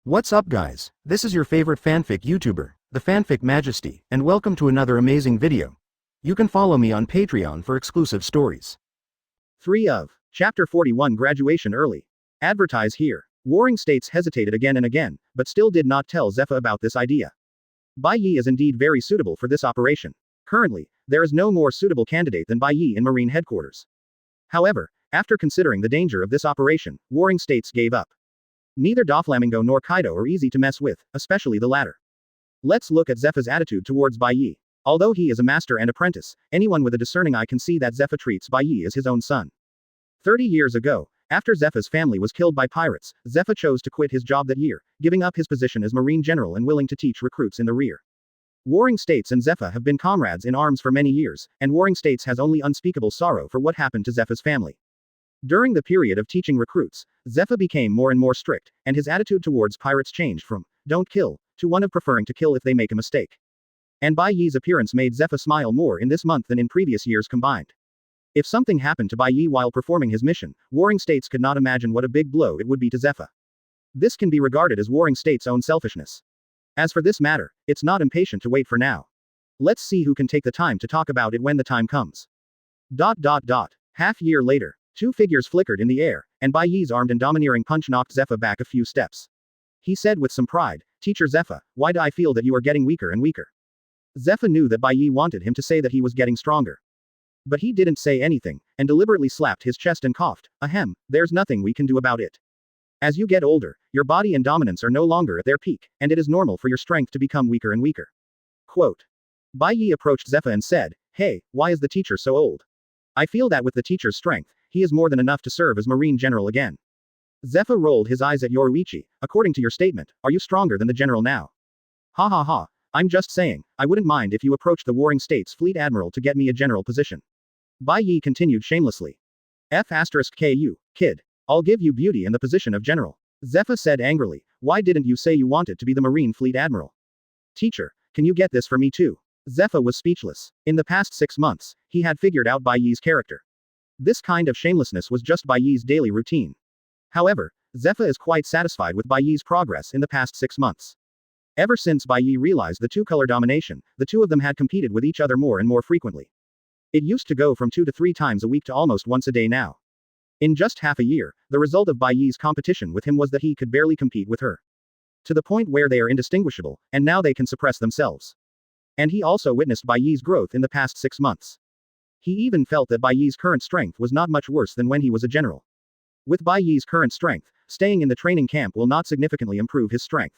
What's up guys, this is your favorite fanfic YouTuber, the Fanfic Majesty, and welcome to another amazing video. You can follow me on Patreon for exclusive stories. 3 of Chapter 41 Graduation Early. Advertise here. Warring States hesitated again and again, but still did not tell Zephyr about this idea. Bai Ye is indeed very suitable for this operation. Currently, there is no more suitable candidate than Bai Ye in Marine Headquarters. However, after considering the danger of this operation, Warring States gave up. Neither Doflamingo nor Kaido are easy to mess with, especially the latter. Let's look at Zephyr's attitude towards Bai Ye. Although he is a master and apprentice, anyone with a discerning eye can see that Zephyr treats Bai Ye as his own son. 30 years ago, after Zephyr's family was killed by pirates, Zephyr chose to quit his job that year, giving up his position as Marine General and willing to teach recruits in the rear. Warring States and Zephyr have been comrades in arms for many years, and Warring States has only unspeakable sorrow for what happened to Zephyr's family. During the period of teaching recruits, Zephyr became more and more strict, and his attitude towards pirates changed from, don't kill, to one of preferring to kill if they make a mistake. And Bai Ye's appearance made Zephyr smile more in this month than in previous years combined. If something happened to Bai Ye while performing his mission, Warring States could not imagine what a big blow it would be to Zephyr. This can be regarded as Warring States' own selfishness. As for this matter, it's not impatient to wait for now. Let's see who can take the time to talk about it when the time comes. Half year later. Two figures flickered in the air, and Bai Ye's armed and domineering punch knocked Zephyr back a few steps. He said with some pride, "Teacher Zephyr, why do I feel that you are getting weaker and weaker?" Zephyr knew that Bai Ye wanted him to say that he was getting stronger. But he didn't say anything, and deliberately slapped his chest and coughed, "Ahem, there's nothing we can do about it. As you get older, your body and dominance are no longer at their peak, and it is normal for your strength to become weaker and weaker." Quote. Bai Ye approached Zephyr and said, "Hey, why is the teacher so old? I feel that with the teacher's strength, he is more than enough to serve as Marine General again." Zephyr rolled his eyes at Yoruichi. "According to your statement, are you stronger than the General now?" "Ha ha ha, I'm just saying, I wouldn't mind if you approached the Warring States Fleet Admiral to get me a general position." Bai Ye continued shamelessly. "F***ku, kid. I'll give you beauty and the position of General." Zephyr said angrily, "Why didn't you say you wanted to be the Marine Fleet Admiral? Teacher, can you get this for me too?" Zephyr was speechless. In the past 6 months, he had figured out Bai Ye's character. This kind of shamelessness was just Bai Ye's daily routine. However, Zephyr is quite satisfied with Bai Ye's progress in the past 6 months. Ever since Bai Ye realized the two-color domination, the two of them had competed with each other more and more frequently. It used to go from 2 to 3 times a week to almost once a day now. In just half a year, the result of Bai Ye's competition with him was that he could barely compete with her. To the point where they are indistinguishable, and now they can suppress themselves. And he also witnessed Bai Ye's growth in the past 6 months. He even felt that Bai Ye's current strength was not much worse than when he was a general. With Bai Ye's current strength, staying in the training camp will not significantly improve his strength.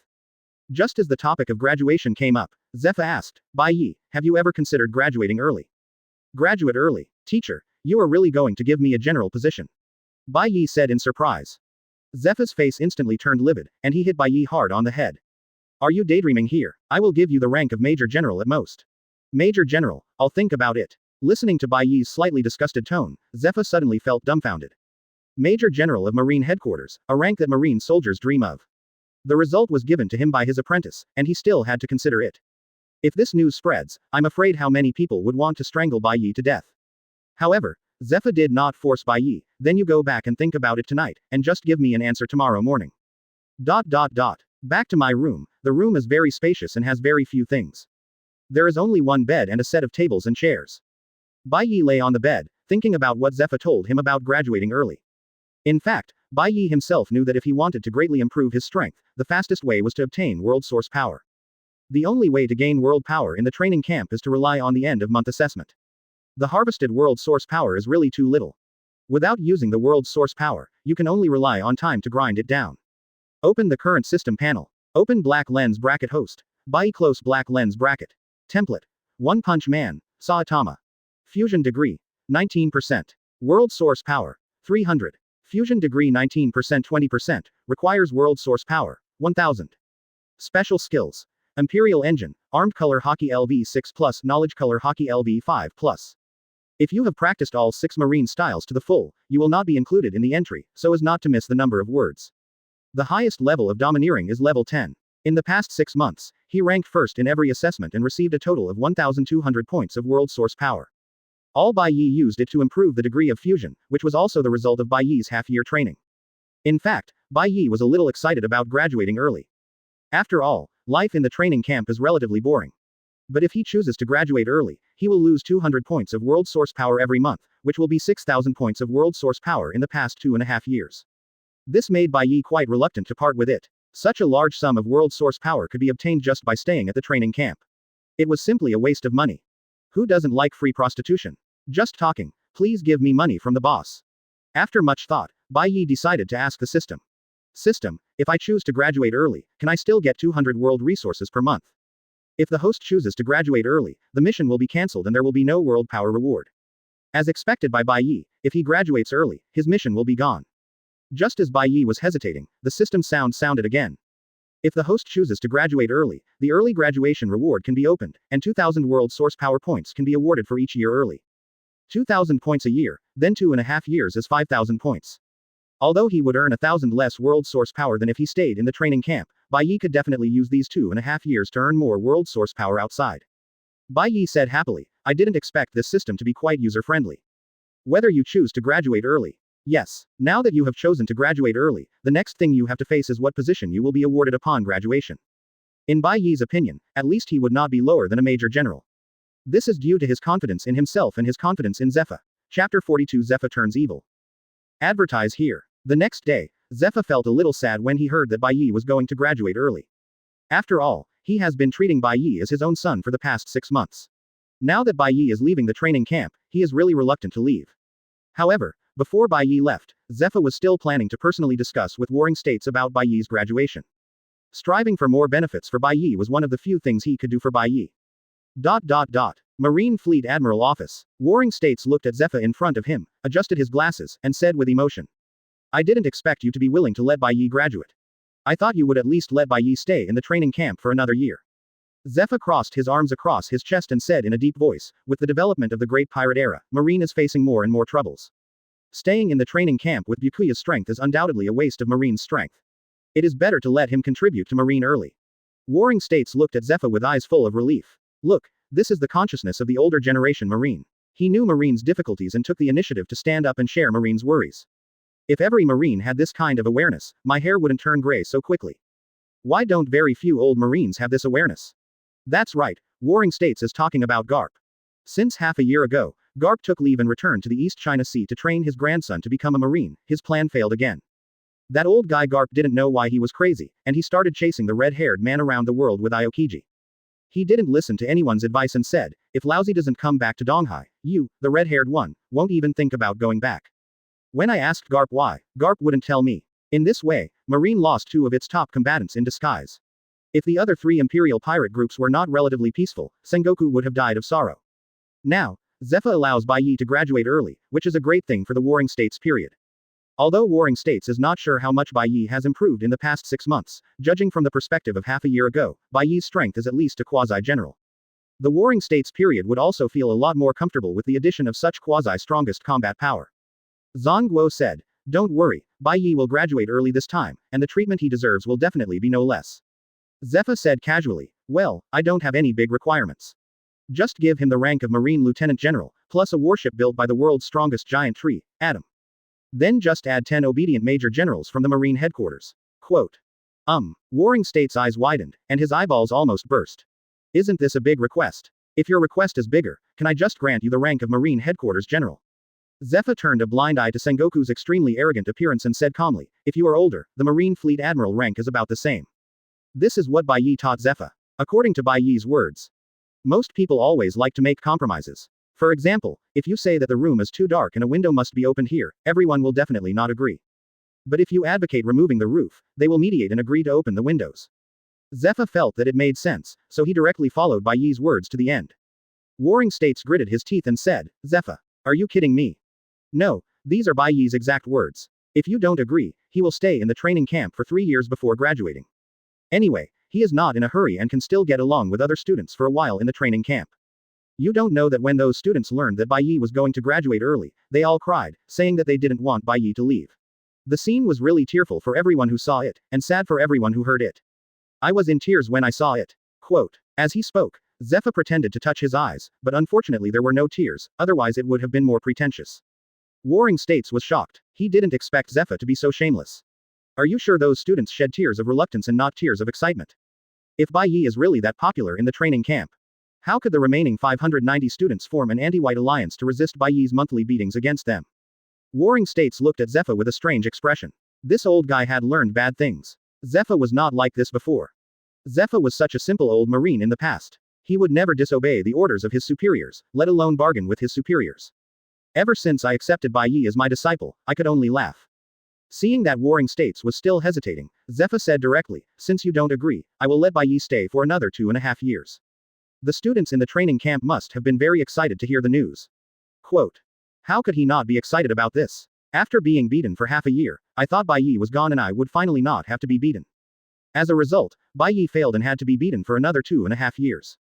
Just as the topic of graduation came up, Zephyr asked, "Bai Ye, have you ever considered graduating early?" "Graduate early? Teacher, you are really going to give me a general position?" Bai Ye said in surprise. Zephyr's face instantly turned livid, and he hit Bai Ye hard on the head. "Are you daydreaming here? I will give you the rank of Major General at most." "Major General, I'll think about it." Listening to Bai Ye's slightly disgusted tone, Zephyr suddenly felt dumbfounded. Major General of Marine Headquarters, a rank that Marine soldiers dream of. The result was given to him by his apprentice, and he still had to consider it. If this news spreads, I'm afraid how many people would want to strangle Bai Ye to death. However, Zephyr did not force Bai Ye. "Then you go back and think about it tonight, and just give me an answer tomorrow morning." Back to my room. The room is very spacious and has very few things. There is only one bed and a set of tables and chairs. Bai Ye lay on the bed, thinking about what Zephyr told him about graduating early. In fact, Bai Ye himself knew that if he wanted to greatly improve his strength, the fastest way was to obtain world source power. The only way to gain world power in the training camp is to rely on the end-of-month assessment. The harvested world source power is really too little. Without using the world source power, you can only rely on time to grind it down. Open the current system panel. Open black lens bracket host. Bai close black lens bracket. Template. One Punch Man, Saitama. Fusion degree, 19%. World source power, 300. Fusion degree 19% 20%, requires world source power, 1000. Special skills. Imperial Engine, Armed Color Hockey LV6+, Knowledge Color Hockey LV5+. If you have practiced all 6 marine styles to the full, you will not be included in the entry, so as not to miss the number of words. The highest level of domineering is level 10. In the past 6 months, he ranked first in every assessment and received a total of 1,200 points of world source power. All Bai Ye used it to improve the degree of fusion, which was also the result of Bai Ye's half-year training. In fact, Bai Ye was a little excited about graduating early. After all, life in the training camp is relatively boring. But if he chooses to graduate early, he will lose 200 points of world source power every month, which will be 6,000 points of world source power in the past 2.5 years. This made Bai Ye quite reluctant to part with it. Such a large sum of world source power could be obtained just by staying at the training camp. It was simply a waste of money. Who doesn't like free prostitution? Just talking. Please give me money from the boss. After much thought, Bai Ye decided to ask the system. System, if I choose to graduate early, can I still get 200 world resources per month? If the host chooses to graduate early, the mission will be cancelled and there will be no world power reward. As expected by Bai Ye, if he graduates early, his mission will be gone. Just as Bai Ye was hesitating, the system sounded again. If the host chooses to graduate early, the early graduation reward can be opened, and 2,000 world source power points can be awarded for each year early. 2,000 points a year, then 2.5 years is 5,000 points. Although he would earn 1,000 less world source power than if he stayed in the training camp, Bai Ye could definitely use these 2.5 years to earn more world source power outside. Bai Ye said happily, I didn't expect this system to be quite user-friendly. Whether you choose to graduate early. Yes, now that you have chosen to graduate early, the next thing you have to face is what position you will be awarded upon graduation. In Bai Ye's opinion, at least he would not be lower than a major general. This is due to his confidence in himself and his confidence in Zephyr. Chapter 42 Zephyr turns evil. Advertise here. The next day, Zephyr felt a little sad when he heard that Bai Ye was going to graduate early. After all, he has been treating Bai Ye as his own son for the past 6 months. Now that Bai Ye is leaving the training camp, he is really reluctant to leave. However, before Bai Ye left, Zephyr was still planning to personally discuss with warring states about Bai Ye's graduation. Striving for more benefits for Bai Ye was one of the few things he could do for Bai Ye. Marine Fleet Admiral Office. Warring States looked at Zephyr in front of him, adjusted his glasses, and said with emotion. I didn't expect you to be willing to let Bai Ye graduate. I thought you would at least let Bai Ye stay in the training camp for another year. Zephyr crossed his arms across his chest and said in a deep voice, with the development of the Great Pirate Era, Marine is facing more and more troubles. Staying in the training camp with Byakuya's strength is undoubtedly a waste of Marine's strength. It is better to let him contribute to Marine early. Warring States looked at Zephyr with eyes full of relief. Look, this is the consciousness of the older generation Marine. He knew Marine's difficulties and took the initiative to stand up and share Marine's worries. If every Marine had this kind of awareness, my hair wouldn't turn gray so quickly. Why don't very few old Marines have this awareness? That's right, Warring States is talking about Garp. Since half a year ago, Garp took leave and returned to the East China Sea to train his grandson to become a Marine. His plan failed again. That old guy Garp didn't know why he was crazy, and he started chasing the red-haired man around the world with Aokiji. He didn't listen to anyone's advice and said, if Laozi doesn't come back to Donghai, you, the red-haired one, won't even think about going back. When I asked Garp why, Garp wouldn't tell me. In this way, Marine lost 2 of its top combatants in disguise. If the other 3 Imperial pirate groups were not relatively peaceful, Sengoku would have died of sorrow. Now, Zephyr allows Bai Ye to graduate early, which is a great thing for the Warring States period. Although Warring States is not sure how much Bai Ye has improved in the past 6 months, judging from the perspective of half a year ago, Bai Ye's strength is at least a quasi-general. The Warring States period would also feel a lot more comfortable with the addition of such quasi-strongest combat power. Zhang Guo said, don't worry, Bai Ye will graduate early this time, and the treatment he deserves will definitely be no less. Zephyr said casually, well, I don't have any big requirements. Just give him the rank of Marine Lieutenant General, plus a warship built by the world's strongest giant tree, Atom. Then just add 10 obedient major generals from the Marine headquarters. Quote. Warring States' eyes widened, and his eyeballs almost burst. Isn't this a big request? If your request is bigger, can I just grant you the rank of Marine Headquarters General? Zephyr turned a blind eye to Sengoku's extremely arrogant appearance and said calmly, if you are older, the Marine Fleet Admiral rank is about the same. This is what Bai Ye taught Zephyr. According to Bai Ye's words. Most people always like to make compromises. For example, if you say that the room is too dark and a window must be opened here, everyone will definitely not agree. But if you advocate removing the roof, they will mediate and agree to open the windows. Zephyr felt that it made sense, so he directly followed Bai Ye's words to the end. Warring States gritted his teeth and said, Zephyr, are you kidding me? No, these are Bai Ye's exact words. If you don't agree, he will stay in the training camp for 3 years before graduating. Anyway, he is not in a hurry and can still get along with other students for a while in the training camp. You don't know that when those students learned that Bai Ye was going to graduate early, they all cried, saying that they didn't want Bai Ye to leave. The scene was really tearful for everyone who saw it, and sad for everyone who heard it. I was in tears when I saw it. Quote. As he spoke, Zephyr pretended to touch his eyes, but unfortunately there were no tears, otherwise it would have been more pretentious. Warring States was shocked. He didn't expect Zephyr to be so shameless. Are you sure those students shed tears of reluctance and not tears of excitement? If Bai Ye is really that popular in the training camp, how could the remaining 590 students form an anti-white alliance to resist Bai Ye's monthly beatings against them? Warring States looked at Zephyr with a strange expression. This old guy had learned bad things. Zephyr was not like this before. Zephyr was such a simple old marine in the past. He would never disobey the orders of his superiors, let alone bargain with his superiors. Ever since I accepted Bai Ye as my disciple, I could only laugh. Seeing that Warring States was still hesitating, Zephyr said directly, since you don't agree, I will let Bai Ye stay for another 2.5 years. The students in the training camp must have been very excited to hear the news. Quote. How could he not be excited about this? After being beaten for half a year, I thought Bai Ye was gone and I would finally not have to be beaten. As a result, Bai Ye failed and had to be beaten for another 2.5 years.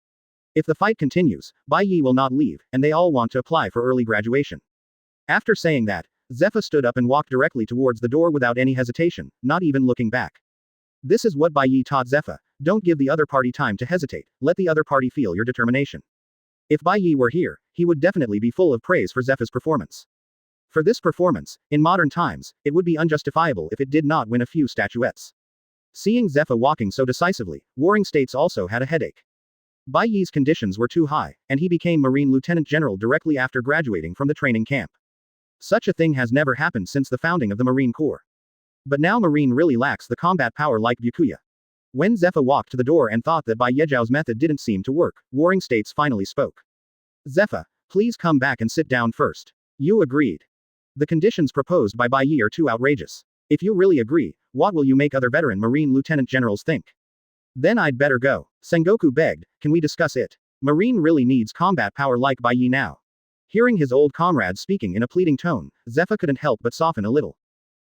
If the fight continues, Bai Ye will not leave, and they all want to apply for early graduation. After saying that, Zephyr stood up and walked directly towards the door without any hesitation, not even looking back. This is what Bai Ye taught Zephyr: don't give the other party time to hesitate, let the other party feel your determination. If Bai Ye were here, he would definitely be full of praise for Zephyr's performance. For this performance, in modern times, it would be unjustifiable if it did not win a few statuettes. Seeing Zephyr walking so decisively, Warring States also had a headache. Bai Ye's conditions were too high, and he became Marine Lieutenant General directly after graduating from the training camp. Such a thing has never happened since the founding of the Marine Corps. But now Marine really lacks the combat power like Byakuya. When Zephyr walked to the door and thought that Bai Yejiao's method didn't seem to work, Warring States finally spoke. Zephyr, please come back and sit down first. You agreed. The conditions proposed by Bai Ye are too outrageous. If you really agree, what will you make other veteran Marine Lieutenant Generals think? Then I'd better go. Sengoku begged, can we discuss it? Marine really needs combat power like Bai Ye now. Hearing his old comrade speaking in a pleading tone, Zephyr couldn't help but soften a little.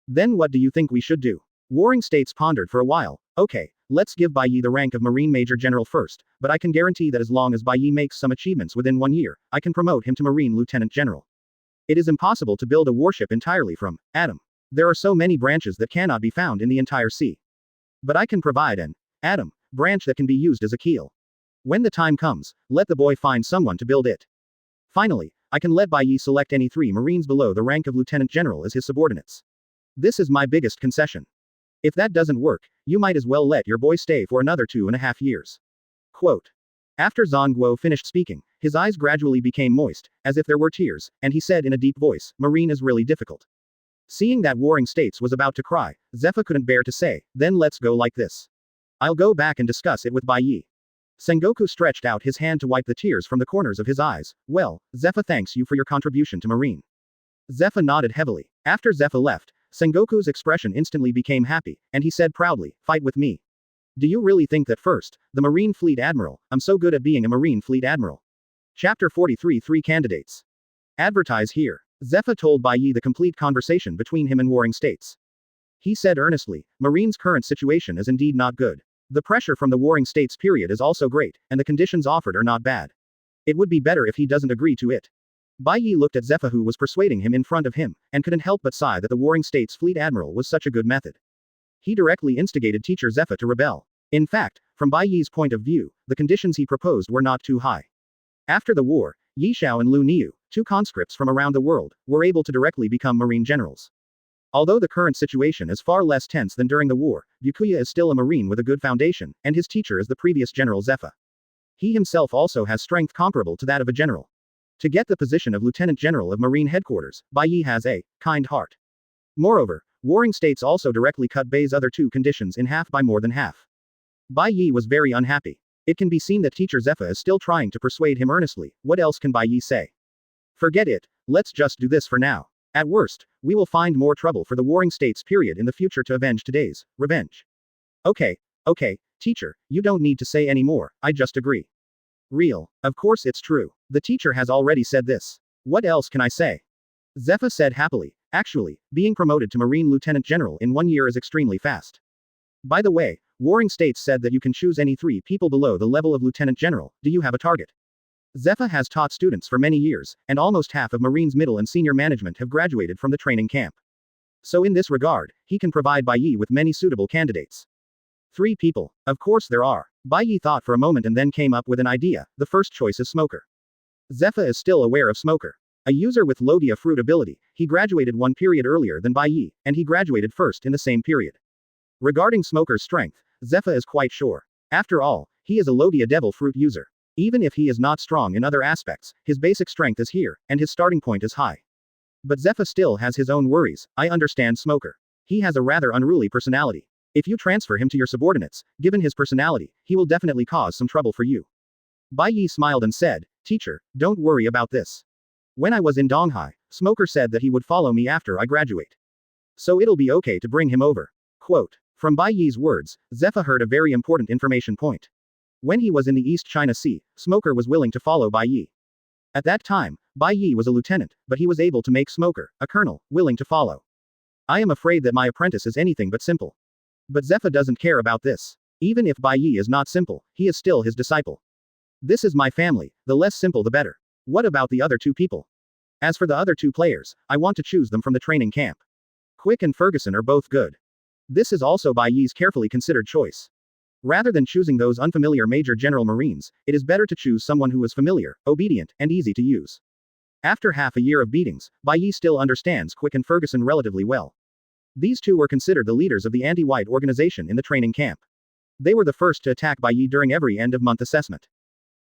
Then what do you think we should do? Warring States pondered for a while. Okay, let's give Bai Ye the rank of Marine Major General first, but I can guarantee that as long as Bai Ye makes some achievements within 1 year, I can promote him to Marine Lieutenant General. It is impossible to build a warship entirely from atom. There are so many branches that cannot be found in the entire sea. But I can provide an atom branch that can be used as a keel. When the time comes, let the boy find someone to build it. Finally, I can let Bai Ye select any 3 Marines below the rank of Lieutenant General as his subordinates. This is my biggest concession. If that doesn't work, you might as well let your boy stay for another 2.5 years. Quote. After Zhang Guo finished speaking, his eyes gradually became moist, as if there were tears, and he said in a deep voice, Marine is really difficult. Seeing that Warring States was about to cry, Zephyr couldn't bear to say, then let's go like this. I'll go back and discuss it with Bai Ye. Sengoku stretched out his hand to wipe the tears from the corners of his eyes. Well, Zephyr thanks you for your contribution to Marine. Zephyr nodded heavily. After Zephyr left, Sengoku's expression instantly became happy, and he said proudly, fight with me. Do you really think that first, the Marine Fleet Admiral, I'm so good at being a Marine Fleet Admiral? Chapter 43 3 Candidates. Advertise here. Zephyr told Bai Ye the complete conversation between him and Warring States. He said earnestly, Marine's current situation is indeed not good. The pressure from the Warring States period is also great, and the conditions offered are not bad. It would be better if he doesn't agree to it. Bai Ye looked at Zephyr who was persuading him in front of him, and couldn't help but sigh that the Warring States Fleet Admiral was such a good method. He directly instigated teacher Zephyr to rebel. In fact, from Bai Ye's point of view, the conditions he proposed were not too high. After the war, Yi Xiao and Lu Niu, 2 conscripts from around the world, were able to directly become Marine generals. Although the current situation is far less tense than during the war, Byakuya is still a Marine with a good foundation, and his teacher is the previous General Zephyr. He himself also has strength comparable to that of a general. To get the position of Lieutenant General of Marine Headquarters, Bai Ye has a kind heart. Moreover, Warring States also directly cut Bai's other 2 conditions in half by more than half. Bai Ye was very unhappy. It can be seen that teacher Zephyr is still trying to persuade him earnestly. What else can Bai Ye say? Forget it, let's just do this for now. At worst, we will find more trouble for the Warring States period in the future to avenge today's revenge. Okay, teacher, you don't need to say any more, I just agree. Real. Of course it's true. The teacher has already said this. What else can I say? Zephyr said happily. Actually, being promoted to Marine Lieutenant General in 1 year is extremely fast. By the way, Warring States said that you can choose any 3 people below the level of Lieutenant General. Do you have a target? Zephyr has taught students for many years, and almost half of Marine's middle and senior management have graduated from the training camp. So in this regard, he can provide Bai Ye with many suitable candidates. 3 people. Of course there are. Bai Ye thought for a moment and then came up with an idea. The first choice is Smoker. Zephyr is still aware of Smoker. A user with Logia fruit ability, he graduated 1 period earlier than Bai Ye, and he graduated first in the same period. Regarding Smoker's strength, Zephyr is quite sure. After all, he is a Logia devil fruit user. Even if he is not strong in other aspects, his basic strength is here, and his starting point is high. But Zephyr still has his own worries. I understand Smoker. He has a rather unruly personality. If you transfer him to your subordinates, given his personality, he will definitely cause some trouble for you. Bai Ye smiled and said, Teacher, don't worry about this. When I was in Donghai, Smoker said that he would follow me after I graduate. So it'll be okay to bring him over. Quote. From Bai Ye's words, Zephyr heard a very important information point. When he was in the East China Sea, Smoker was willing to follow Bai Ye. At that time, Bai Ye was a lieutenant, but he was able to make Smoker, a colonel, willing to follow. I am afraid that my apprentice is anything but simple. But Zephyr doesn't care about this. Even if Bai Ye is not simple, he is still his disciple. This is my family, the less simple the better. What about the other two people? As for the other two players, I want to choose them from the training camp. Quick and Ferguson are both good. This is also Bai Ye's carefully considered choice. Rather than choosing those unfamiliar Major General Marines, it is better to choose someone who is familiar, obedient, and easy to use. After half a year of beatings, Bai Ye still understands Quick and Ferguson relatively well. These two were considered the leaders of the anti-white organization in the training camp. They were the first to attack Bai Ye during every end-of-month assessment.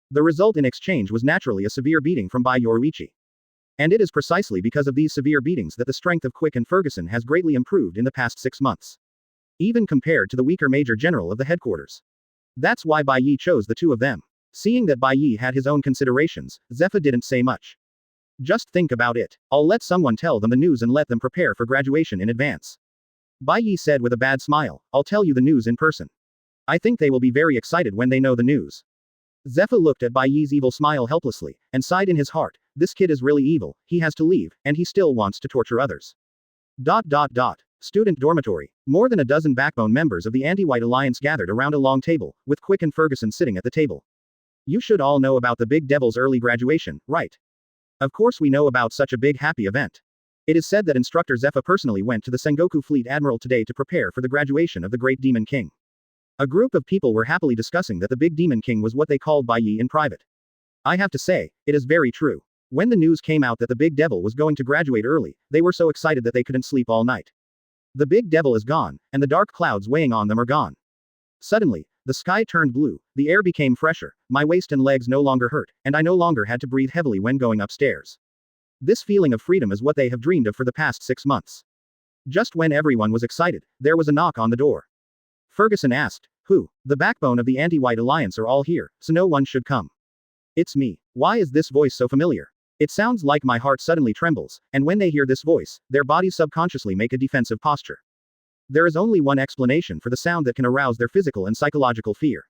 The result in exchange was naturally a severe beating from Bai Yoruichi. And it is precisely because of these severe beatings that the strength of Quick and Ferguson has greatly improved in the past 6 months. Even compared to the weaker Major General of the headquarters. That's why Bai Ye chose the two of them. Seeing that Bai Ye had his own considerations, Zephyr didn't say much. Just think about it. I'll let someone tell them the news and let them prepare for graduation in advance. Bai Ye said with a bad smile, I'll tell you the news in person. I think they will be very excited when they know the news. Zephyr looked at Bai Ye's evil smile helplessly, and sighed in his heart, this kid is really evil, he has to leave, and he still wants to torture others. Student dormitory. More than a dozen backbone members of the Anti-White Alliance gathered around a long table, with Quick and Ferguson sitting at the table. You should all know about the Big Devil's early graduation, right? Of course we know about such a big happy event. It is said that instructor Zephyr personally went to the Sengoku Fleet Admiral today to prepare for the graduation of the Great Demon King. A group of people were happily discussing that the Big Demon King was what they called Bai Ye in private. I have to say, it is very true. When the news came out that the Big Devil was going to graduate early, they were so excited that they couldn't sleep all night. The Big Devil is gone, and the dark clouds weighing on them are gone. Suddenly, the sky turned blue, the air became fresher, my waist and legs no longer hurt, and I no longer had to breathe heavily when going upstairs. This feeling of freedom is what they have dreamed of for the past 6 months. Just when everyone was excited, there was a knock on the door. Ferguson asked, Who? The backbone of the Anti-White Alliance are all here, so no one should come. It's me. Why is this voice so familiar? It sounds like my heart suddenly trembles, and when they hear this voice, their bodies subconsciously make a defensive posture. There is only one explanation for the sound that can arouse their physical and psychological fear.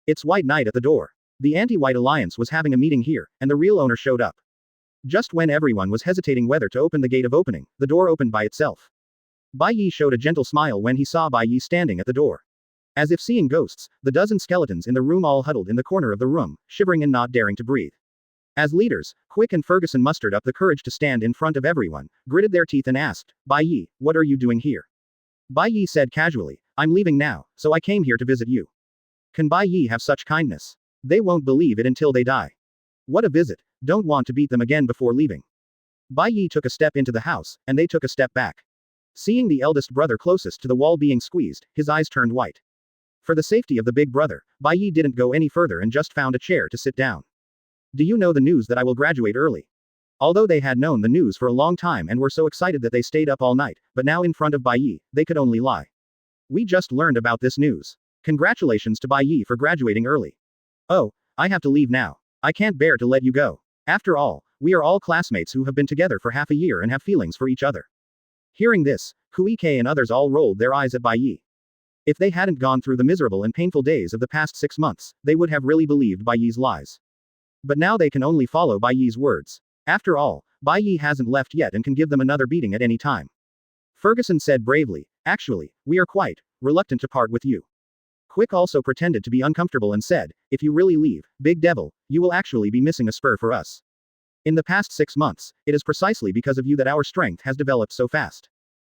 It's White Knight at the door. The Anti-White Alliance was having a meeting here, and the real owner showed up. Just when everyone was hesitating whether to open the gate of opening, the door opened by itself. Bai Ye showed a gentle smile when he saw Bai Ye standing at the door. As if seeing ghosts, the dozen skeletons in the room all huddled in the corner of the room, shivering and not daring to breathe. As leaders, Quick and Ferguson mustered up the courage to stand in front of everyone, gritted their teeth and asked, Bai Ye, what are you doing here? Bai Ye said casually, I'm leaving now, so I came here to visit you. Can Bai Ye have such kindness? They won't believe it until they die. What a visit, don't want to beat them again before leaving. Bai Ye took a step into the house, and they took a step back. Seeing the eldest brother closest to the wall being squeezed, his eyes turned white. For the safety of the big brother, Bai Ye didn't go any further and just found a chair to sit down. Do you know the news that I will graduate early? Although they had known the news for a long time and were so excited that they stayed up all night, but now in front of Bai Ye, they could only lie. We just learned about this news. Congratulations to Bai Ye for graduating early. Oh, I have to leave now. I can't bear to let you go. After all, we are all classmates who have been together for half a year and have feelings for each other. Hearing this, Kuike and others all rolled their eyes at Bai Ye. If they hadn't gone through the miserable and painful days of the past 6 months, they would have really believed Bai Ye's lies. But now they can only follow Bai Ye's words. After all, Bai Ye hasn't left yet and can give them another beating at any time. Ferguson said bravely, actually, we are quite reluctant to part with you. Quick also pretended to be uncomfortable and said, if you really leave, Big Devil, you will actually be missing a spur for us. In the past 6 months, it is precisely because of you that our strength has developed so fast.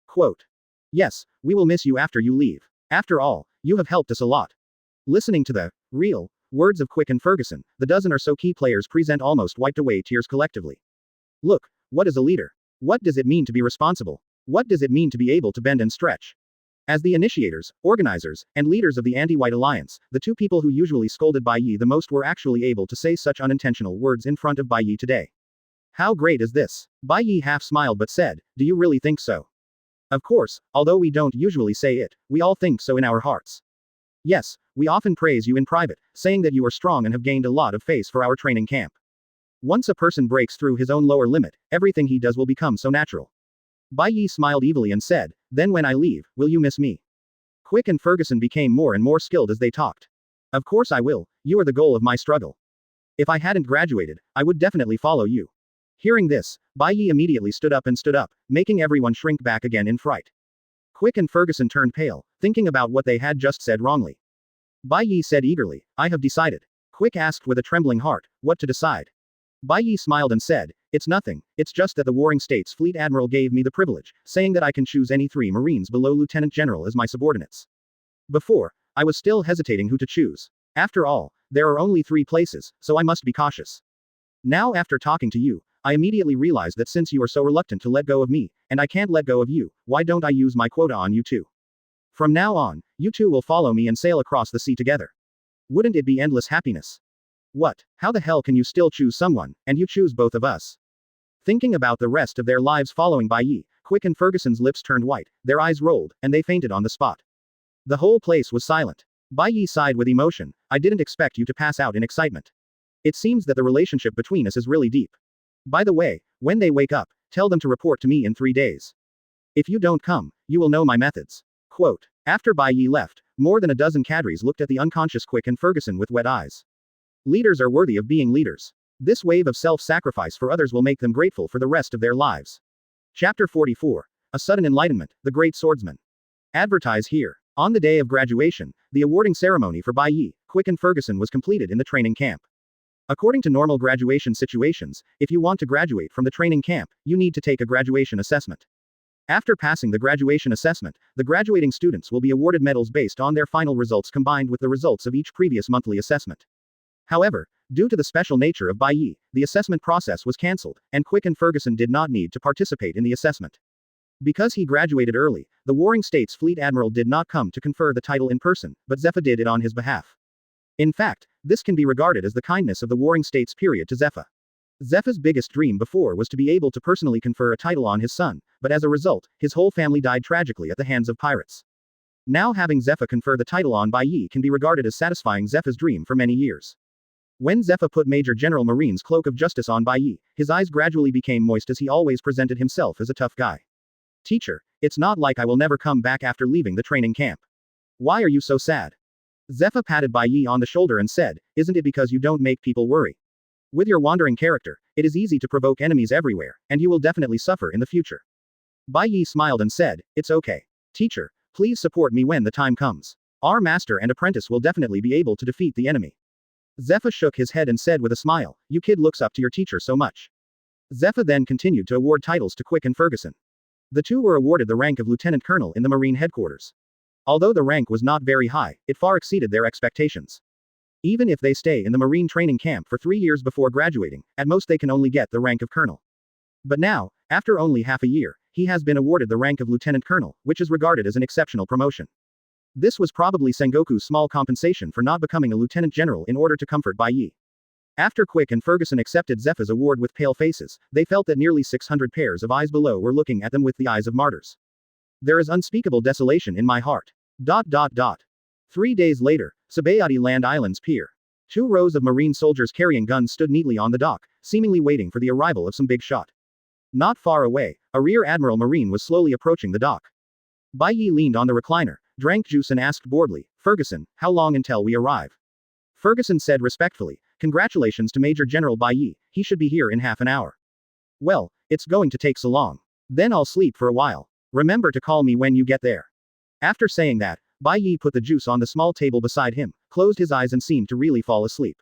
Quote. Yes, we will miss you after you leave. After all, you have helped us a lot. Listening to the real words of Quick and Ferguson, the dozen or so key players present almost wiped away tears collectively. Look, what is a leader? What does it mean to be responsible? What does it mean to be able to bend and stretch? As the initiators, organizers, and leaders of the anti-white alliance, the two people who usually scolded Bai Ye the most were actually able to say such unintentional words in front of Bai Ye today. How great is this? Bai Ye half smiled but said, do you really think so? Of course, although we don't usually say it, we all think so in our hearts. Yes, we often praise you in private, saying that you are strong and have gained a lot of face for our training camp. Once a person breaks through his own lower limit, everything he does will become so natural. Bai Ye smiled evilly and said, then when I leave, will you miss me? Quick and Ferguson became more and more skilled as they talked. Of course I will, you are the goal of my struggle. If I hadn't graduated, I would definitely follow you. Hearing this, Bai Ye immediately stood up, making everyone shrink back again in fright. Quick and Ferguson turned pale, thinking about what they had just said wrongly. Bai Ye said eagerly, I have decided. Quick asked with a trembling heart, what to decide? Bai Ye smiled and said, it's nothing, it's just that the Warring States Fleet Admiral gave me the privilege, saying that I can choose any 3 Marines below Lieutenant General as my subordinates. Before, I was still hesitating who to choose. After all, there are only 3 places, so I must be cautious. Now after talking to you, I immediately realized that since you are so reluctant to let go of me, and I can't let go of you, why don't I use my quota on you too? From now on, you two will follow me and sail across the sea together. Wouldn't it be endless happiness? What? How the hell can you still choose someone, and you choose both of us? Thinking about the rest of their lives following Bai Ye, Quick and Ferguson's lips turned white, their eyes rolled, and they fainted on the spot. The whole place was silent. Bai Ye sighed with emotion, I didn't expect you to pass out in excitement. It seems that the relationship between us is really deep. By the way, when they wake up, tell them to report to me in 3 days. If you don't come, you will know my methods. Quote. After Bai Ye left, more than a dozen cadres looked at the unconscious Quick and Ferguson with wet eyes. Leaders are worthy of being leaders. This wave of self-sacrifice for others will make them grateful for the rest of their lives. Chapter 44. A Sudden Enlightenment, The Great Swordsman. Advertise here. On the day of graduation, the awarding ceremony for Bai Ye, Quick and Ferguson was completed in the training camp. According to normal graduation situations, if you want to graduate from the training camp, you need to take a graduation assessment. After passing the graduation assessment, the graduating students will be awarded medals based on their final results combined with the results of each previous monthly assessment. However, due to the special nature of Bai Ye, the assessment process was cancelled, and Quick and Ferguson did not need to participate in the assessment. Because he graduated early, the Warring States Fleet Admiral did not come to confer the title in person, but Zephyr did it on his behalf. In fact, this can be regarded as the kindness of the Warring States period to Zephyr. Zephyr's biggest dream before was to be able to personally confer a title on his son, but as a result, his whole family died tragically at the hands of pirates. Now having Zephyr confer the title on Bai Ye can be regarded as satisfying Zephyr's dream for many years. When Zephyr put Major General Marine's cloak of justice on Bai Ye, his eyes gradually became moist as he always presented himself as a tough guy. Teacher, it's not like I will never come back after leaving the training camp. Why are you so sad? Zephyr patted Bai Ye on the shoulder and said, isn't it because you don't make people worry? With your wandering character, it is easy to provoke enemies everywhere, and you will definitely suffer in the future. Bai Ye smiled and said, it's okay. Teacher, please support me when the time comes. Our master and apprentice will definitely be able to defeat the enemy. Zephyr shook his head and said with a smile, you kid looks up to your teacher so much. Zephyr then continued to award titles to Quick and Ferguson. The two were awarded the rank of Lieutenant Colonel in the Marine headquarters. Although the rank was not very high, it far exceeded their expectations. Even if they stay in the Marine training camp for 3 years before graduating, at most they can only get the rank of Colonel. But now, after only half a year, he has been awarded the rank of Lieutenant Colonel, which is regarded as an exceptional promotion. This was probably Sengoku's small compensation for not becoming a lieutenant general in order to comfort Bai Ye. After Quick and Ferguson accepted Zephyr's award with pale faces, they felt that nearly 600 pairs of eyes below were looking at them with the eyes of martyrs. There is unspeakable desolation in my heart. 3 days later, Sabaody Land Island's pier. 2 rows of marine soldiers carrying guns stood neatly on the dock, seemingly waiting for the arrival of some big shot. Not far away, a rear admiral marine was slowly approaching the dock. Bai Ye leaned on the recliner, drank juice and asked boredly, Ferguson, how long until we arrive? Ferguson said respectfully, congratulations to Major General Bai Ye, he should be here in half an hour. Well, it's going to take so long. Then I'll sleep for a while. Remember to call me when you get there. After saying that, Bai Ye put the juice on the small table beside him, closed his eyes and seemed to really fall asleep.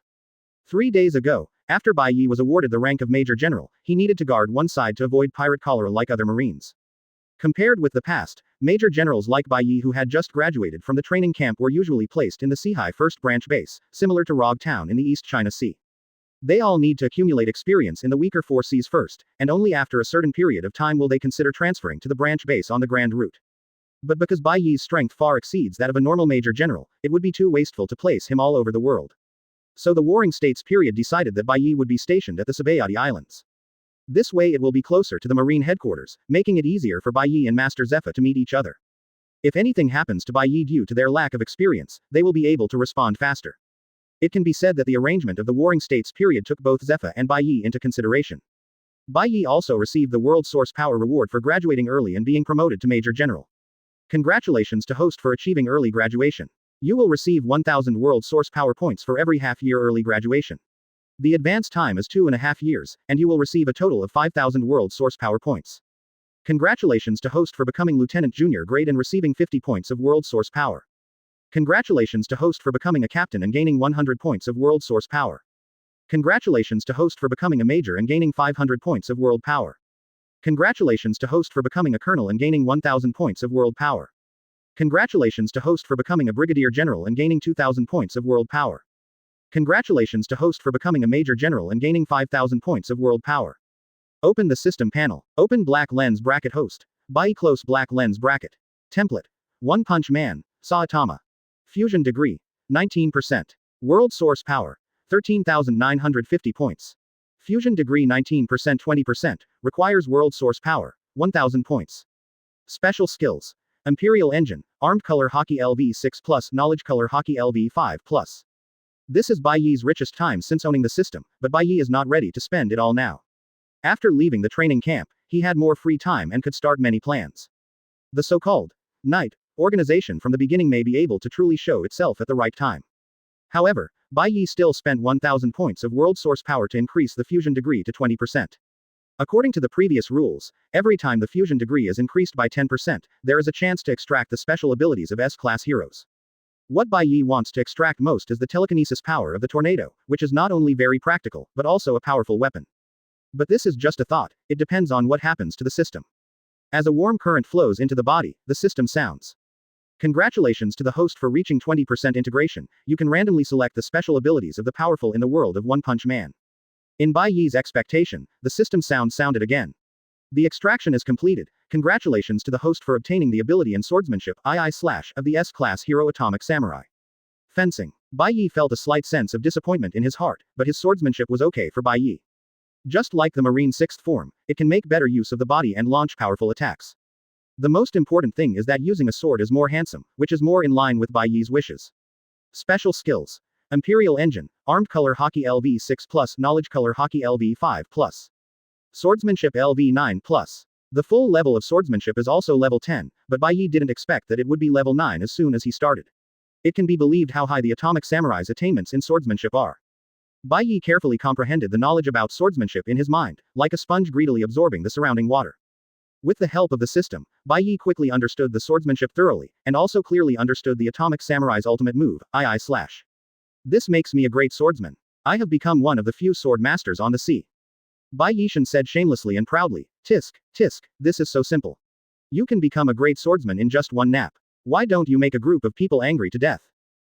3 days ago, after Bai Ye was awarded the rank of Major General, he needed to guard one side to avoid pirate cholera like other Marines. Compared with the past, Major Generals like Bai Ye who had just graduated from the training camp were usually placed in the Seahai First Branch Base, similar to Rog Town in the East China Sea. They all need to accumulate experience in the weaker 4 seas first, and only after a certain period of time will they consider transferring to the branch base on the Grand Route. But because Bai Ye's strength far exceeds that of a normal major general, it would be too wasteful to place him all over the world. So the Warring States period decided that Bai Ye would be stationed at the Sabaody Islands. This way it will be closer to the Marine headquarters, making it easier for Bai Ye and Master Zephyr to meet each other. If anything happens to Bai Ye due to their lack of experience, they will be able to respond faster. It can be said that the arrangement of the Warring States period took both Zephyr and Bai Ye into consideration. Bai Ye also received the World Source Power reward for graduating early and being promoted to Major General. Congratulations to host for achieving early graduation. You will receive 1000 World Source Power points for every half-year early graduation. The advance time is 2.5 years, and you will receive a total of 5000 World Source Power points. Congratulations to host for becoming Lieutenant Junior grade and receiving 50 points of World Source Power. Congratulations to host for becoming a captain and gaining 100 points of World Source Power. Congratulations to host for becoming a major and gaining 500 points of World Power. Congratulations to host for becoming a colonel and gaining 1000 points of World Power. Congratulations to host for becoming a brigadier general and gaining 2000 points of World Power. Congratulations to host for becoming a major general and gaining 5000 points of World Power. Open the system panel. Open black lens bracket host. Bai close black lens bracket. Template. One Punch Man, Saitama. Fusion degree. 19%. World source power. 13,950 points. Fusion degree 19% 20%, requires world source power, 1000 points. Special skills. Imperial Engine, Armed Color Hockey LV6+, Knowledge Color Hockey LV5+. This is Bai Ye's richest time since owning the system, but Bai Ye is not ready to spend it all now. After leaving the training camp, he had more free time and could start many plans. The so-called Knight organization from the beginning may be able to truly show itself at the right time. However, Bai Ye still spent 1000 points of world source power to increase the fusion degree to 20%. According to the previous rules, every time the fusion degree is increased by 10%, there is a chance to extract the special abilities of S-class heroes. What Bai Ye wants to extract most is the telekinesis power of the tornado, which is not only very practical, but also a powerful weapon. But this is just a thought, it depends on what happens to the system. As a warm current flows into the body, the system sounds. Congratulations to the host for reaching 20% integration, you can randomly select the special abilities of the powerful in the world of One Punch Man. In Bai Ye's expectation, the system sound sounded again. The extraction is completed. Congratulations to the host for obtaining the ability and swordsmanship II/ of the S-class hero Atomic Samurai. Fencing. Bai Ye felt a slight sense of disappointment in his heart, but his swordsmanship was okay for Bai Ye. Just like the Marine 6th form, it can make better use of the body and launch powerful attacks. The most important thing is that using a sword is more handsome, which is more in line with Bai Ye's wishes. Special skills. Imperial Engine, Armed Color Hockey LV6+, Knowledge Color Hockey LV5+. Swordsmanship LV9+. The full level of swordsmanship is also level 10, but Bai Ye didn't expect that it would be level 9 as soon as he started. It can be believed how high the Atomic Samurai's attainments in swordsmanship are. Bai Ye carefully comprehended the knowledge about swordsmanship in his mind, like a sponge greedily absorbing the surrounding water. With the help of the system, Bai Ye quickly understood the swordsmanship thoroughly, and also clearly understood the Atomic Samurai's ultimate move, II/. This makes me a great swordsman. I have become one of the few sword masters on the sea. Bai Yishan said shamelessly and proudly, tisk, tisk, this is so simple. You can become a great swordsman in just one nap. Why don't you make a group of people angry to death?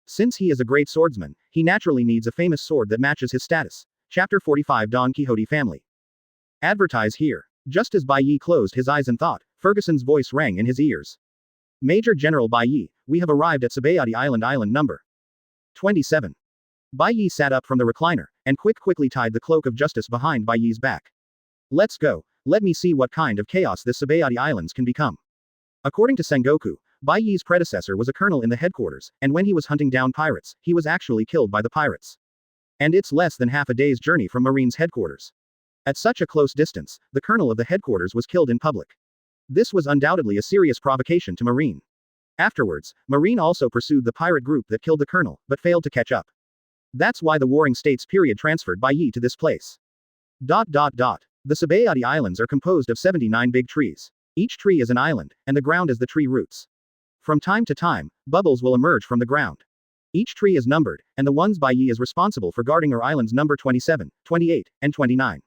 Since he is a great swordsman, he naturally needs a famous sword that matches his status. Chapter 45 Don Quixote Family. Advertise here. Just as Bai Ye closed his eyes and thought, Ferguson's voice rang in his ears. Major General Bai Ye, we have arrived at Sabaody Island number 27. Bai Ye sat up from the recliner, and quickly tied the cloak of justice behind Bai Ye's back. Let's go, let me see what kind of chaos this Sabaody Islands can become. According to Sengoku, Bai Ye's predecessor was a colonel in the headquarters, and when he was hunting down pirates, he was actually killed by the pirates. And it's less than half a day's journey from Marine's headquarters. At such a close distance, the colonel of the headquarters was killed in public. This was undoubtedly a serious provocation to Marine. Afterwards, Marine also pursued the pirate group that killed the colonel, but failed to catch up. That's why the Warring States period transferred Bai Ye to this place. The Sabaody Islands are composed of 79 big trees. Each tree is an island, and the ground is the tree roots. From time to time, bubbles will emerge from the ground. Each tree is numbered, and the ones Bai Ye is responsible for guarding are islands number 27, 28, and 29.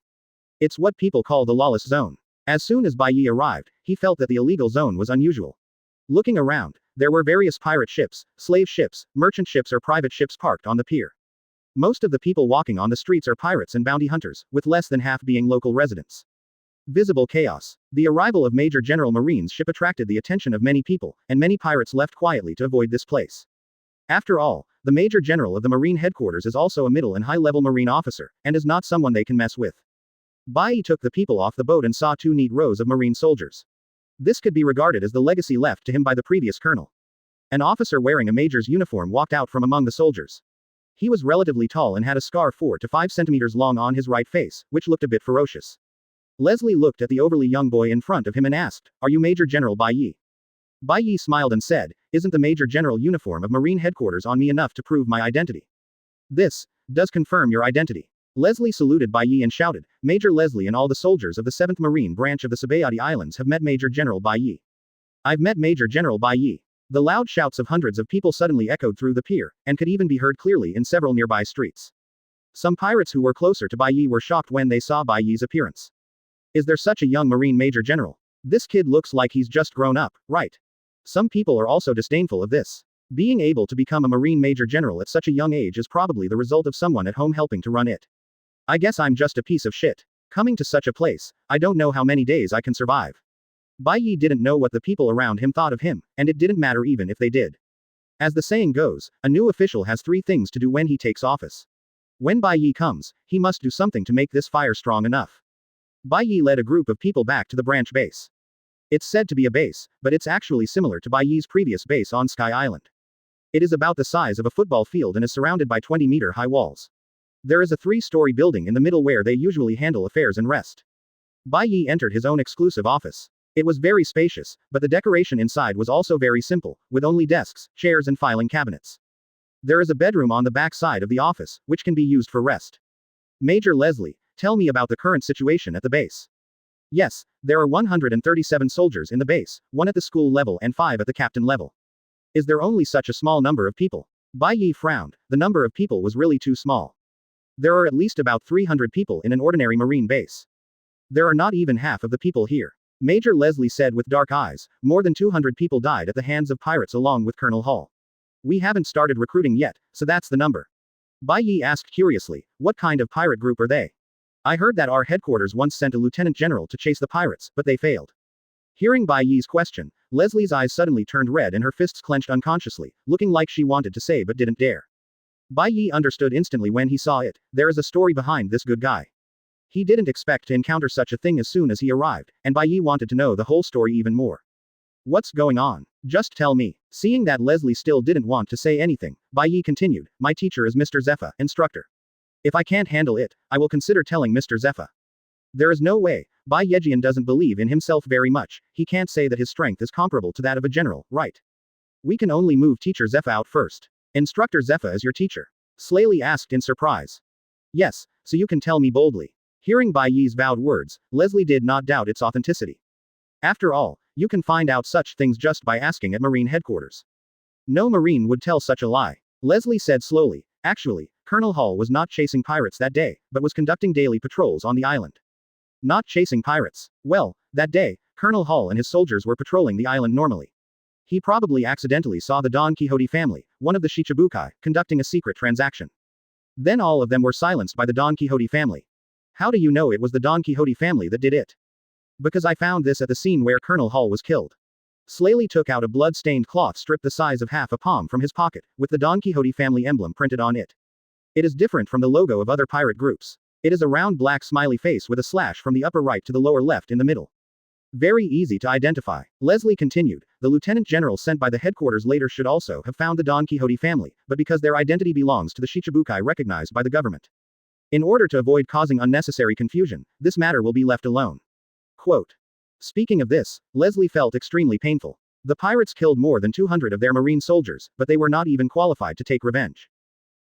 It's what people call the lawless zone. As soon as Bai Ye arrived, he felt that the illegal zone was unusual. Looking around, there were various pirate ships, slave ships, merchant ships or private ships parked on the pier. Most of the people walking on the streets are pirates and bounty hunters, with less than half being local residents. Visible chaos. The arrival of Major General Marine's ship attracted the attention of many people, and many pirates left quietly to avoid this place. After all, the Major General of the Marine headquarters is also a middle and high-level Marine officer, and is not someone they can mess with. Bai Ye took the people off the boat and saw 2 neat rows of Marine soldiers. This could be regarded as the legacy left to him by the previous colonel. An officer wearing a major's uniform walked out from among the soldiers. He was relatively tall and had a scar 4 to 5 centimeters long on his right face, which looked a bit ferocious. Leslie looked at the overly young boy in front of him and asked, "Are you Major General Bai Ye?" Bai Ye smiled and said, "Isn't the Major General uniform of Marine headquarters on me enough to prove my identity? This does confirm your identity." Leslie saluted Bai Ye and shouted, "Major Leslie and all the soldiers of the 7th Marine branch of the Sabaody Islands have met Major General Bai Ye. I've met Major General Bai Ye." The loud shouts of hundreds of people suddenly echoed through the pier, and could even be heard clearly in several nearby streets. Some pirates who were closer to Bai Ye were shocked when they saw Bai Ye's appearance. Is there such a young Marine Major General? This kid looks like he's just grown up, right? Some people are also disdainful of this. Being able to become a Marine Major General at such a young age is probably the result of someone at home helping to run it. I guess I'm just a piece of shit. Coming to such a place, I don't know how many days I can survive. Bai Ye didn't know what the people around him thought of him, and it didn't matter even if they did. As the saying goes, a new official has 3 things to do when he takes office. When Bai Ye comes, he must do something to make this fire strong enough. Bai Ye led a group of people back to the branch base. It's said to be a base, but it's actually similar to Bai Ye's previous base on Sky Island. It is about the size of a football field and is surrounded by 20-meter-high walls. There is a 3-story building in the middle where they usually handle affairs and rest. Bai Ye entered his own exclusive office. It was very spacious, but the decoration inside was also very simple, with only desks, chairs and filing cabinets. There is a bedroom on the back side of the office, which can be used for rest. Major Leslie, tell me about the current situation at the base. Yes, there are 137 soldiers in the base, 1 at the school level and 5 at the captain level. Is there only such a small number of people? Bai Ye frowned. The number of people was really too small. There are at least about 300 people in an ordinary Marine base. There are not even half of the people here. Major Leslie said with dark eyes, more than 200 people died at the hands of pirates along with Colonel Hall. We haven't started recruiting yet, so that's the number. Bai Ye asked curiously, what kind of pirate group are they? I heard that our headquarters once sent a lieutenant general to chase the pirates, but they failed. Hearing Bai Ye's question, Leslie's eyes suddenly turned red and her fists clenched unconsciously, looking like she wanted to say but didn't dare. Bai Ye understood instantly when he saw it, there is a story behind this good guy. He didn't expect to encounter such a thing as soon as he arrived, and Bai Ye wanted to know the whole story even more. What's going on? Just tell me. Seeing that Leslie still didn't want to say anything, Bai Ye continued, my teacher is Mr. Zephyr, instructor. If I can't handle it, I will consider telling Mr. Zephyr. There is no way. Bai Yejian doesn't believe in himself very much, he can't say that his strength is comparable to that of a general, right? We can only move teacher Zephyr out first. Instructor Zephyr is your teacher? Slaley asked in surprise. Yes, so you can tell me boldly. Hearing Bai Ye's vowed words, Leslie did not doubt its authenticity. After all, you can find out such things just by asking at Marine headquarters. No Marine would tell such a lie. Leslie said slowly, actually, Colonel Hall was not chasing pirates that day, but was conducting daily patrols on the island. Not chasing pirates. Well, that day, Colonel Hall and his soldiers were patrolling the island normally. He probably accidentally saw the Don Quixote family, one of the Shichibukai, conducting a secret transaction. Then all of them were silenced by the Don Quixote family. How do you know it was the Don Quixote family that did it? Because I found this at the scene where Colonel Hall was killed. Slaley took out a blood-stained cloth strip the size of half a palm from his pocket, with the Don Quixote family emblem printed on it. It is different from the logo of other pirate groups. It is a round black smiley face with a slash from the upper right to the lower left in the middle. Very easy to identify. Leslie continued, the lieutenant general sent by the headquarters later should also have found the Don Quixote family, but because their identity belongs to the Shichibukai recognized by the government. In order to avoid causing unnecessary confusion, this matter will be left alone. Quote. Speaking of this, Leslie felt extremely painful. The pirates killed more than 200 of their Marine soldiers, but they were not even qualified to take revenge.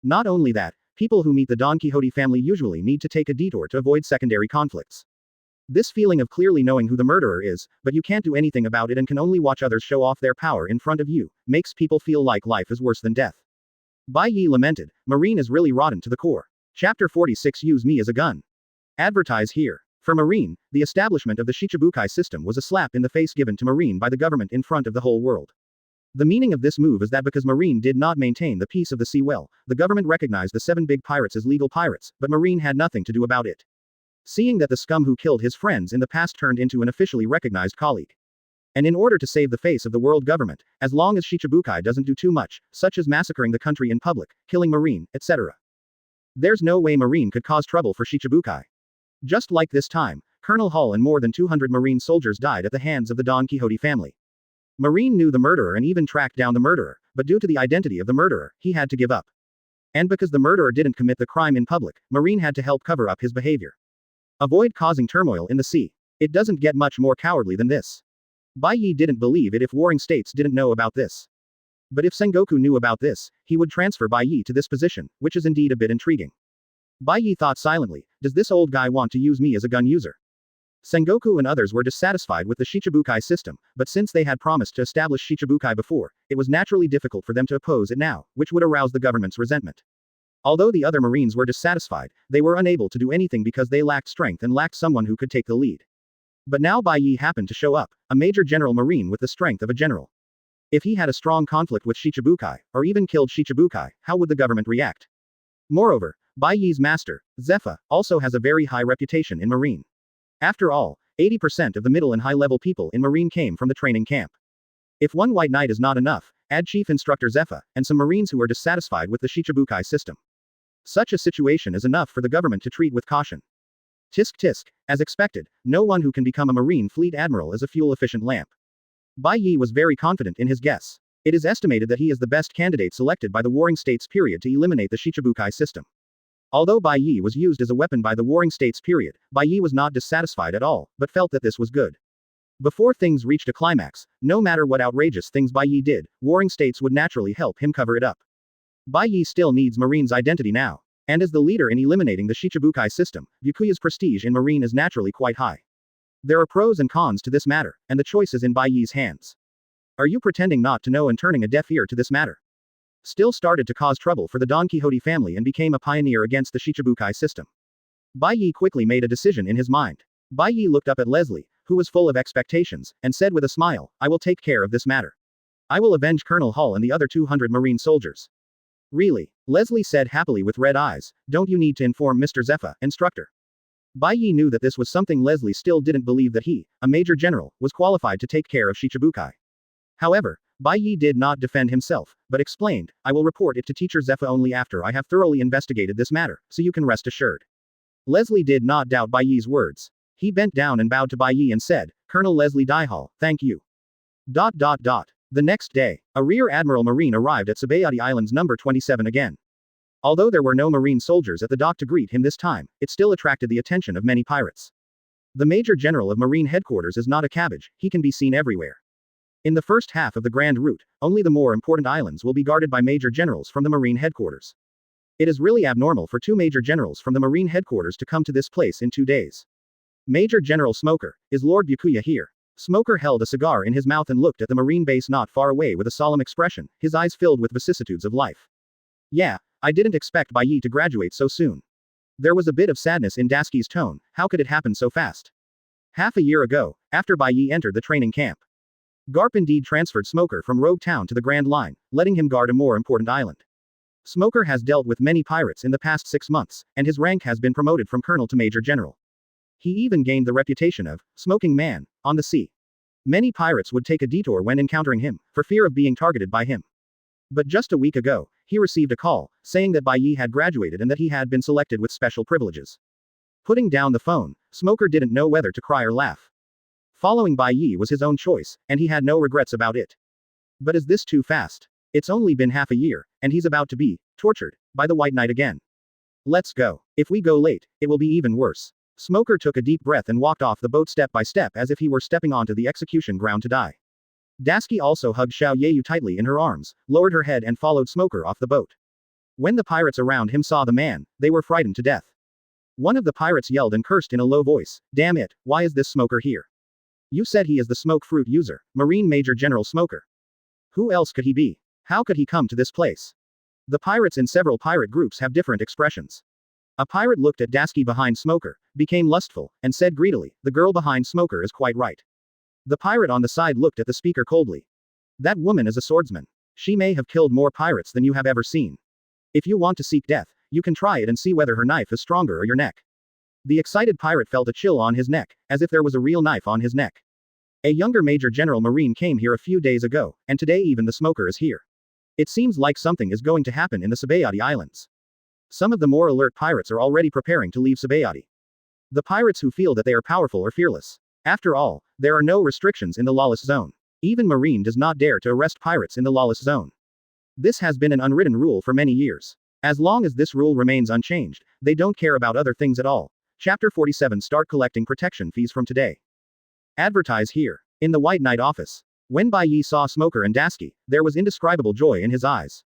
Not only that, people who meet the Don Quixote family usually need to take a detour to avoid secondary conflicts. This feeling of clearly knowing who the murderer is, but you can't do anything about it and can only watch others show off their power in front of you, makes people feel like life is worse than death. Bai Ye lamented, Marine is really rotten to the core. Chapter 46 Use me as a gun. Advertise here. For Marine, the establishment of the Shichibukai system was a slap in the face given to Marine by the government in front of the whole world. The meaning of this move is that because Marine did not maintain the peace of the sea well, the government recognized the 7 big pirates as legal pirates, but Marine had nothing to do about it. seeing that the scum who killed his friends in the past turned into an officially recognized colleague. And in order to save the face of the world government, as long as Shichibukai doesn't do too much, such as massacring the country in public, killing Marine, etc. There's no way Marine could cause trouble for Shichibukai. Just like this time, Colonel Hull and more than 200 Marine soldiers died at the hands of the Don Quixote family. Marine knew the murderer and even tracked down the murderer, but due to the identity of the murderer, he had to give up. And because the murderer didn't commit the crime in public, Marine had to help cover up his behavior. Avoid causing turmoil in the sea. It doesn't get much more cowardly than this. Bai Ye didn't believe it if warring states didn't know about this. But if Sengoku knew about this, he would transfer Bai Ye to this position, which is indeed a bit intriguing. Bai Ye thought silently, does this old guy want to use me as a gun user? Sengoku and others were dissatisfied with the Shichibukai system, but since they had promised to establish Shichibukai before, it was naturally difficult for them to oppose it now, which would arouse the government's resentment. Although the other Marines were dissatisfied, they were unable to do anything because they lacked strength and lacked someone who could take the lead. But now Bai Ye happened to show up, a Major General Marine with the strength of a general. If he had a strong conflict with Shichibukai, or even killed Shichibukai, how would the government react? Moreover, Bai Ye's master, Zephyr, also has a very high reputation in Marine. After all, 80% of the middle and high-level people in Marine came from the training camp. If one white knight is not enough, add Chief Instructor Zephyr, and some Marines who are dissatisfied with the Shichibukai system. Such a situation is enough for the government to treat with caution. Tisk tisk, as expected, no one who can become a Marine Fleet Admiral is a fuel-efficient lamp. Bai Ye was very confident in his guess. It is estimated that he is the best candidate selected by the Warring States period to eliminate the Shichibukai system. Although Bai Ye was used as a weapon by the Warring States period, Bai Ye was not dissatisfied at all, but felt that this was good. Before things reached a climax, no matter what outrageous things Bai Ye did, Warring States would naturally help him cover it up. Bai Ye still needs Marine's identity now. And as the leader in eliminating the Shichibukai system, Byakuya's prestige in Marine is naturally quite high. There are pros and cons to this matter, and the choice is in Bai Ye's hands. Are you pretending not to know and turning a deaf ear to this matter? Still started to cause trouble for the Don Quixote family and became a pioneer against the Shichibukai system. Bai Ye quickly made a decision in his mind. Bai Ye looked up at Leslie, who was full of expectations, and said with a smile, I will take care of this matter. I will avenge Colonel Hull and the other 200 Marine soldiers. Really? Leslie said happily with red eyes, don't you need to inform Mr. Zephyr, instructor? Bai Ye knew that this was something Leslie still didn't believe that he, a major general, was qualified to take care of Shichibukai. However, Bai Ye did not defend himself, but explained, I will report it to Teacher Zephyr only after I have thoroughly investigated this matter, so you can rest assured. Leslie did not doubt Bai Ye's words. He bent down and bowed to Bai Ye and said, Colonel Leslie Daihall, thank you. The next day, a Rear Admiral Marine arrived at Sabaody Islands number 27 again. Although there were no Marine soldiers at the dock to greet him this time, it still attracted the attention of many pirates. The Major General of Marine Headquarters is not a cabbage, he can be seen everywhere. In the first half of the Grand Route, only the more important islands will be guarded by Major Generals from the Marine Headquarters. It is really abnormal for 2 Major Generals from the Marine Headquarters to come to this place in 2 days. Major General Smoker, is Lord Byakuya here? Smoker held a cigar in his mouth and looked at the Marine base not far away with a solemn expression, his eyes filled with vicissitudes of life. Yeah, I didn't expect Bai Ye to graduate so soon. There was a bit of sadness in Daski's tone, how could it happen so fast? Half a year ago, after Bai Ye entered the training camp. Garp indeed transferred Smoker from Rogue Town to the Grand Line, letting him guard a more important island. Smoker has dealt with many pirates in the past 6 months, and his rank has been promoted from colonel to major general. He even gained the reputation of smoking man on the sea. Many pirates would take a detour when encountering him, for fear of being targeted by him. But just a week ago, he received a call, saying that Bai Ye had graduated and that he had been selected with special privileges. Putting down the phone, Smoker didn't know whether to cry or laugh. Following Bai Ye was his own choice, and he had no regrets about it. But is this too fast? It's only been half a year, and he's about to be tortured by the White Knight again. Let's go. If we go late, it will be even worse. Smoker took a deep breath and walked off the boat step by step as if he were stepping onto the execution ground to die. Daski also hugged Xiao Yeyu tightly in her arms, lowered her head and followed Smoker off the boat. When the pirates around him saw the man, they were frightened to death. One of the pirates yelled and cursed in a low voice, damn it, why is this Smoker here? You said he is the smoke fruit user, Marine Major General Smoker. Who else could he be? How could he come to this place? The pirates in several pirate groups have different expressions. A pirate looked at Daski behind Smoker, became lustful, and said greedily, the girl behind Smoker is quite right. The pirate on the side looked at the speaker coldly. That woman is a swordsman. She may have killed more pirates than you have ever seen. If you want to seek death, you can try it and see whether her knife is stronger or your neck. The excited pirate felt a chill on his neck, as if there was a real knife on his neck. A younger Major General Marine came here a few days ago, and today even the smoker is here. It seems like something is going to happen in the Sabaody Islands. Some of the more alert pirates are already preparing to leave Sabaody. The pirates who feel that they are powerful or fearless. After all, there are no restrictions in the lawless zone. Even Marine does not dare to arrest pirates in the lawless zone. This has been an unwritten rule for many years. As long as this rule remains unchanged, they don't care about other things at all. Chapter 47. Start collecting protection fees from today. Advertise here. In the White Knight office. When Bai Ye saw Smoker and Dasky, there was indescribable joy in his eyes.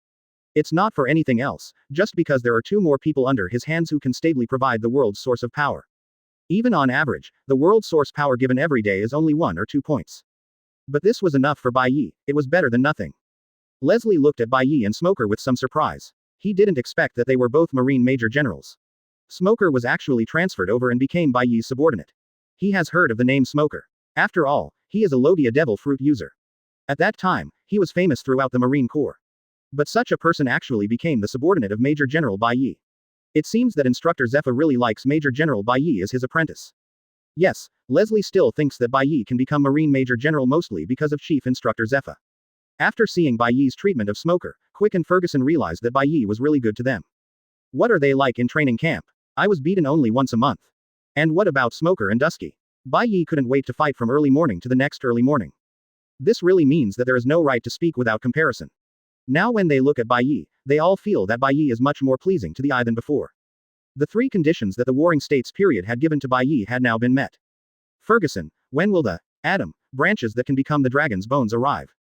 It's not for anything else, just because there are 2 more people under his hands who can stably provide the world's source of power. Even on average, the world's source power given every day is only 1 or 2 points. But this was enough for Bai Ye. It was better than nothing. Leslie looked at Bai Ye and Smoker with some surprise. He didn't expect that they were both Marine Major Generals. Smoker was actually transferred over and became Bai Ye's subordinate. He has heard of the name Smoker. After all, he is a Logia Devil Fruit user. At that time, he was famous throughout the Marine Corps. But such a person actually became the subordinate of Major General Bai Ye. It seems that Instructor Zephyr really likes Major General Bai Ye as his apprentice. Yes, Leslie still thinks that Bai Ye can become Marine Major General mostly because of Chief Instructor Zephyr. After seeing Bai Ye's treatment of Smoker, Quick and Ferguson realized that Bai Ye was really good to them. What are they like in training camp? I was beaten only once a month. And what about Smoker and Dusky? Bai Ye couldn't wait to fight from early morning to the next early morning. This really means that there is no right to speak without comparison. Now when they look at Bai Ye, they all feel that Bai Ye is much more pleasing to the eye than before. The 3 conditions that the Warring States period had given to Bai Ye had now been met. Ferguson, when will the branches that can become the dragon's bones arrive?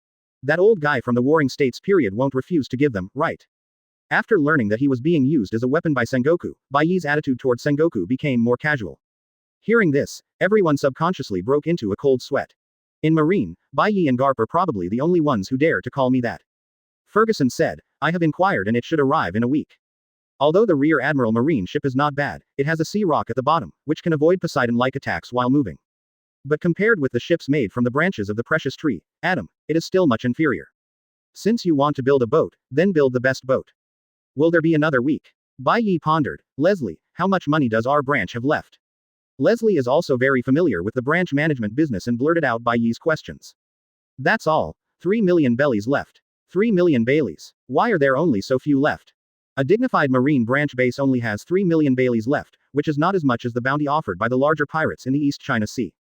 That old guy from the Warring States period won't refuse to give them, right? After learning that he was being used as a weapon by Sengoku, Bai Ye's attitude toward Sengoku became more casual. Hearing this, everyone subconsciously broke into a cold sweat. In Marine, Bai Ye and Garp are probably the only ones who dare to call me that. Ferguson said, I have inquired and it should arrive in a week. Although the Rear Admiral Marine ship is not bad, it has a sea rock at the bottom, which can avoid Poseidon-like attacks while moving. But compared with the ships made from the branches of the precious tree, Adam, it is still much inferior. Since you want to build a boat, then build the best boat. Will there be another week? Bai Ye pondered. Leslie, how much money does our branch have left? Leslie is also very familiar with the branch management business and blurted out Bai Ye's questions. That's all. 3 million bellies left. 3 million Baileys. Why are there only so few left? A dignified Marine branch base only has 3 million Baileys left, which is not as much as the bounty offered by the larger pirates in the East China Sea.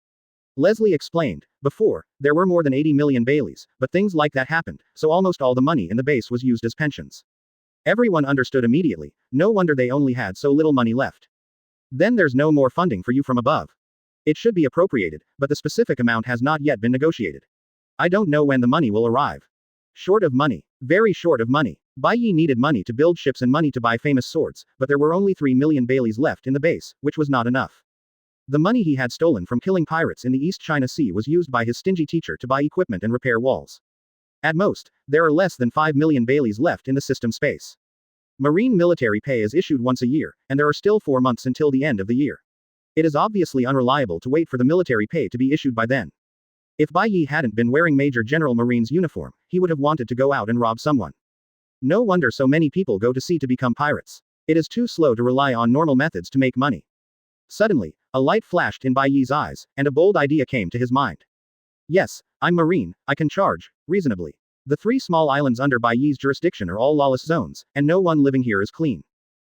Leslie explained, before, there were more than 80 million Baileys, but things like that happened, so almost all the money in the base was used as pensions. Everyone understood immediately, no wonder they only had so little money left. Then there's no more funding for you from above. It should be appropriated, but the specific amount has not yet been negotiated. I don't know when the money will arrive. Short of money. Very short of money. Bai Ye needed money to build ships and money to buy famous swords, but there were only 3 million Baileys left in the base, which was not enough. The money he had stolen from killing pirates in the East China Sea was used by his stingy teacher to buy equipment and repair walls. At most, there are less than 5 million Baileys left in the system space. Marine military pay is issued once a year, and there are still 4 months until the end of the year. It is obviously unreliable to wait for the military pay to be issued by then. If Bai Ye hadn't been wearing Major General Marine's uniform, he would have wanted to go out and rob someone. No wonder so many people go to sea to become pirates. It is too slow to rely on normal methods to make money. Suddenly, a light flashed in Bai Ye's eyes, and a bold idea came to his mind. Yes, I'm Marine, I can charge, reasonably. The 3 small islands under Bai Ye's jurisdiction are all lawless zones, and no one living here is clean.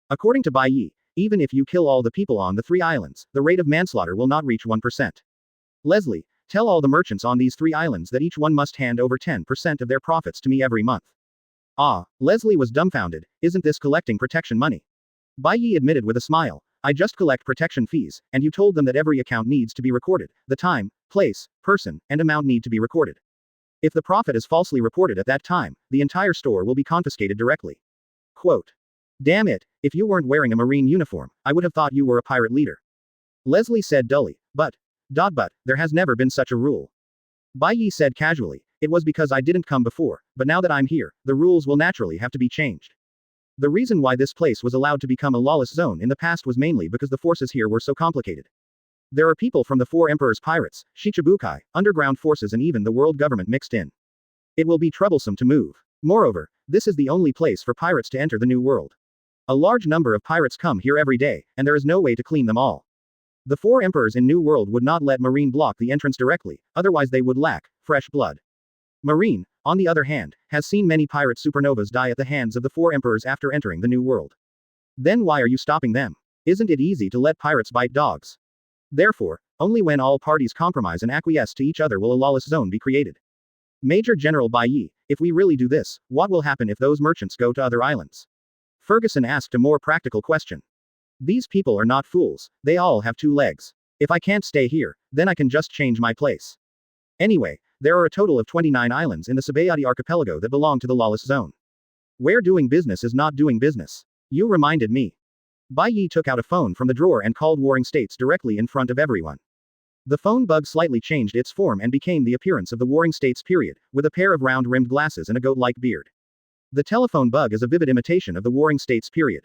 According to Bai Ye, even if you kill all the people on the 3 islands, the rate of manslaughter will not reach 1%. Leslie, tell all the merchants on these 3 islands that each one must hand over 10% of their profits to me every month. Ah, Leslie was dumbfounded. Isn't this collecting protection money? Bai Ye admitted with a smile, I just collect protection fees, and you told them that every account needs to be recorded. The time, place, person, and amount need to be recorded. If the profit is falsely reported at that time, the entire store will be confiscated directly. Quote. Damn it, if you weren't wearing a Marine uniform, I would have thought you were a pirate leader. Leslie said dully, but, there has never been such a rule. Bai Ye said casually, it was because I didn't come before, but now that I'm here, the rules will naturally have to be changed. The reason why this place was allowed to become a lawless zone in the past was mainly because the forces here were so complicated. There are people from the 4 Emperor's pirates, Shichibukai, underground forces and even the world government mixed in. It will be troublesome to move. Moreover, this is the only place for pirates to enter the new world. A large number of pirates come here every day, and there is no way to clean them all. The four emperors in New World would not let Marine block the entrance directly, otherwise they would lack fresh blood. Marine, on the other hand, has seen many pirate supernovas die at the hands of the four emperors after entering the New World. Then why are you stopping them? Isn't it easy to let pirates bite dogs? Therefore, only when all parties compromise and acquiesce to each other will a lawless zone be created. Major General Bai Ye, if we really do this, what will happen if those merchants go to other islands? Ferguson asked a more practical question. These people are not fools, they all have two legs. If I can't stay here, then I can just change my place. Anyway, there are a total of 29 islands in the Sabaody archipelago that belong to the lawless zone. Where doing business is not doing business. You reminded me. Bai Ye took out a phone from the drawer and called Warring States directly in front of everyone. The phone bug slightly changed its form and became the appearance of the Warring States period, with a pair of round-rimmed glasses and a goat-like beard. The telephone bug is a vivid imitation of the Warring States period.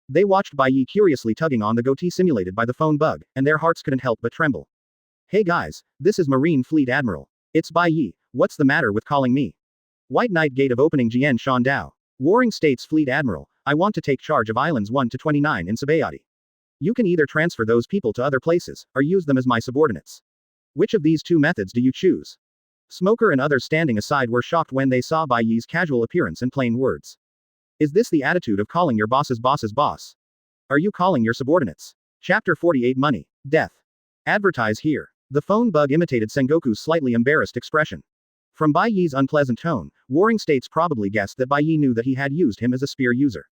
They watched Bai Ye curiously tugging on the goatee simulated by the phone bug, and their hearts couldn't help but tremble. Hey guys, this is Marine Fleet Admiral. It's Bai Ye, what's the matter with calling me? White Knight Gate of Opening Jian Shandao. Warring States Fleet Admiral, I want to take charge of Islands 1 to 29 in Sabaody. You can either transfer those people to other places, or use them as my subordinates. Which of these two methods do you choose? Smoker and others standing aside were shocked when they saw Bai Ye's casual appearance and plain words. Is this the attitude of calling your boss's boss? Are you calling your subordinates? Chapter 48 Money, Death. Advertise here. The phone bug imitated Sengoku's slightly embarrassed expression. From Bai Ye's unpleasant tone, Warring States probably guessed that Bai Ye knew that he had used him as a spear user.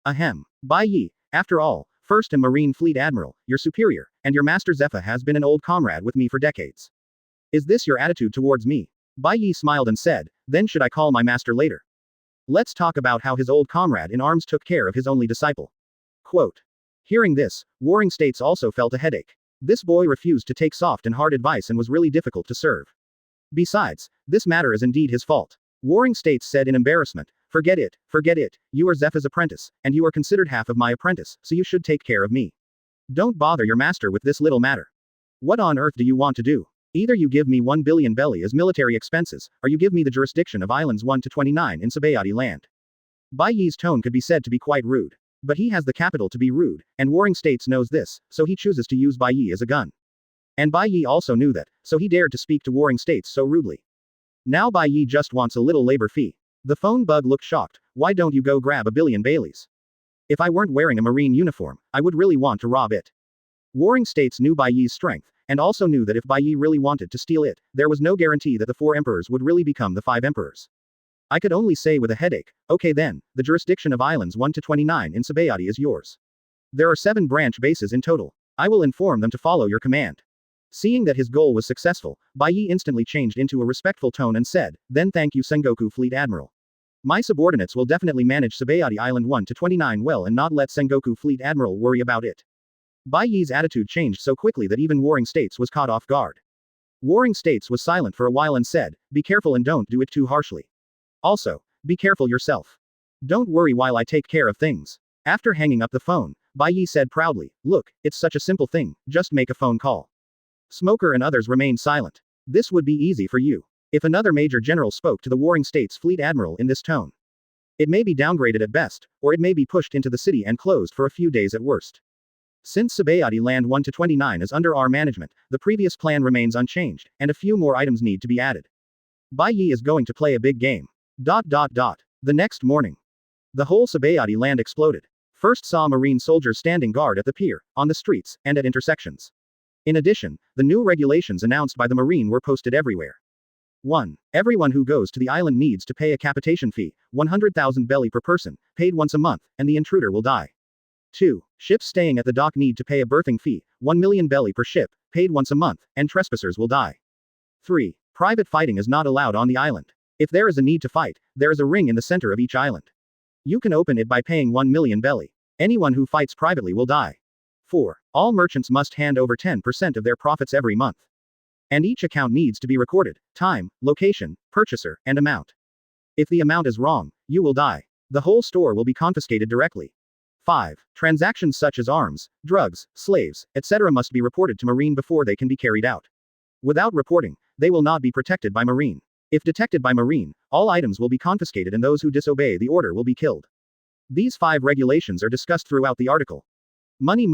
Ahem. Bai Ye, after all, First and Marine Fleet Admiral, your superior, and your master Zephyr has been an old comrade with me for decades. Is this your attitude towards me? Bai Ye smiled and said, then should I call my master later? Let's talk about how his old comrade in arms took care of his only disciple. Quote. Hearing this, Warring States also felt a headache. This boy refused to take soft and hard advice and was really difficult to serve. Besides, this matter is indeed his fault. Warring States said in embarrassment, forget it, you are Zephyr's apprentice, and you are considered half of my apprentice, so you should take care of me. Don't bother your master with this little matter. What on earth do you want to do? Either you give me 1 billion belly as military expenses, or you give me the jurisdiction of Islands 1 to 29 in Sabaody land. Bai Ye's tone could be said to be quite rude. But he has the capital to be rude, and Warring States knows this, so he chooses to use Bai Ye as a gun. And Bai Ye also knew that, so he dared to speak to Warring States so rudely. Now Bai Ye just wants a little labor fee. The phone bug looked shocked. Why don't you go grab 1 billion Baileys? If I weren't wearing a marine uniform, I would really want to rob it. Warring States knew Bai Ye's strength, and also knew that if Bai Ye really wanted to steal it, there was no guarantee that the 4 emperors would really become the 5 emperors. I could only say with a headache, okay then, the jurisdiction of Islands 1 to 29 in Sabaody is yours. There are 7 branch bases in total. I will inform them to follow your command. Seeing that his goal was successful, Bai Ye instantly changed into a respectful tone and said, then thank you Sengoku Fleet Admiral. My subordinates will definitely manage Sabaody Island 1 to 29 well and not let Sengoku Fleet Admiral worry about it. Bai Ye's attitude changed so quickly that even Warring States was caught off guard. Warring States was silent for a while and said, be careful and don't do it too harshly. Also, be careful yourself. Don't worry while I take care of things. After hanging up the phone, Bai Ye said proudly, look, it's such a simple thing, just make a phone call. Smoker and others remained silent. This would be easy for you. If another major general spoke to the Warring States Fleet Admiral in this tone. It may be downgraded at best, or it may be pushed into the city and closed for a few days at worst. Since Sabaody Land 1 to 29 is under our management, the previous plan remains unchanged, and a few more items need to be added. Bai Ye is going to play a big game. The next morning. The whole Sabaody land exploded. First saw Marine soldiers standing guard at the pier, on the streets, and at intersections. In addition, the new regulations announced by the Marine were posted everywhere. 1. Everyone who goes to the island needs to pay a capitation fee, 100,000 belly per person, paid once a month, and the intruder will die. 2. Ships staying at the dock need to pay a berthing fee, 1 million belly per ship, paid once a month, and trespassers will die. 3. Private fighting is not allowed on the island. If there is a need to fight, there is a ring in the center of each island. You can open it by paying 1 million belly. Anyone who fights privately will die. 4. All merchants must hand over 10% of their profits every month. And each account needs to be recorded, time, location, purchaser, and amount. If the amount is wrong, you will die. The whole store will be confiscated directly. 5. Transactions such as arms, drugs, slaves, etc. must be reported to Marine before they can be carried out. Without reporting, they will not be protected by Marine. If detected by Marine, all items will be confiscated and those who disobey the order will be killed. These 5 regulations are discussed throughout the article. Money.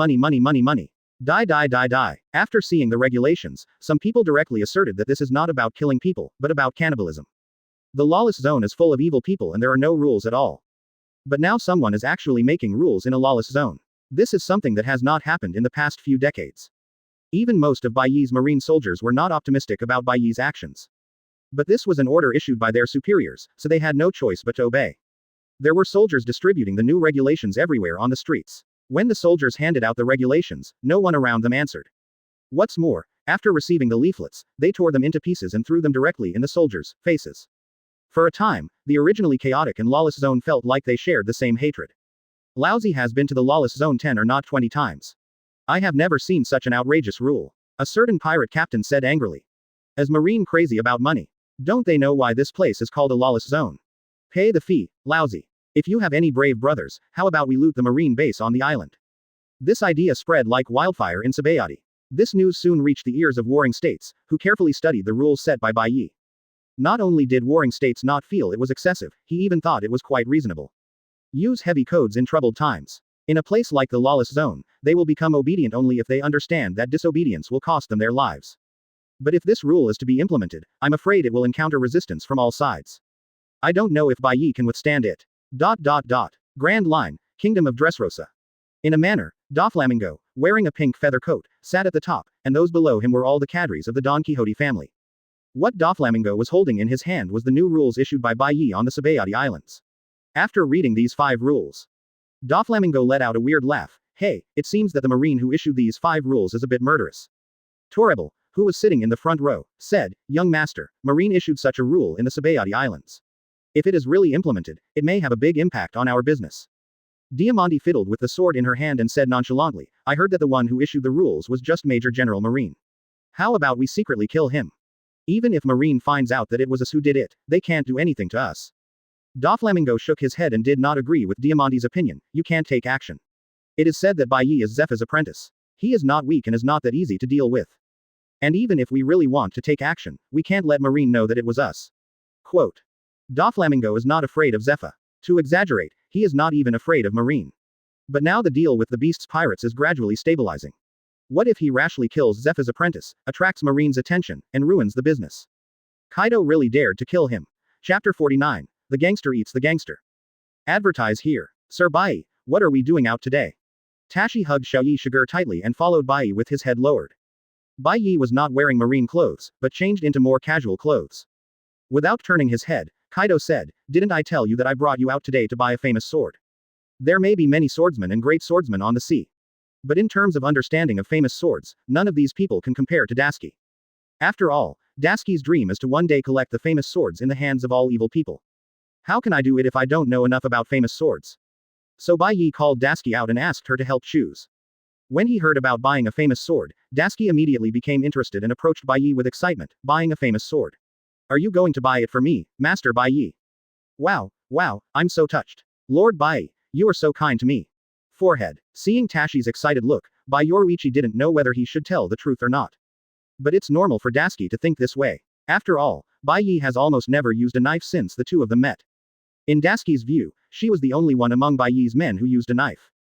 Die die die die. After seeing the regulations, some people directly asserted that this is not about killing people, but about cannibalism. The lawless zone is full of evil people and there are no rules at all. But now someone is actually making rules in a lawless zone. This is something that has not happened in the past few decades. Even most of Bai Ye's marine soldiers were not optimistic about Bai Ye's actions. But this was an order issued by their superiors, so they had no choice but to obey. There were soldiers distributing the new regulations everywhere on the streets. When the soldiers handed out the regulations, no one around them answered. What's more, after receiving the leaflets, they tore them into pieces and threw them directly in the soldiers' faces. For a time, the originally chaotic and lawless zone felt like they shared the same hatred. Lousy has been to the lawless zone 10 or not 20 times. I have never seen such an outrageous rule. A certain pirate captain said angrily. As marine crazy about money. Don't they know why this place is called a lawless zone? Pay the fee, lousy. If you have any brave brothers, how about we loot the marine base on the island? This idea spread like wildfire in Sabaody. This news soon reached the ears of warring states, who carefully studied the rules set by Bai Ye. Not only did warring states not feel it was excessive, he even thought it was quite reasonable. Use heavy codes in troubled times. In a place like the lawless zone, they will become obedient only if they understand that disobedience will cost them their lives. But if this rule is to be implemented, I'm afraid it will encounter resistance from all sides. I don't know if Bai Ye can withstand it. Grand Line, Kingdom of Dressrosa. In a manner, Doflamingo, wearing a pink feather coat, sat at the top, and those below him were all the cadres of the Don Quixote family. What Doflamingo was holding in his hand was the new rules issued by Bai Ye on the Sabaody Islands. After reading these 5 rules, Doflamingo let out a weird laugh. Hey, it seems that the marine who issued these 5 rules is a bit murderous. Torrebel, who was sitting in the front row, said, Young master, marine issued such a rule in the Sabaody Islands. If it is really implemented, it may have a big impact on our business. Diamante fiddled with the sword in her hand and said nonchalantly, I heard that the one who issued the rules was just Major General Marine. How about we secretly kill him? Even if Marine finds out that it was us who did it, they can't do anything to us. Doflamingo shook his head and did not agree with Diamante's opinion. You can't take action. It is said that Bai Ye is Zepha's apprentice. He is not weak and is not that easy to deal with. And even if we really want to take action, we can't let Marine know that it was us. Quote. Doflamingo is not afraid of Zepha. To exaggerate, he is not even afraid of Marine. But now the deal with the beast's pirates is gradually stabilizing. What if he rashly kills Zepha's apprentice, attracts Marine's attention, and ruins the business? Kaido really dared to kill him. Chapter 49. The Gangster Eats the Gangster. Advertise here. Sir Bai, what are we doing out today? Tashi hugged Xiaoyi Shiger tightly and followed Bai with his head lowered. Bai Ye was not wearing marine clothes, but changed into more casual clothes. Without turning his head, Kaido said, Didn't I tell you that I brought you out today to buy a famous sword? There may be many swordsmen and great swordsmen on the sea. But in terms of understanding of famous swords, none of these people can compare to Dasky. After all, Dasky's dream is to one day collect the famous swords in the hands of all evil people. How can I do it if I don't know enough about famous swords? So Bai Ye called Dasky out and asked her to help choose. When he heard about buying a famous sword, Dasky immediately became interested and approached Bai Ye with excitement, buying a famous sword. Are you going to buy it for me, Master Bai Ye? Wow, I'm so touched. Lord Bai, you are so kind to me. Forehead. Seeing Tashi's excited look, Bai Yoruichi didn't know whether he should tell the truth or not. But it's normal for Dasky to think this way. After all, Bai Ye has almost never used a knife since the two of them met. In Dasky's view, she was the only one among Bai Ye's men who used a knife.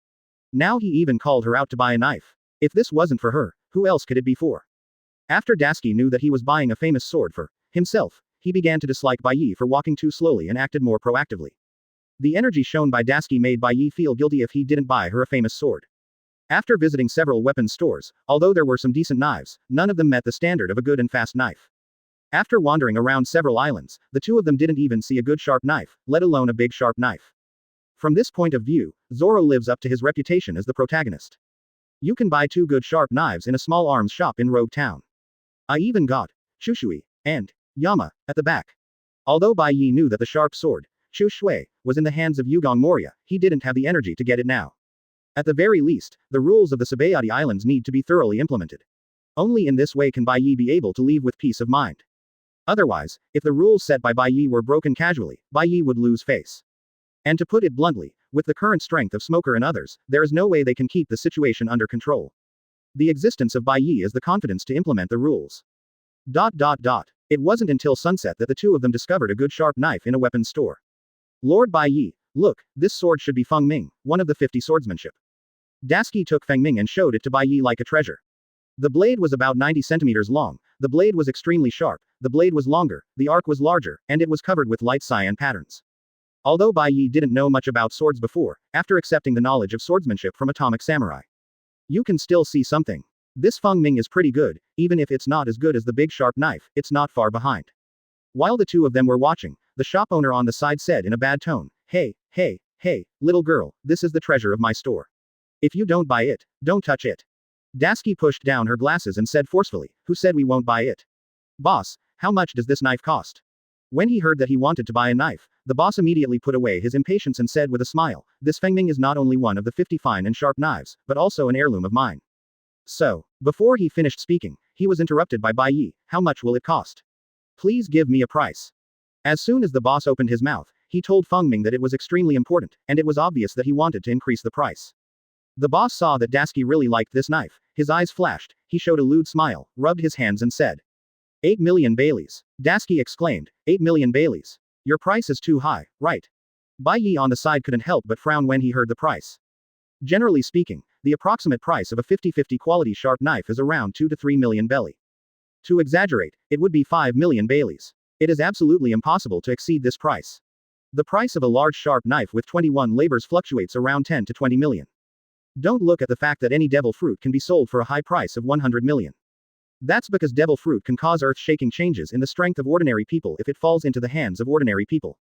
Now he even called her out to buy a knife. If this wasn't for her, who else could it be for? After Dasky knew that he was buying a famous sword for himself, he began to dislike Bai Ye for walking too slowly and acted more proactively. The energy shown by Dasky made Bai Ye feel guilty if he didn't buy her a famous sword. After visiting several weapons stores, although there were some decent knives, none of them met the standard of a good and fast knife. After wandering around several islands, the two of them didn't even see a good sharp knife, let alone a big sharp knife. From this point of view, Zoro lives up to his reputation as the protagonist. You can buy 2 good sharp knives in a small arms shop in Rogue Town. I even got Chushui and Yama at the back. Although Bai Ye knew that the sharp sword, Chu Shui, was in the hands of Yugong Moria, he didn't have the energy to get it now. At the very least, the rules of the Sabaody Islands need to be thoroughly implemented. Only in this way can Bai Ye be able to leave with peace of mind. Otherwise, if the rules set by Bai Ye were broken casually, Bai Ye would lose face. And to put it bluntly, with the current strength of Smoker and others, there is no way they can keep the situation under control. The existence of Bai Ye is the confidence to implement the rules. It wasn't until sunset that the two of them discovered a good sharp knife in a weapons store. Lord Bai Ye, look, this sword should be Feng Ming, one of the 50 swordsmanship. Dasky took Feng Ming and showed it to Bai Ye like a treasure. The blade was about 90 centimeters long, the blade was extremely sharp, the blade was longer, the arc was larger, and it was covered with light cyan patterns. Although Bai Ye didn't know much about swords before, after accepting the knowledge of swordsmanship from Atomic Samurai, you can still see something. This Feng Ming is pretty good, even if it's not as good as the big sharp knife, it's not far behind. While the two of them were watching, the shop owner on the side said in a bad tone, "Hey, hey, hey, little girl, this is the treasure of my store. If you don't buy it, don't touch it." Dasky pushed down her glasses and said forcefully, "Who said we won't buy it? Boss, how much does this knife cost?" When he heard that he wanted to buy a knife, the boss immediately put away his impatience and said with a smile, "This Feng Ming is not only one of the 50 fine and sharp knives, but also an heirloom of mine." So, before he finished speaking, he was interrupted by Bai Ye. "How much will it cost? Please give me a price." As soon as the boss opened his mouth, he told Feng Ming that it was extremely important, and it was obvious that he wanted to increase the price. The boss saw that Dasky really liked this knife, his eyes flashed, he showed a lewd smile, rubbed his hands and said, 8 million Baileys. Dasky exclaimed, 8 million Baileys. Your price is too high, right? Bai Ye on the side couldn't help but frown when he heard the price. Generally speaking, the approximate price of a 50-50 quality sharp knife is around 2 to 3 million Belly. To exaggerate, it would be 5 million Baileys. It is absolutely impossible to exceed this price. The price of a large sharp knife with 21 labors fluctuates around 10 to 20 million. Don't look at the fact that any devil fruit can be sold for a high price of 100 million. That's because devil fruit can cause earth-shaking changes in the strength of ordinary people if it falls into the hands of ordinary people.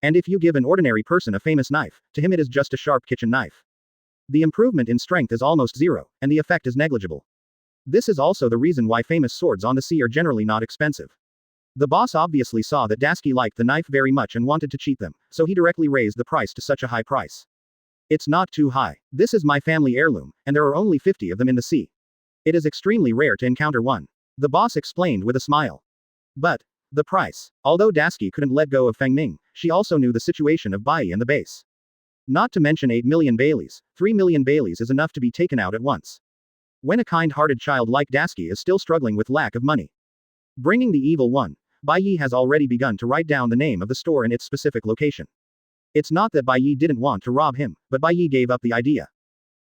And if you give an ordinary person a famous knife, to him it is just a sharp kitchen knife. The improvement in strength is almost zero, and the effect is negligible. This is also the reason why famous swords on the sea are generally not expensive. The boss obviously saw that Dasky liked the knife very much and wanted to cheat them, so he directly raised the price to such a high price. It's not too high. This is my family heirloom, and there are only 50 of them in the sea. It is extremely rare to encounter one. The boss explained with a smile. But, the price. Although Dasky couldn't let go of Feng Ming, she also knew the situation of Bai Ye and the base. Not to mention 8 million Baileys, 3 million Baileys is enough to be taken out at once. When a kind-hearted child like Dasky is still struggling with lack of money. Bringing the evil one, Bai Ye has already begun to write down the name of the store and its specific location. It's not that Bai Ye didn't want to rob him, but Bai Ye gave up the idea.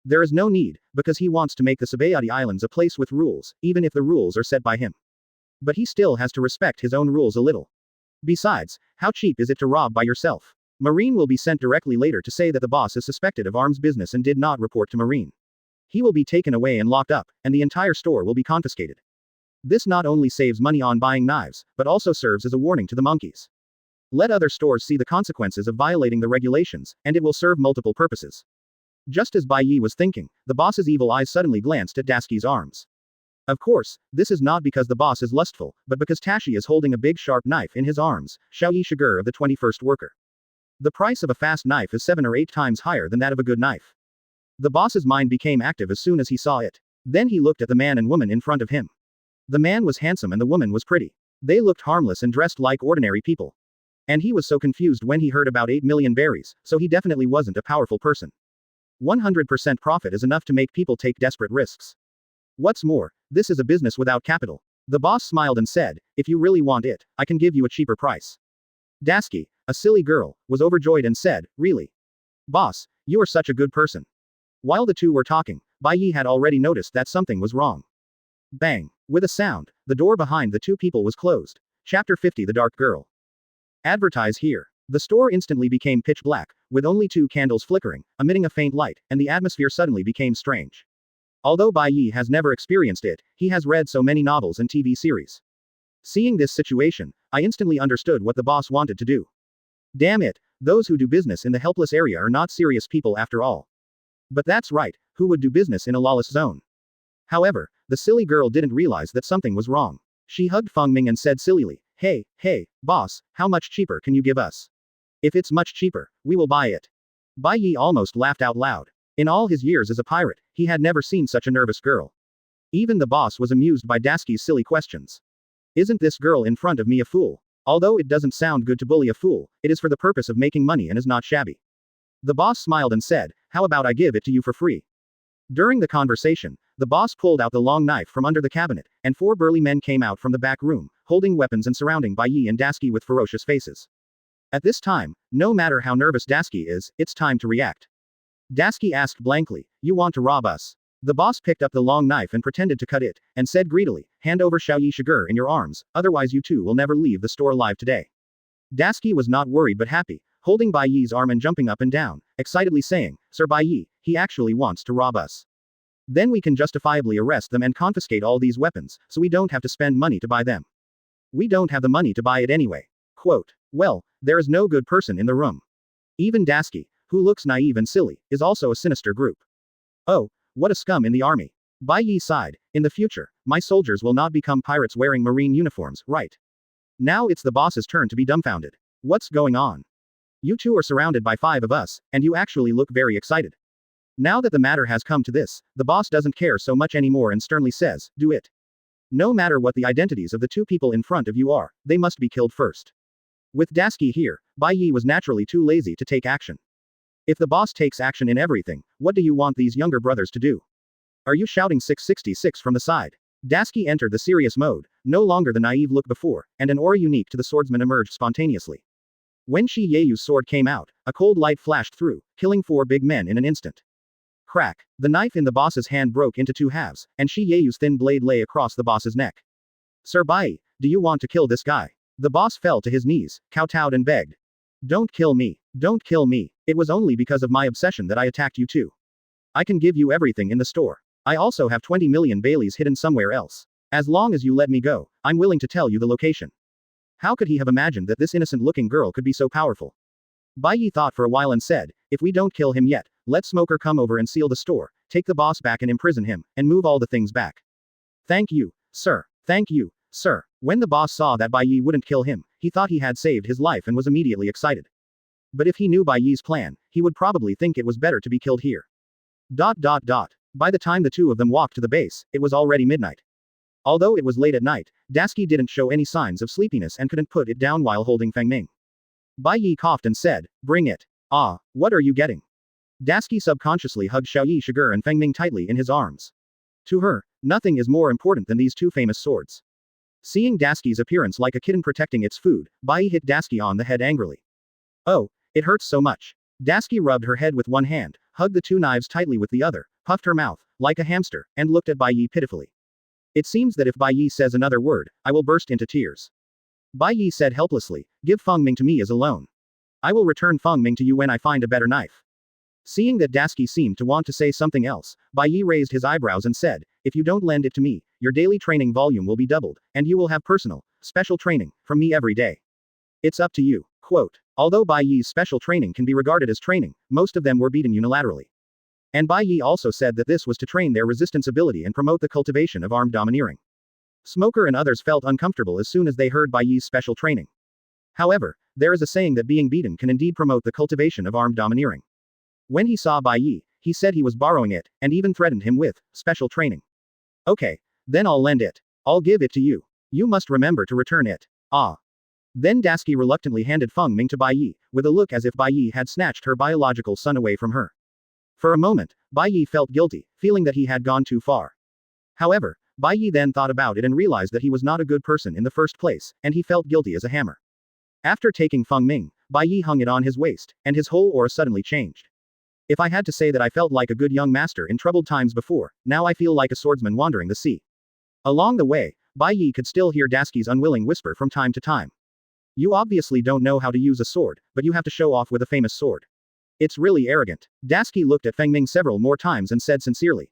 There is no need, because he wants to make the Sabaody Islands a place with rules, even if the rules are set by him. But he still has to respect his own rules a little. Besides, how cheap is it to rob by yourself? Marine will be sent directly later to say that the boss is suspected of arms business and did not report to Marine. He will be taken away and locked up, and the entire store will be confiscated. This not only saves money on buying knives, but also serves as a warning to the monkeys. Let other stores see the consequences of violating the regulations, and it will serve multiple purposes. Just as Bai Ye was thinking, the boss's evil eyes suddenly glanced at Dasky's arms. Of course, this is not because the boss is lustful, but because Tashi is holding a big sharp knife in his arms, Xiaoyi Shiger of the 21st worker. The price of a fast knife is 7 or 8 times higher than that of a good knife. The boss's mind became active as soon as he saw it. Then he looked at the man and woman in front of him. The man was handsome and the woman was pretty. They looked harmless and dressed like ordinary people. And he was so confused when he heard about 8 million berries, so he definitely wasn't a powerful person. 100% profit is enough to make people take desperate risks. What's more, this is a business without capital. The boss smiled and said, if you really want it, I can give you a cheaper price. Dasky, a silly girl, was overjoyed and said, really? Boss, you are such a good person. While the two were talking, Bai Ye had already noticed that something was wrong. Bang! With a sound, the door behind the two people was closed. Chapter 50 The Dark Girl. Advertise here. The store instantly became pitch black, with only 2 candles flickering, emitting a faint light, and the atmosphere suddenly became strange. Although Bai Ye has never experienced it, he has read so many novels and TV series. Seeing this situation, I instantly understood what the boss wanted to do. Damn it, those who do business in the helpless area are not serious people after all. But that's right, who would do business in a lawless zone? However, the silly girl didn't realize that something was wrong. She hugged Feng Ming and said sillily, hey, boss, how much cheaper can you give us? If it's much cheaper, we will buy it. Bai Ye almost laughed out loud. In all his years as a pirate, he had never seen such a nervous girl. Even the boss was amused by Dasky's silly questions. Isn't this girl in front of me a fool? Although it doesn't sound good to bully a fool, it is for the purpose of making money and is not shabby. The boss smiled and said, how about I give it to you for free? During the conversation, the boss pulled out the long knife from under the cabinet, and 4 burly men came out from the back room, holding weapons and surrounding Bai Ye and Dasky with ferocious faces. At this time, no matter how nervous Dasky is, it's time to react. Dasky asked blankly, you want to rob us? The boss picked up the long knife and pretended to cut it, and said greedily, hand over Xiaoyi Shiger in your arms, otherwise you two will never leave the store alive today. Dasky was not worried but happy, holding Bai Ye's arm and jumping up and down, excitedly saying, Sir Bai Ye, he actually wants to rob us. Then we can justifiably arrest them and confiscate all these weapons, so we don't have to spend money to buy them. We don't have the money to buy it anyway. Quote. Well, there is no good person in the room. Even Dasky, who looks naive and silly, is also a sinister group. Oh, what a scum in the army. Bai Ye sighed, in the future, my soldiers will not become pirates wearing marine uniforms, right? Now it's the boss's turn to be dumbfounded. What's going on? You two are surrounded by 5 of us, and you actually look very excited. Now that the matter has come to this, the boss doesn't care so much anymore and sternly says, do it. No matter what the identities of the 2 people in front of you are, they must be killed first. With Dasky here, Bai Ye was naturally too lazy to take action. If the boss takes action in everything, what do you want these younger brothers to do? Are you shouting 666 from the side? Dasky entered the serious mode, no longer the naive look before, and an aura unique to the swordsman emerged spontaneously. When Shi Yeyu's sword came out, a cold light flashed through, killing 4 big men in an instant. Crack. The knife in the boss's hand broke into 2 halves, and Shi Yeyu's thin blade lay across the boss's neck. Sir Bai, do you want to kill this guy? The boss fell to his knees, kowtowed and begged. Don't kill me. Don't kill me. It was only because of my obsession that I attacked you too. I can give you everything in the store. I also have 20 million Baileys hidden somewhere else. As long as you let me go, I'm willing to tell you the location. How could he have imagined that this innocent-looking girl could be so powerful? Bai Ye thought for a while and said, if we don't kill him yet, let Smoker come over and seal the store, take the boss back and imprison him, and move all the things back. Thank you, sir. Thank you, sir. When the boss saw that Bai Ye wouldn't kill him, he thought he had saved his life and was immediately excited. But if he knew Bai Ye's plan, he would probably think it was better to be killed here. By the time the 2 of them walked to the base, it was already midnight. Although it was late at night, Dasky didn't show any signs of sleepiness and couldn't put it down while holding Feng Ming. Bai Ye coughed and said, bring it. Ah, what are you getting? Dasky subconsciously hugged Xiaoyi Shiger and Feng Ming tightly in his arms. To her, nothing is more important than these 2 famous swords. Seeing Dasky's appearance like a kitten protecting its food, Bai Ye hit Dasky on the head angrily. Oh, it hurts so much. Dasky rubbed her head with one hand, hugged the 2 knives tightly with the other, puffed her mouth, like a hamster, and looked at Bai Ye pitifully. It seems that if Bai Ye says another word, I will burst into tears. Bai Ye said helplessly, give Feng Ming to me as a loan. I will return Feng Ming to you when I find a better knife. Seeing that Dasky seemed to want to say something else, Bai Ye raised his eyebrows and said, if you don't lend it to me, your daily training volume will be doubled, and you will have personal, special training, from me every day. It's up to you. Quote. Although Bai Ye's special training can be regarded as training, most of them were beaten unilaterally. And Bai Ye also said that this was to train their resistance ability and promote the cultivation of armed domineering. Smoker and others felt uncomfortable as soon as they heard Bai Ye's special training. However, there is a saying that being beaten can indeed promote the cultivation of armed domineering. When he saw Bai Ye, he said he was borrowing it, and even threatened him with special training. Okay, then I'll lend it. I'll give it to you. You must remember to return it. Ah. Then Dasky reluctantly handed Feng Ming to Bai Ye, with a look as if Bai Ye had snatched her biological son away from her. For a moment, Bai Ye felt guilty, feeling that he had gone too far. However, Bai Ye then thought about it and realized that he was not a good person in the first place, and he felt guilty as a hammer. After taking Feng Ming, Bai Ye hung it on his waist, and his whole aura suddenly changed. If I had to say that I felt like a good young master in troubled times before, now I feel like a swordsman wandering the sea. Along the way, Bai Ye could still hear Dasky's unwilling whisper from time to time. You obviously don't know how to use a sword, but you have to show off with a famous sword. It's really arrogant. Dasky looked at Feng Ming several more times and said sincerely.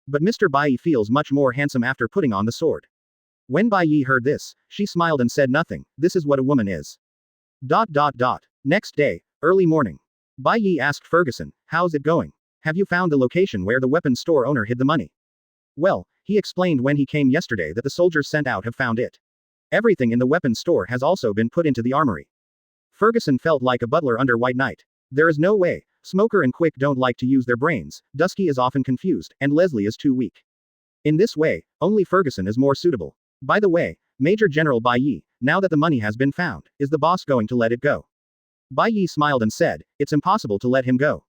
But Mr. Bai Ye feels much more handsome after putting on the sword. When Bai Ye heard this, she smiled and said nothing, this is what a woman is. Next day, early morning. Bai Ye asked Ferguson, how's it going? Have you found the location where the weapons store owner hid the money? Well, he explained when he came yesterday that the soldiers sent out have found it. Everything in the weapons store has also been put into the armory. Ferguson felt like a butler under White Knight. There is no way. Smoker and Quick don't like to use their brains, Dusky is often confused, and Leslie is too weak. In this way, only Ferguson is more suitable. By the way, Major General Bai Ye, now that the money has been found, is the boss going to let it go? Bai Ye smiled and said, it's impossible to let him go.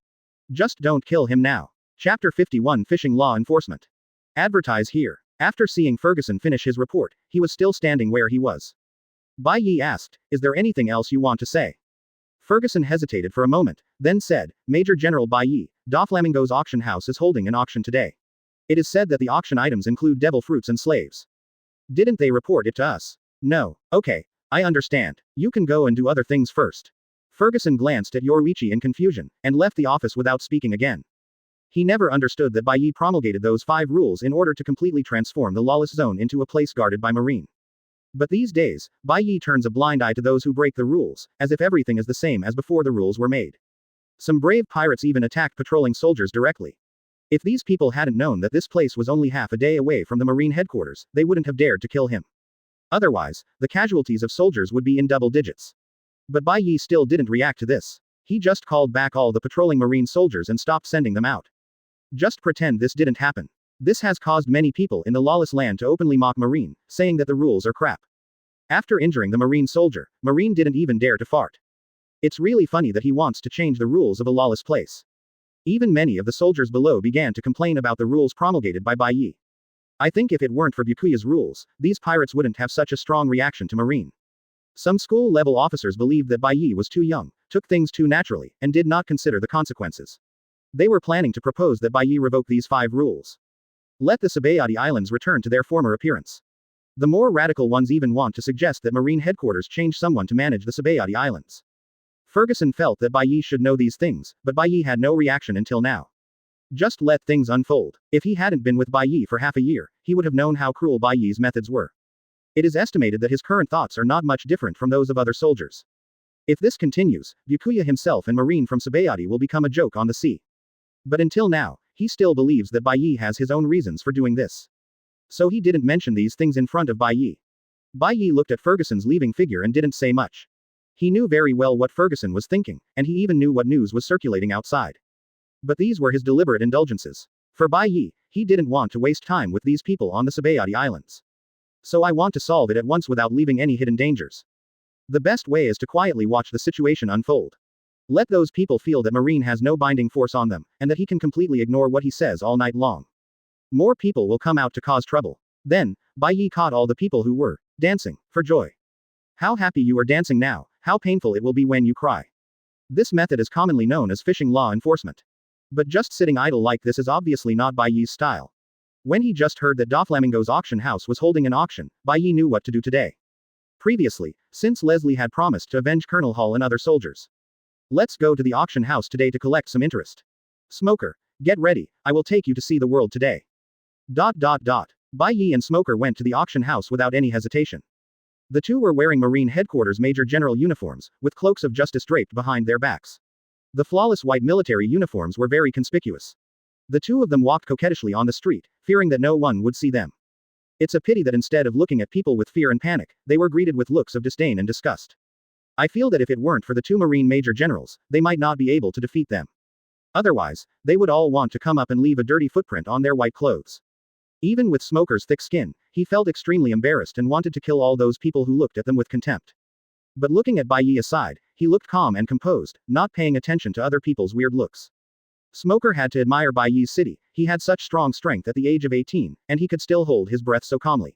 Just don't kill him now. Chapter 51 Fishing Law Enforcement. Advertise here. After seeing Ferguson finish his report, he was still standing where he was. Bai Ye asked, is there anything else you want to say? Ferguson hesitated for a moment, then said, Major General Bai Ye, Doflamingo's auction house is holding an auction today. It is said that the auction items include devil fruits and slaves. Didn't they report it to us? No. Okay. I understand. You can go and do other things first. Ferguson glanced at Yoruichi in confusion, and left the office without speaking again. He never understood that Bai Ye promulgated those 5 rules in order to completely transform the lawless zone into a place guarded by Marine. But these days, Bai Ye turns a blind eye to those who break the rules, as if everything is the same as before the rules were made. Some brave pirates even attacked patrolling soldiers directly. If these people hadn't known that this place was only half a day away from the Marine headquarters, they wouldn't have dared to kill him. Otherwise, the casualties of soldiers would be in double digits. But Bai Ye still didn't react to this. He just called back all the patrolling Marine soldiers and stopped sending them out. Just pretend this didn't happen. This has caused many people in the lawless land to openly mock Marine, saying that the rules are crap. After injuring the Marine soldier, Marine didn't even dare to fart. It's really funny that he wants to change the rules of a lawless place. Even many of the soldiers below began to complain about the rules promulgated by Bai Ye. I think if it weren't for Byakuya's rules, these pirates wouldn't have such a strong reaction to Marine. Some school-level officers believed that Bai Ye was too young, took things too naturally, and did not consider the consequences. They were planning to propose that Bai Ye revoke these 5 rules. Let the Sabaody Islands return to their former appearance. The more radical ones even want to suggest that Marine headquarters change someone to manage the Sabaody Islands. Ferguson felt that Bai Ye should know these things, but Bai Ye had no reaction until now. Just let things unfold. If he hadn't been with Bai Ye for half a year, he would have known how cruel Bai Ye's methods were. It is estimated that his current thoughts are not much different from those of other soldiers. If this continues, Byakuya himself and Marine from Sabaody will become a joke on the sea. But until now, he still believes that Bai Ye has his own reasons for doing this. So he didn't mention these things in front of Bai Ye. Bai Ye looked at Ferguson's leaving figure and didn't say much. He knew very well what Ferguson was thinking, and he even knew what news was circulating outside. But these were his deliberate indulgences. For Bai Ye, he didn't want to waste time with these people on the Sabaody Islands. So I want to solve it at once without leaving any hidden dangers. The best way is to quietly watch the situation unfold. Let those people feel that Marine has no binding force on them, and that he can completely ignore what he says all night long. More people will come out to cause trouble. Then, Bai Ye caught all the people who were dancing for joy. How happy you are dancing now, how painful it will be when you cry. This method is commonly known as fishing law enforcement. But just sitting idle like this is obviously not Bai Ye's style. When he just heard that Doflamingo's auction house was holding an auction, Bai Ye knew what to do today. Previously, since Leslie had promised to avenge Colonel Hall and other soldiers. Let's go to the auction house today to collect some interest. Smoker, get ready, I will take you to see the world today. Bai Ye and Smoker went to the auction house without any hesitation. The two were wearing Marine Headquarters Major General uniforms, with cloaks of justice draped behind their backs. The flawless white military uniforms were very conspicuous. The two of them walked coquettishly on the street, fearing that no one would see them. It's a pity that instead of looking at people with fear and panic, they were greeted with looks of disdain and disgust. I feel that if it weren't for the 2 Marine Major Generals, they might not be able to defeat them. Otherwise, they would all want to come up and leave a dirty footprint on their white clothes. Even with Smoker's thick skin, he felt extremely embarrassed and wanted to kill all those people who looked at them with contempt. But looking at Bai Ye aside, he looked calm and composed, not paying attention to other people's weird looks. Smoker had to admire Bai Ye's city, he had such strong strength at the age of 18, and he could still hold his breath so calmly.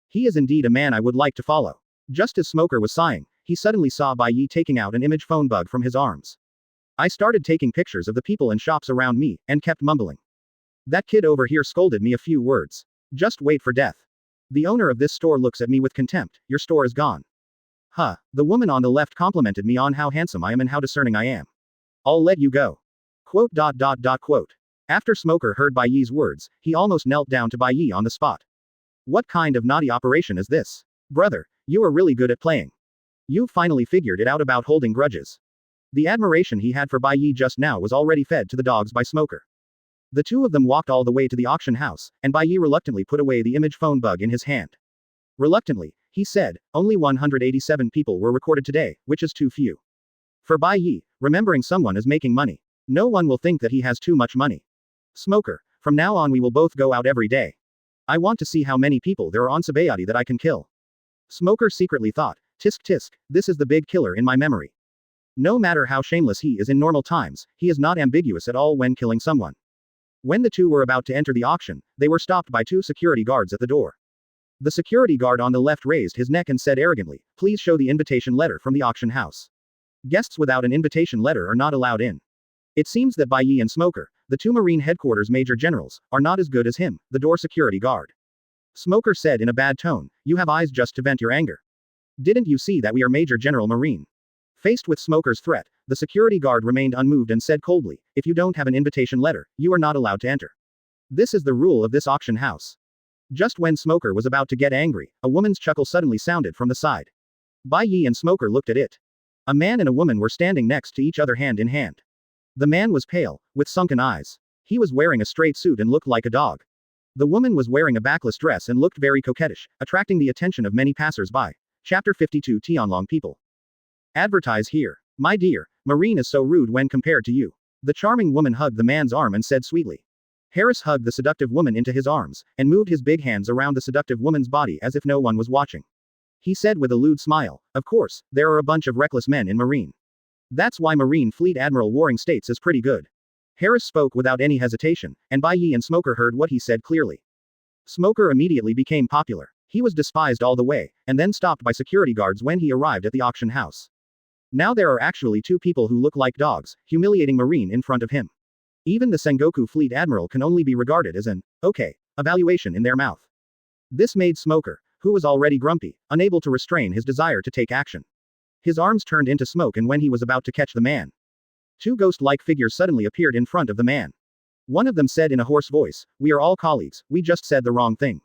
He is indeed a man I would like to follow. Just as Smoker was sighing, he suddenly saw Bai Ye taking out an image phone bug from his arms. I started taking pictures of the people and shops around me, and kept mumbling. That kid over here scolded me a few words. Just wait for death. The owner of this store looks at me with contempt, your store is gone. Huh, the woman on the left complimented me on how handsome I am and how discerning I am. I'll let you go. Quote. After Smoker heard Bai Ye's words, he almost knelt down to Bai Ye on the spot. What kind of naughty operation is this? Brother, you are really good at playing. You've finally figured it out about holding grudges. The admiration he had for Bai Ye just now was already fed to the dogs by Smoker. The two of them walked all the way to the auction house, and Bai Ye reluctantly put away the image phone bug in his hand. Reluctantly, he said, only 187 people were recorded today, which is too few. For Bai Ye, remembering someone is making money. No one will think that he has too much money. Smoker, from now on we will both go out every day. I want to see how many people there are on Sabaody that I can kill. Smoker secretly thought, tisk, this is the big killer in my memory. No matter how shameless he is in normal times, he is not ambiguous at all when killing someone. When the two were about to enter the auction, they were stopped by 2 security guards at the door. The security guard on the left raised his neck and said arrogantly, please show the invitation letter from the auction house. Guests without an invitation letter are not allowed in. It seems that Bai Ye and Smoker, the two Marine headquarters major generals, are not as good as him, the door security guard. Smoker said in a bad tone, you have eyes just to vent your anger. Didn't you see that we are Major General Marine? Faced with Smoker's threat, the security guard remained unmoved and said coldly, if you don't have an invitation letter, you are not allowed to enter. This is the rule of this auction house. Just when Smoker was about to get angry, a woman's chuckle suddenly sounded from the side. Bai Ye and Smoker looked at it. A man and a woman were standing next to each other hand in hand. The man was pale, with sunken eyes. He was wearing a straight suit and looked like a dog. The woman was wearing a backless dress and looked very coquettish, attracting the attention of many passers-by. Chapter 52 Tianlong people. Advertise here. My dear, Marine is so rude when compared to you. The charming woman hugged the man's arm and said sweetly. Harris hugged the seductive woman into his arms, and moved his big hands around the seductive woman's body as if no one was watching. He said with a lewd smile, of course, there are a bunch of reckless men in Marine. That's why Marine Fleet Admiral Warring States is pretty good. Harris spoke without any hesitation, and Bai Ye and Smoker heard what he said clearly. Smoker immediately became popular. He was despised all the way, and then stopped by security guards when he arrived at the auction house. Now there are actually two people who look like dogs, humiliating Marine in front of him. Even the Sengoku Fleet Admiral can only be regarded as an, okay, evaluation in their mouth. This made Smoker, who was already grumpy, unable to restrain his desire to take action. His arms turned into smoke, and when he was about to catch the man, two ghost-like figures suddenly appeared in front of the man. One of them said in a hoarse voice, we are all colleagues, we just said the wrong thing.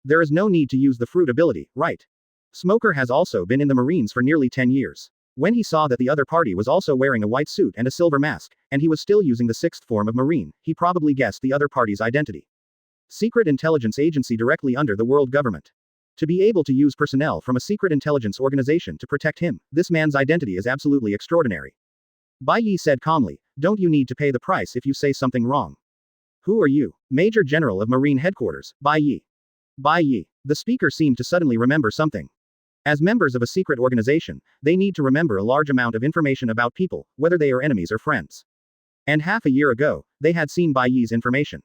There is no need to use the fruit ability, right? Smoker has also been in the Marines for nearly 10 years. When he saw that the other party was also wearing a white suit and a silver mask, and he was still using the sixth form of Marine, he probably guessed the other party's identity. Secret intelligence agency directly under the world government. To be able to use personnel from a secret intelligence organization to protect him, this man's identity is absolutely extraordinary. Bai Ye said calmly, don't you need to pay the price if you say something wrong? Who are you? Major General of Marine Headquarters, Bai Ye. Bai Ye. The speaker seemed to suddenly remember something. As members of a secret organization, they need to remember a large amount of information about people, whether they are enemies or friends. And half a year ago, they had seen Bai Ye's information.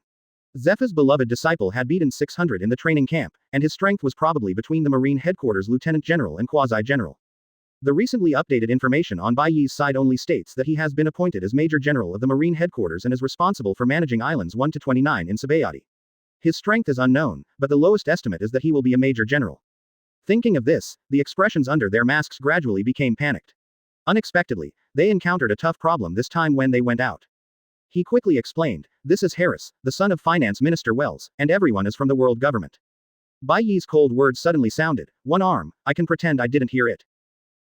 Zepha's beloved disciple had beaten 600 in the training camp, and his strength was probably between the Marine Headquarters Lieutenant General and Quasi-General. The recently updated information on Bai Ye's side only states that he has been appointed as Major General of the Marine Headquarters and is responsible for managing islands 1 to 29 in Sabaody. His strength is unknown, but the lowest estimate is that he will be a Major General. Thinking of this, the expressions under their masks gradually became panicked. Unexpectedly, they encountered a tough problem this time when they went out. He quickly explained, this is Harris, the son of Finance Minister Wells, and everyone is from the world government. Bai Ye's cold words suddenly sounded, one arm, I can pretend I didn't hear it.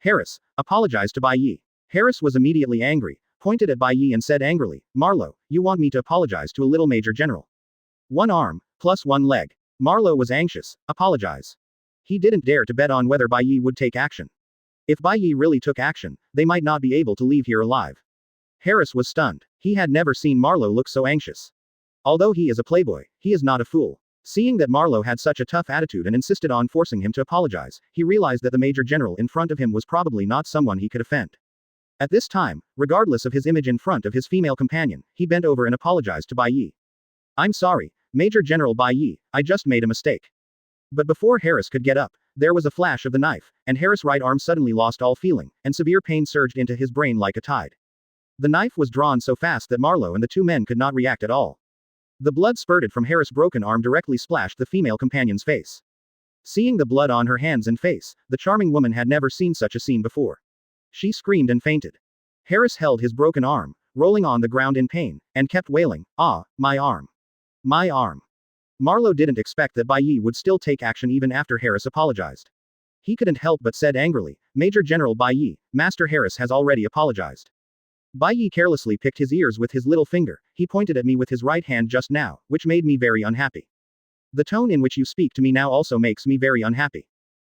Harris, apologized to Bai Ye. Harris was immediately angry, pointed at Bai Ye and said angrily, Marlowe, you want me to apologize to a little Major General? One arm, plus one leg. Marlowe was anxious, apologize. He didn't dare to bet on whether Bai Ye would take action. If Bai Ye really took action, they might not be able to leave here alive. Harris was stunned. He had never seen Marlowe look so anxious. Although he is a playboy, he is not a fool. Seeing that Marlowe had such a tough attitude and insisted on forcing him to apologize, he realized that the Major General in front of him was probably not someone he could offend. At this time, regardless of his image in front of his female companion, he bent over and apologized to Bai Ye. I'm sorry, Major General Bai Ye, I just made a mistake. But before Harris could get up, there was a flash of the knife, and Harris' right arm suddenly lost all feeling, and severe pain surged into his brain like a tide. The knife was drawn so fast that Marlowe and the two men could not react at all. The blood spurted from Harris' broken arm directly splashed the female companion's face. Seeing the blood on her hands and face, the charming woman had never seen such a scene before. She screamed and fainted. Harris held his broken arm, rolling on the ground in pain, and kept wailing, ah, my arm. My arm. Marlowe didn't expect that Bai Ye would still take action even after Harris apologized. He couldn't help but said angrily, Major General Bai Ye, Master Harris has already apologized. Bai Ye carelessly picked his ears with his little finger, he pointed at me with his right hand just now, which made me very unhappy. The tone in which you speak to me now also makes me very unhappy.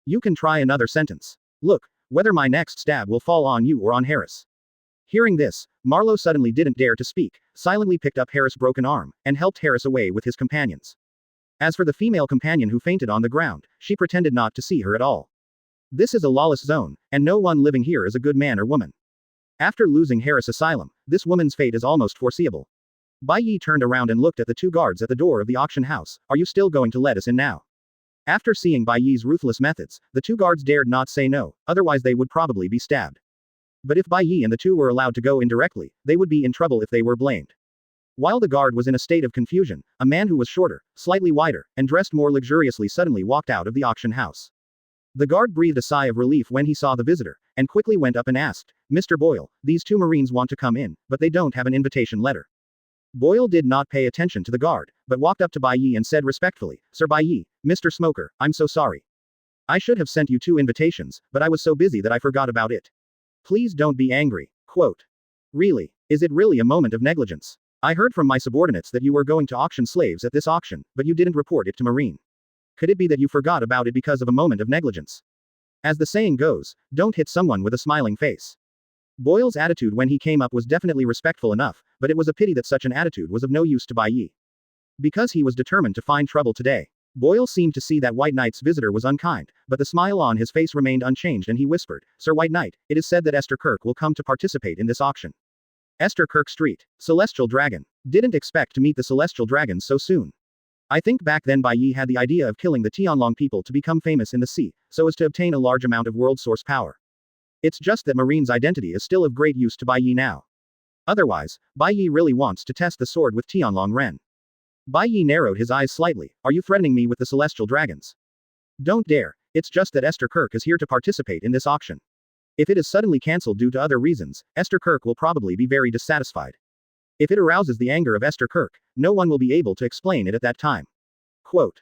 You can try another sentence. Look, whether my next stab will fall on you or on Harris. Hearing this, Marlowe suddenly didn't dare to speak, silently picked up Harris' broken arm, and helped Harris away with his companions. As for the female companion who fainted on the ground, she pretended not to see her at all. This is a lawless zone, and no one living here is a good man or woman. After losing Harris' asylum, this woman's fate is almost foreseeable. Bai Ye turned around and looked at the two guards at the door of the auction house, are you still going to let us in now? After seeing Bai Ye's ruthless methods, the two guards dared not say no, otherwise they would probably be stabbed. But if Bai Ye and the two were allowed to go in directly, they would be in trouble if they were blamed. While the guard was in a state of confusion, a man who was shorter, slightly wider, and dressed more luxuriously suddenly walked out of the auction house. The guard breathed a sigh of relief when he saw the visitor, and quickly went up and asked, "Mr. Boyle, these two Marines want to come in, but they don't have an invitation letter." Boyle did not pay attention to the guard, but walked up to Bai Ye and said respectfully, "Sir Bai Ye, Mr. Smoker, I'm so sorry. I should have sent you two invitations, but I was so busy that I forgot about it. Please don't be angry." Quote. Really? Is it really a moment of negligence? I heard from my subordinates that you were going to auction slaves at this auction, but you didn't report it to Marine. Could it be that you forgot about it because of a moment of negligence? As the saying goes, don't hit someone with a smiling face. Boyle's attitude when he came up was definitely respectful enough, but it was a pity that such an attitude was of no use to Bai Ye. Because he was determined to find trouble today. Boyle seemed to see that White Knight's visitor was unkind, but the smile on his face remained unchanged and he whispered, "Sir White Knight, it is said that Esther Kirk will come to participate in this auction." Esther Kirk Street. Celestial Dragon. Didn't expect to meet the Celestial Dragons so soon. I think back then Bai Ye had the idea of killing the Tianlong people to become famous in the sea, so as to obtain a large amount of world source power. It's just that Marine's identity is still of great use to Bai Ye now. Otherwise, Bai Ye really wants to test the sword with Tianlong Ren. Bai Ye narrowed his eyes slightly. "Are you threatening me with the Celestial Dragons?" "Don't dare, it's just that Esther Kirk is here to participate in this auction. If it is suddenly cancelled due to other reasons, Esther Kirk will probably be very dissatisfied. If it arouses the anger of Esther Kirk, no one will be able to explain it at that time." Quote.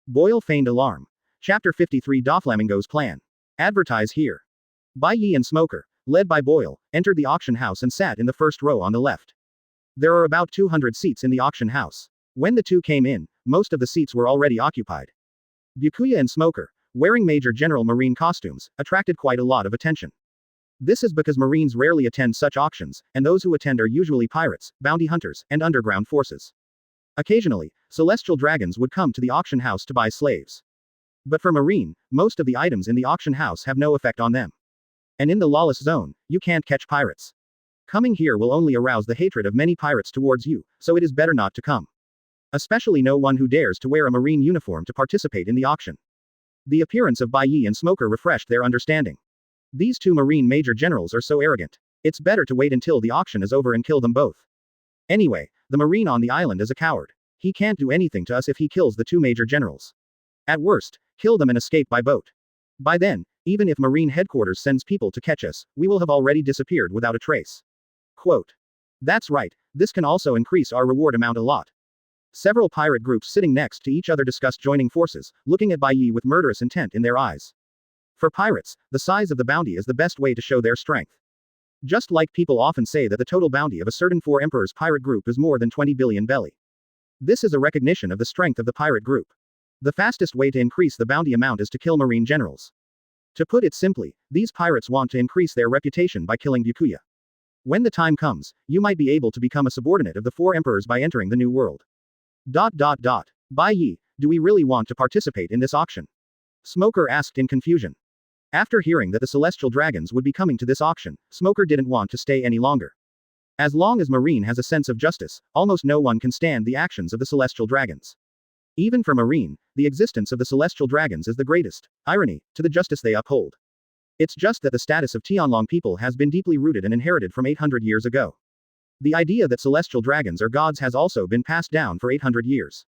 Boyle feigned alarm. Chapter 53 Doflamingo's Plan. Advertise here. Bai Ye and Smoker, led by Boyle, entered the auction house and sat in the first row on the left. There are about 200 seats in the auction house. When the two came in, most of the seats were already occupied. Byakuya and Smoker, wearing Major General Marine costumes, attracted quite a lot of attention. This is because Marines rarely attend such auctions, and those who attend are usually pirates, bounty hunters, and underground forces. Occasionally, celestial dragons would come to the auction house to buy slaves. But for Marine, most of the items in the auction house have no effect on them. And in the lawless zone, you can't catch pirates. Coming here will only arouse the hatred of many pirates towards you, so it is better not to come. Especially no one who dares to wear a Marine uniform to participate in the auction. The appearance of Bai Ye and Smoker refreshed their understanding. These two Marine Major Generals are so arrogant. It's better to wait until the auction is over and kill them both. Anyway, the Marine on the island is a coward. He can't do anything to us if he kills the two Major Generals. At worst, kill them and escape by boat. By then, even if Marine headquarters sends people to catch us, we will have already disappeared without a trace. Quote. That's right, this can also increase our reward amount a lot. Several pirate groups sitting next to each other discussed joining forces, looking at Bai Ye with murderous intent in their eyes. For pirates, the size of the bounty is the best way to show their strength. Just like people often say that the total bounty of a certain four emperors pirate group is more than 20 billion belly. This is a recognition of the strength of the pirate group. The fastest way to increase the bounty amount is to kill Marine generals. To put it simply, these pirates want to increase their reputation by killing Byakuya. When the time comes, you might be able to become a subordinate of the four emperors by entering the new world. Bai Ye, do we really want to participate in this auction? Smoker asked in confusion. After hearing that the Celestial Dragons would be coming to this auction, Smoker didn't want to stay any longer. As long as Marine has a sense of justice, almost no one can stand the actions of the Celestial Dragons. Even for Marine, the existence of the Celestial Dragons is the greatest irony to the justice they uphold. It's just that the status of Tianlong people has been deeply rooted and inherited from 800 years ago. The idea that Celestial Dragons are gods has also been passed down for 800 years.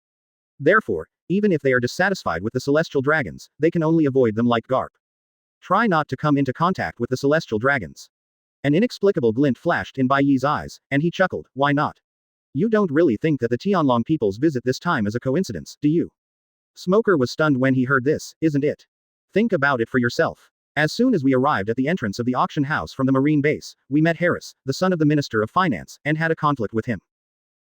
Therefore, even if they are dissatisfied with the Celestial Dragons, they can only avoid them like Garp. Try not to come into contact with the Celestial Dragons. An inexplicable glint flashed in Bai Ye's eyes, and he chuckled, why not? You don't really think that the Tianlong people's visit this time is a coincidence, do you? Smoker was stunned when he heard this, isn't it? Think about it for yourself. As soon as we arrived at the entrance of the auction house from the Marine base, we met Harris, the son of the Minister of Finance, and had a conflict with him.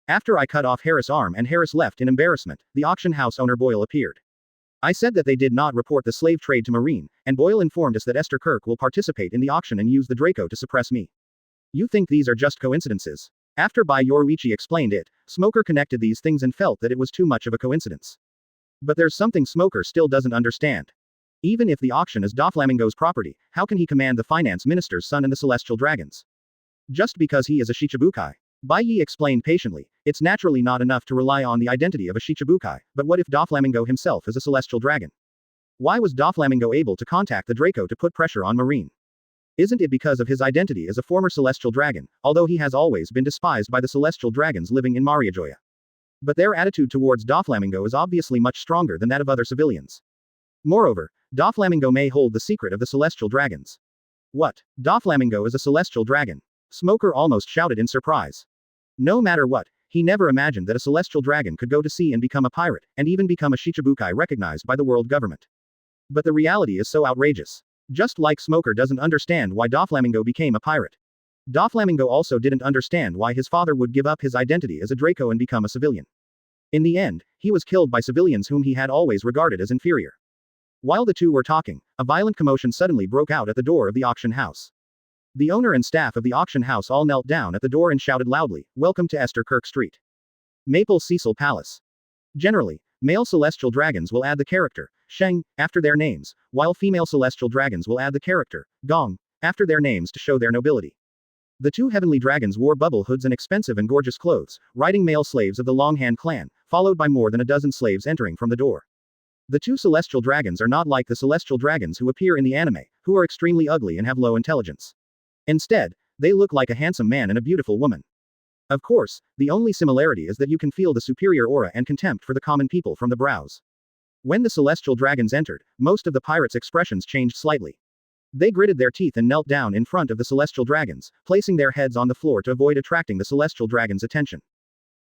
After I cut off Harris' arm and Harris left in embarrassment, the auction house owner Boyle appeared. I said that they did not report the slave trade to Marine, and Boyle informed us that Esther Kirk will participate in the auction and use the Draco to suppress me. You think these are just coincidences? After Bai Yoruichi explained it, Smoker connected these things and felt that it was too much of a coincidence. But there's something Smoker still doesn't understand. Even if the auction is Doflamingo's property, how can he command the finance minister's son and the Celestial Dragons? Just because he is a Shichibukai. Bai Ye explained patiently, it's naturally not enough to rely on the identity of a Shichibukai, but what if Doflamingo himself is a Celestial Dragon? Why was Doflamingo able to contact the Draco to put pressure on Marine? Isn't it because of his identity as a former celestial dragon, although he has always been despised by the celestial dragons living in Mariajoya? But their attitude towards Doflamingo is obviously much stronger than that of other civilians. Moreover, Doflamingo may hold the secret of the celestial dragons. What? Doflamingo is a celestial dragon? Smoker almost shouted in surprise. No matter what, he never imagined that a celestial dragon could go to sea and become a pirate, and even become a Shichibukai recognized by the world government. But the reality is so outrageous. Just like Smoker doesn't understand why Doflamingo became a pirate. Doflamingo also didn't understand why his father would give up his identity as a Draco and become a civilian. In the end, he was killed by civilians whom he had always regarded as inferior. While the two were talking, a violent commotion suddenly broke out at the door of the auction house. The owner and staff of the auction house all knelt down at the door and shouted loudly, "Welcome to Esther Kirk Street. Maple Cecil Palace." Generally, male celestial dragons will add the character Sheng after their names, while female celestial dragons will add the character Gong after their names to show their nobility. The two heavenly dragons wore bubble hoods and expensive and gorgeous clothes, riding male slaves of the Longhand clan, followed by more than a dozen slaves entering from the door. The two celestial dragons are not like the celestial dragons who appear in the anime, who are extremely ugly and have low intelligence. Instead, they look like a handsome man and a beautiful woman. Of course, the only similarity is that you can feel the superior aura and contempt for the common people from the brows. When the celestial dragons entered, most of the pirates' expressions changed slightly. They gritted their teeth and knelt down in front of the celestial dragons, placing their heads on the floor to avoid attracting the celestial dragons' attention.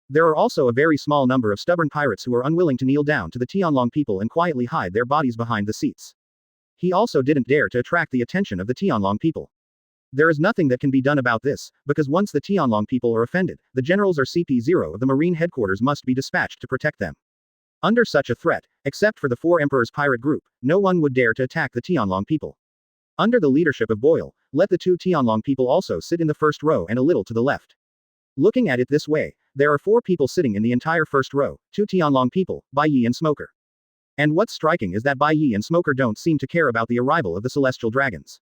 There are also a very small number of stubborn pirates who are unwilling to kneel down to the Tianlong people and quietly hide their bodies behind the seats. He also didn't dare to attract the attention of the Tianlong people. There is nothing that can be done about this, because once the Tianlong people are offended, the generals or CP0 of the Marine headquarters must be dispatched to protect them. Under such a threat, except for the Four Emperors pirate group, no one would dare to attack the Tianlong people. Under the leadership of Boyle, let the two Tianlong people also sit in the first row and a little to the left. Looking at it this way, there are 4 people sitting in the entire first row, 2 Tianlong people, Bai Ye and Smoker. And what's striking is that Bai Ye and Smoker don't seem to care about the arrival of the celestial dragons.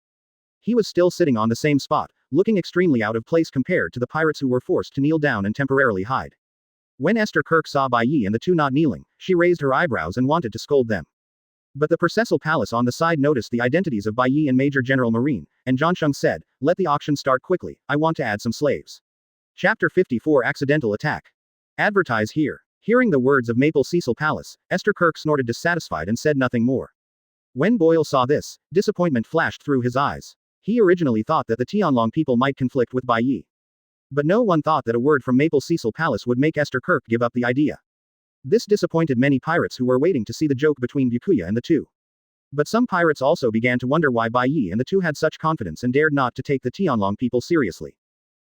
He was still sitting on the same spot, looking extremely out of place compared to the pirates who were forced to kneel down and temporarily hide. When Esther Kirk saw Bai Ye and the two not kneeling, she raised her eyebrows and wanted to scold them. But the Processal Palace on the side noticed the identities of Bai Ye and Major General Marine, and Zhangsheng said, "Let the auction start quickly, I want to add some slaves." Chapter 54 Accidental Attack. Advertise here. Hearing the words of Maple Cecil Palace, Esther Kirk snorted dissatisfied and said nothing more. When Boyle saw this, disappointment flashed through his eyes. He originally thought that the Tianlong people might conflict with Bai Ye. But no one thought that a word from Maple Cecil Palace would make Esther Kirk give up the idea. This disappointed many pirates who were waiting to see the joke between Byakuya and the two. But some pirates also began to wonder why Bai Ye and the two had such confidence and dared not to take the Tianlong people seriously.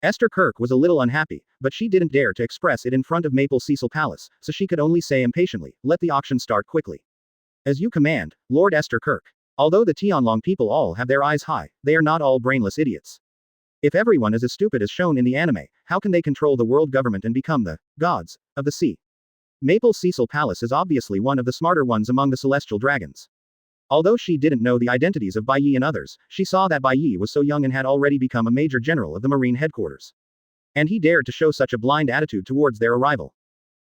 Esther Kirk was a little unhappy, but she didn't dare to express it in front of Maple Cecil Palace, so she could only say impatiently, "Let the auction start quickly." "As you command, Lord Esther Kirk." Although the Tianlong people all have their eyes high, they are not all brainless idiots. If everyone is as stupid as shown in the anime, how can they control the world government and become the gods of the sea? Maple Cecil Palace is obviously one of the smarter ones among the celestial dragons. Although she didn't know the identities of Bai Ye and others, she saw that Bai Ye was so young and had already become a major general of the Marine headquarters. And he dared to show such a blind attitude towards their arrival.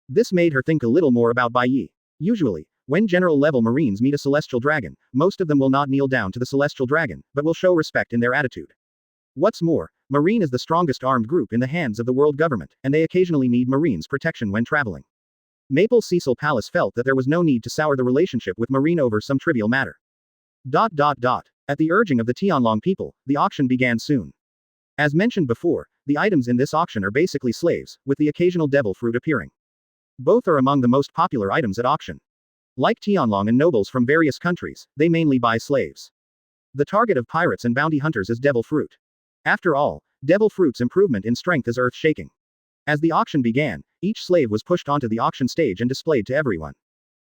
This made her think a little more about Bai Ye. Usually, when general-level Marines meet a celestial dragon, most of them will not kneel down to the celestial dragon, but will show respect in their attitude. What's more, Marine is the strongest armed group in the hands of the world government, and they occasionally need Marines' protection when traveling. Maple Cecil Palace felt that there was no need to sour the relationship with Marine over some trivial matter. At the urging of the Tianlong people, the auction began soon. As mentioned before, the items in this auction are basically slaves, with the occasional devil fruit appearing. Both are among the most popular items at auction. Like Tianlong and nobles from various countries, they mainly buy slaves. The target of pirates and bounty hunters is devil fruit. After all, devil fruit's improvement in strength is earth-shaking. As the auction began, each slave was pushed onto the auction stage and displayed to everyone.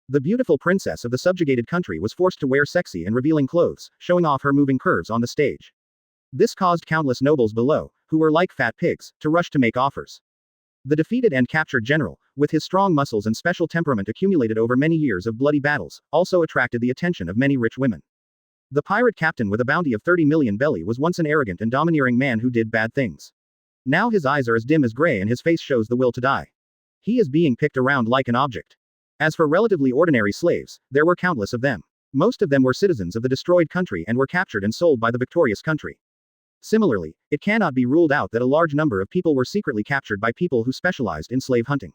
The beautiful princess of the subjugated country was forced to wear sexy and revealing clothes, showing off her moving curves on the stage. This caused countless nobles below, who were like fat pigs, to rush to make offers. The defeated and captured general, with his strong muscles and special temperament accumulated over many years of bloody battles, also attracted the attention of many rich women. The pirate captain with a bounty of 30 million belly was once an arrogant and domineering man who did bad things. Now his eyes are as dim as gray and his face shows the will to die. He is being picked around like an object. As for relatively ordinary slaves, there were countless of them. Most of them were citizens of the destroyed country and were captured and sold by the victorious country. Similarly, it cannot be ruled out that a large number of people were secretly captured by people who specialized in slave hunting.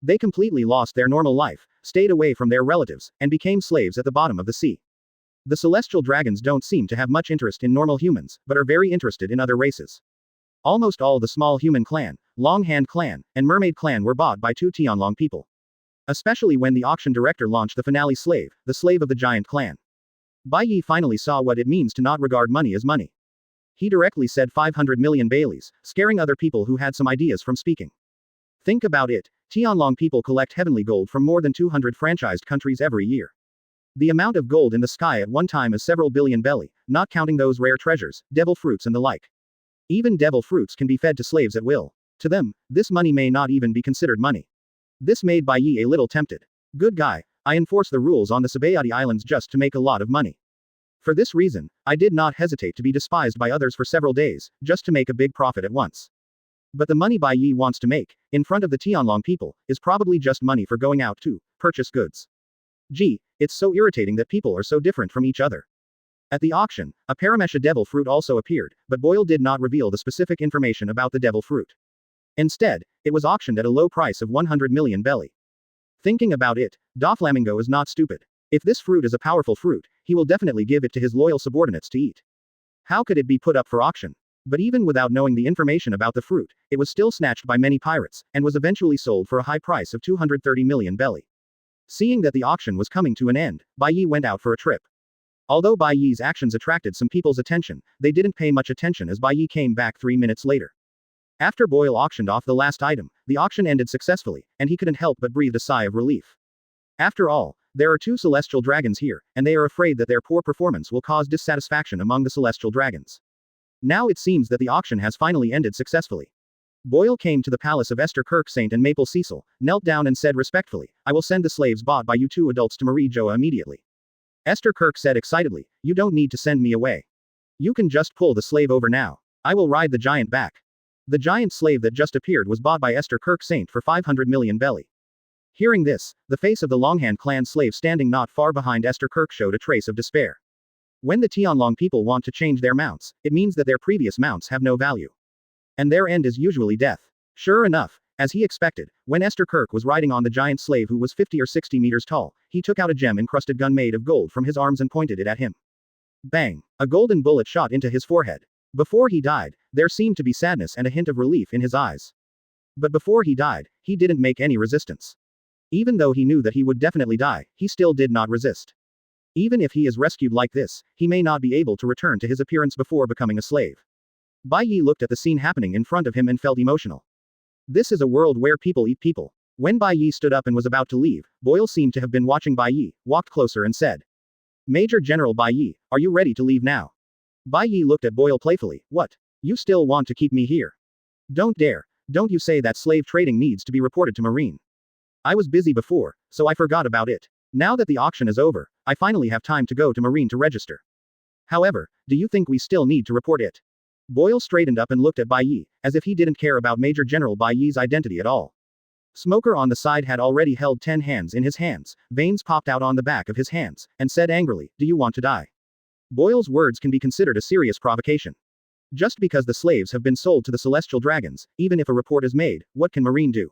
They completely lost their normal life, stayed away from their relatives, and became slaves at the bottom of the sea. The celestial dragons don't seem to have much interest in normal humans, but are very interested in other races. Almost all the small human clan, Long Hand clan, and Mermaid clan were bought by two Tianlong people. Especially when the auction director launched the finale slave, the slave of the giant clan. Bai Ye finally saw what it means to not regard money as money. He directly said 500 million Baileys, scaring other people who had some ideas from speaking. Think about it, Tianlong people collect heavenly gold from more than 200 franchised countries every year. The amount of gold in the sky at one time is several billion belly, not counting those rare treasures, devil fruits and the like. Even devil fruits can be fed to slaves at will. To them, this money may not even be considered money. This made Bai Ye a little tempted. Good guy, I enforce the rules on the Sabaody Islands just to make a lot of money. For this reason, I did not hesitate to be despised by others for several days, just to make a big profit at once. But the money Bai Ye wants to make, in front of the Tianlong people, is probably just money for going out to purchase goods. Gee, it's so irritating that people are so different from each other. At the auction, a Paramesha devil fruit also appeared, but Boyle did not reveal the specific information about the devil fruit. Instead, it was auctioned at a low price of 100 million belly. Thinking about it, Doflamingo is not stupid. If this fruit is a powerful fruit, he will definitely give it to his loyal subordinates to eat. How could it be put up for auction? But even without knowing the information about the fruit, it was still snatched by many pirates, and was eventually sold for a high price of 230 million belly. Seeing that the auction was coming to an end, Bai Ye went out for a trip. Although Bai Ye's actions attracted some people's attention, they didn't pay much attention as Bai Ye came back 3 minutes later. After Boyle auctioned off the last item, the auction ended successfully, and he couldn't help but breathe a sigh of relief. After all, there are two celestial dragons here, and they are afraid that their poor performance will cause dissatisfaction among the celestial dragons. Now it seems that the auction has finally ended successfully. Boyle came to the palace of Esther Kirksaint and Maple Cecil, knelt down and said respectfully, I will send the slaves bought by you two adults to Marie Joa immediately. Esther Kirk said excitedly, you don't need to send me away. You can just pull the slave over now. I will ride the giant back. The giant slave that just appeared was bought by Esther Kirksaint for 500 million belly. Hearing this, the face of the Longhand clan slave standing not far behind Esther Kirk showed a trace of despair. When the Tianlong people want to change their mounts, it means that their previous mounts have no value. And their end is usually death. Sure enough, as he expected, when Esther Kirk was riding on the giant slave who was 50 or 60 meters tall, he took out a gem-encrusted gun made of gold from his arms and pointed it at him. Bang! A golden bullet shot into his forehead. Before he died, there seemed to be sadness and a hint of relief in his eyes. But before he died, he didn't make any resistance. Even though he knew that he would definitely die, he still did not resist. Even if he is rescued like this, he may not be able to return to his appearance before becoming a slave. Bai Ye looked at the scene happening in front of him and felt emotional. This is a world where people eat people. When Bai Ye stood up and was about to leave, Boyle seemed to have been watching Bai Ye, walked closer and said, Major General Bai Ye, are you ready to leave now? Bai Ye looked at Boyle playfully, what? You still want to keep me here? Don't dare, don't you say that slave trading needs to be reported to Marine. I was busy before, so I forgot about it. Now that the auction is over, I finally have time to go to Marine to register. However, do you think we still need to report it? Boyle straightened up and looked at Bai Ye, as if he didn't care about Major General Bai Ye's identity at all. Smoker on the side had already held 10 hands in his hands, veins popped out on the back of his hands, and said angrily, do you want to die? Boyle's words can be considered a serious provocation. Just because the slaves have been sold to the celestial dragons, even if a report is made, what can Marine do?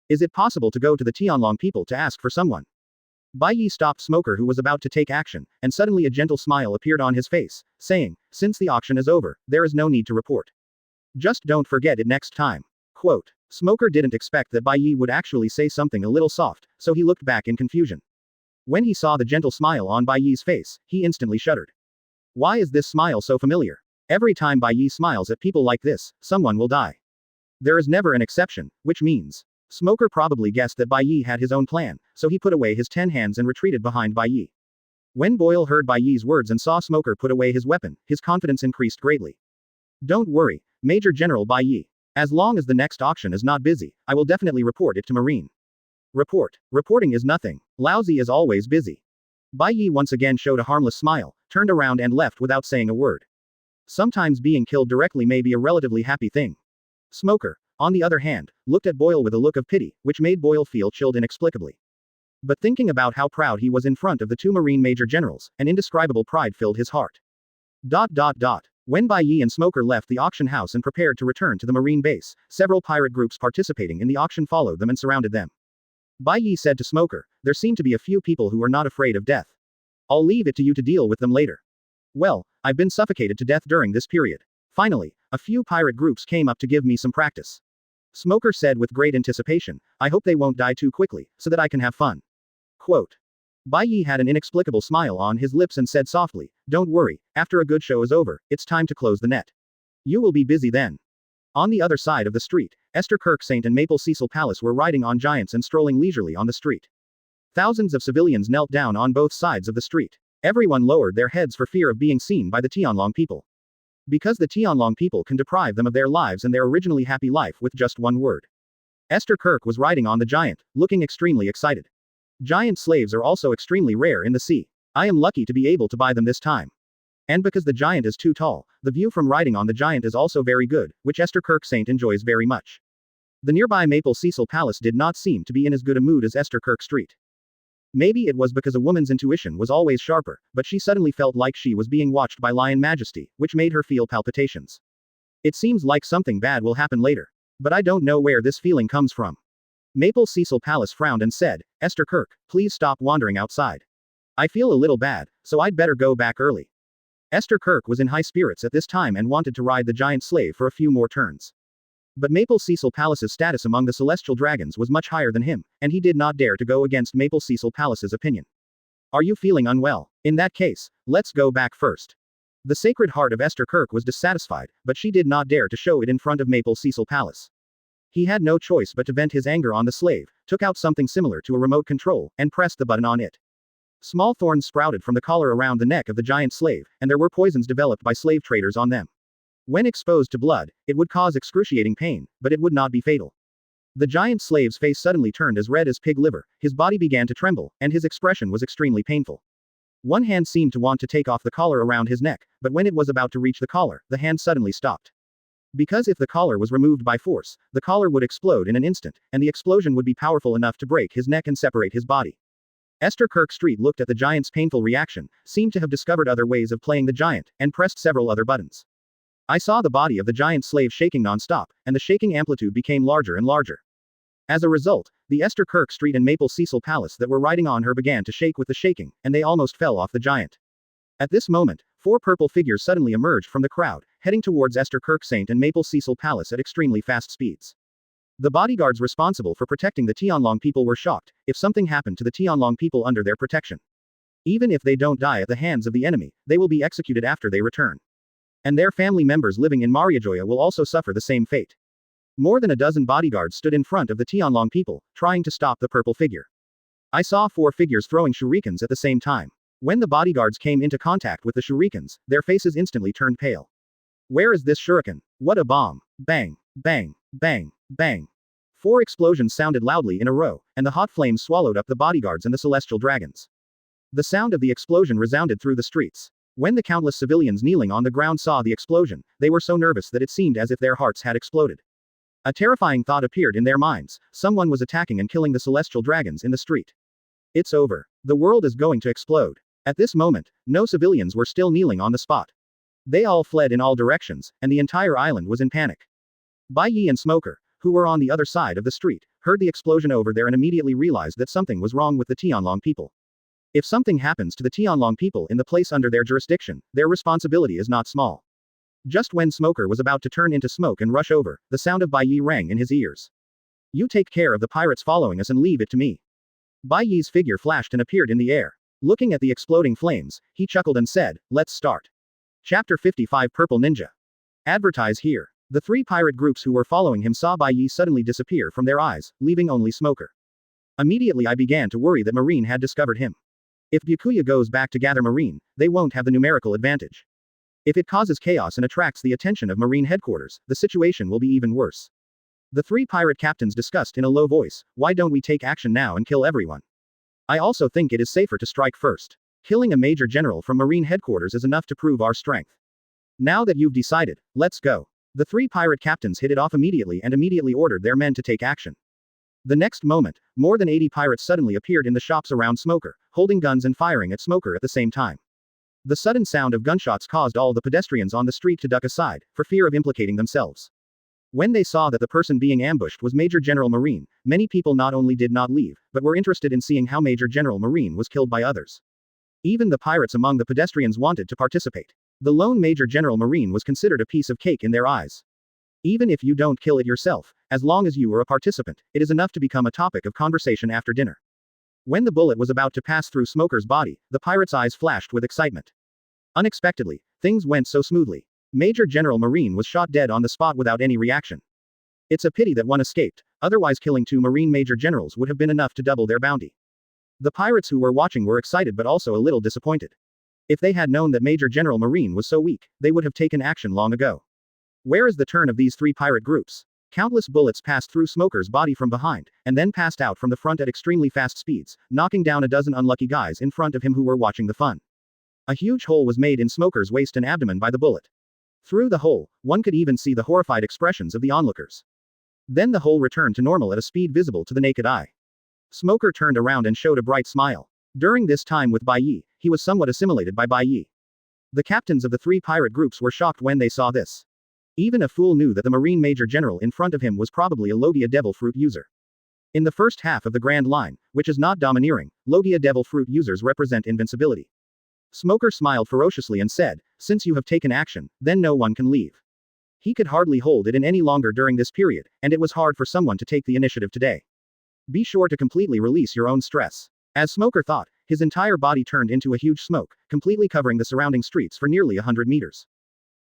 Is it possible to go to the Tianlong people to ask for someone? Bai Ye stopped Smoker who was about to take action, and suddenly a gentle smile appeared on his face, saying, since the auction is over, there is no need to report. Just don't forget it next time. Quote. Smoker didn't expect that Bai Ye would actually say something a little soft, so he looked back in confusion. When he saw the gentle smile on Bai Ye's face, he instantly shuddered. Why is this smile so familiar? Every time Bai Ye smiles at people like this, someone will die. There is never an exception, which means. Smoker probably guessed that Bai Ye had his own plan, so he put away his 10 hands and retreated behind Bai Ye. When Boyle heard Bai Ye's words and saw Smoker put away his weapon, his confidence increased greatly. Don't worry, Major General Bai Ye. As long as the next auction is not busy, I will definitely report it to Marine. Reporting is nothing. Lousy is always busy. Bai Ye once again showed a harmless smile, turned around and left without saying a word. Sometimes being killed directly may be a relatively happy thing. Smoker, on the other hand, looked at Boyle with a look of pity, which made Boyle feel chilled inexplicably. But thinking about how proud he was in front of the two Marine Major Generals, an indescribable pride filled his heart. When Bai Ye and Smoker left the auction house and prepared to return to the marine base, several pirate groups participating in the auction followed them and surrounded them. Bai Ye said to Smoker, "There seem to be a few people who are not afraid of death. I'll leave it to you to deal with them later." "Well, I've been suffocated to death during this period. Finally, a few pirate groups came up to give me some practice." Smoker said with great anticipation, "I hope they won't die too quickly, so that I can have fun." Quote. Bai Ye had an inexplicable smile on his lips and said softly, "Don't worry, after a good show is over, it's time to close the net. You will be busy then." On the other side of the street, Esther Kirksaint and Maple Cecil Palace were riding on giants and strolling leisurely on the street. Thousands of civilians knelt down on both sides of the street. Everyone lowered their heads for fear of being seen by the Tianlong people. Because the Tianlong people can deprive them of their lives and their originally happy life with just one word. Esther Kirk was riding on the giant, looking extremely excited. Giant slaves are also extremely rare in the sea. I am lucky to be able to buy them this time. And because the giant is too tall, the view from riding on the giant is also very good, which Esther Kirksaint enjoys very much. The nearby Maple Cecil Palace did not seem to be in as good a mood as Esther Kirk Street. Maybe it was because a woman's intuition was always sharper, but she suddenly felt like she was being watched by Lion Majesty, which made her feel palpitations. It seems like something bad will happen later. But I don't know where this feeling comes from. Maple Cecil Palace frowned and said, "Esther Kirk, please stop wandering outside. I feel a little bad, so I'd better go back early." Esther Kirk was in high spirits at this time and wanted to ride the giant slave for a few more turns. But Maple Cecil Palace's status among the celestial dragons was much higher than him, and he did not dare to go against Maple Cecil Palace's opinion. "Are you feeling unwell? In that case, let's go back first." The Sacred Heart of Esther Kirk was dissatisfied, but she did not dare to show it in front of Maple Cecil Palace. He had no choice but to vent his anger on the slave, took out something similar to a remote control, and pressed the button on it. Small thorns sprouted from the collar around the neck of the giant slave, and there were poisons developed by slave traders on them. When exposed to blood, it would cause excruciating pain, but it would not be fatal. The giant slave's face suddenly turned as red as pig liver, his body began to tremble, and his expression was extremely painful. One hand seemed to want to take off the collar around his neck, but when it was about to reach the collar, the hand suddenly stopped. Because if the collar was removed by force, the collar would explode in an instant, and the explosion would be powerful enough to break his neck and separate his body. Esther Kirk Street looked at the giant's painful reaction, seemed to have discovered other ways of playing the giant, and pressed several other buttons. I saw the body of the giant slave shaking non-stop, and the shaking amplitude became larger and larger. As a result, the Esther Kirk Street and Maple Cecil Palace that were riding on her began to shake with the shaking, and they almost fell off the giant. At this moment, 4 purple figures suddenly emerged from the crowd, heading towards Esther Kirksaint and Maple Cecil Palace at extremely fast speeds. The bodyguards responsible for protecting the Tianlong people were shocked if something happened to the Tianlong people under their protection. Even if they don't die at the hands of the enemy, they will be executed after they return. And their family members living in Mariajoya will also suffer the same fate. More than a dozen bodyguards stood in front of the Tianlong people, trying to stop the purple figure. I saw 4 figures throwing shurikens at the same time. When the bodyguards came into contact with the shurikens, their faces instantly turned pale. Where is this shuriken? What a bomb! Bang! Bang! Bang! Bang! 4 explosions sounded loudly in a row, and the hot flames swallowed up the bodyguards and the celestial dragons. The sound of the explosion resounded through the streets. When the countless civilians kneeling on the ground saw the explosion, they were so nervous that it seemed as if their hearts had exploded. A terrifying thought appeared in their minds: someone was attacking and killing the celestial dragons in the street. It's over. The world is going to explode. At this moment, no civilians were still kneeling on the spot. They all fled in all directions, and the entire island was in panic. Bai Ye and Smoker, who were on the other side of the street, heard the explosion over there and immediately realized that something was wrong with the Tianlong people. If something happens to the Tianlong people in the place under their jurisdiction, their responsibility is not small. Just when Smoker was about to turn into smoke and rush over, the sound of Bai Ye rang in his ears. "You take care of the pirates following us and leave it to me." Bai Ye's figure flashed and appeared in the air. Looking at the exploding flames, he chuckled and said, "Let's start." Chapter 55 Purple Ninja. Advertise here. The 3 pirate groups who were following him saw Bai Ye suddenly disappear from their eyes, leaving only Smoker. Immediately I began to worry that Marine had discovered him. If Byakuya goes back to gather Marine, they won't have the numerical advantage. If it causes chaos and attracts the attention of Marine headquarters, the situation will be even worse. The 3 pirate captains discussed in a low voice, "Why don't we take action now and kill everyone? I also think it is safer to strike first. Killing a major general from Marine headquarters is enough to prove our strength. Now that you've decided, let's go." The 3 pirate captains hit it off immediately and immediately ordered their men to take action. The next moment, more than 80 pirates suddenly appeared in the shops around Smoker, holding guns and firing at Smoker at the same time. The sudden sound of gunshots caused all the pedestrians on the street to duck aside, for fear of implicating themselves. When they saw that the person being ambushed was Major General Marine, many people not only did not leave, but were interested in seeing how Major General Marine was killed by others. Even the pirates among the pedestrians wanted to participate. The lone Major General Marine was considered a piece of cake in their eyes. Even if you don't kill it yourself, as long as you are a participant, it is enough to become a topic of conversation after dinner. When the bullet was about to pass through Smoker's body, the pirate's eyes flashed with excitement. Unexpectedly, things went so smoothly. Major General Marine was shot dead on the spot without any reaction. It's a pity that one escaped, otherwise killing 2 Marine Major Generals would have been enough to double their bounty. The pirates who were watching were excited but also a little disappointed. If they had known that Major General Marine was so weak, they would have taken action long ago. Where is the turn of these 3 pirate groups? Countless bullets passed through Smoker's body from behind, and then passed out from the front at extremely fast speeds, knocking down a dozen unlucky guys in front of him who were watching the fun. A huge hole was made in Smoker's waist and abdomen by the bullet. Through the hole, one could even see the horrified expressions of the onlookers. Then the hole returned to normal at a speed visible to the naked eye. Smoker turned around and showed a bright smile. During this time with Bai Ye, he was somewhat assimilated by Bai Ye. The captains of the 3 pirate groups were shocked when they saw this. Even a fool knew that the Marine Major General in front of him was probably a Logia Devil Fruit user. In the first half of the Grand Line, which is not domineering, Logia Devil Fruit users represent invincibility. Smoker smiled ferociously and said, "Since you have taken action, then no one can leave." He could hardly hold it in any longer during this period, and it was hard for someone to take the initiative today. Be sure to completely release your own stress. As Smoker thought, his entire body turned into a huge smoke, completely covering the surrounding streets for nearly 100 meters.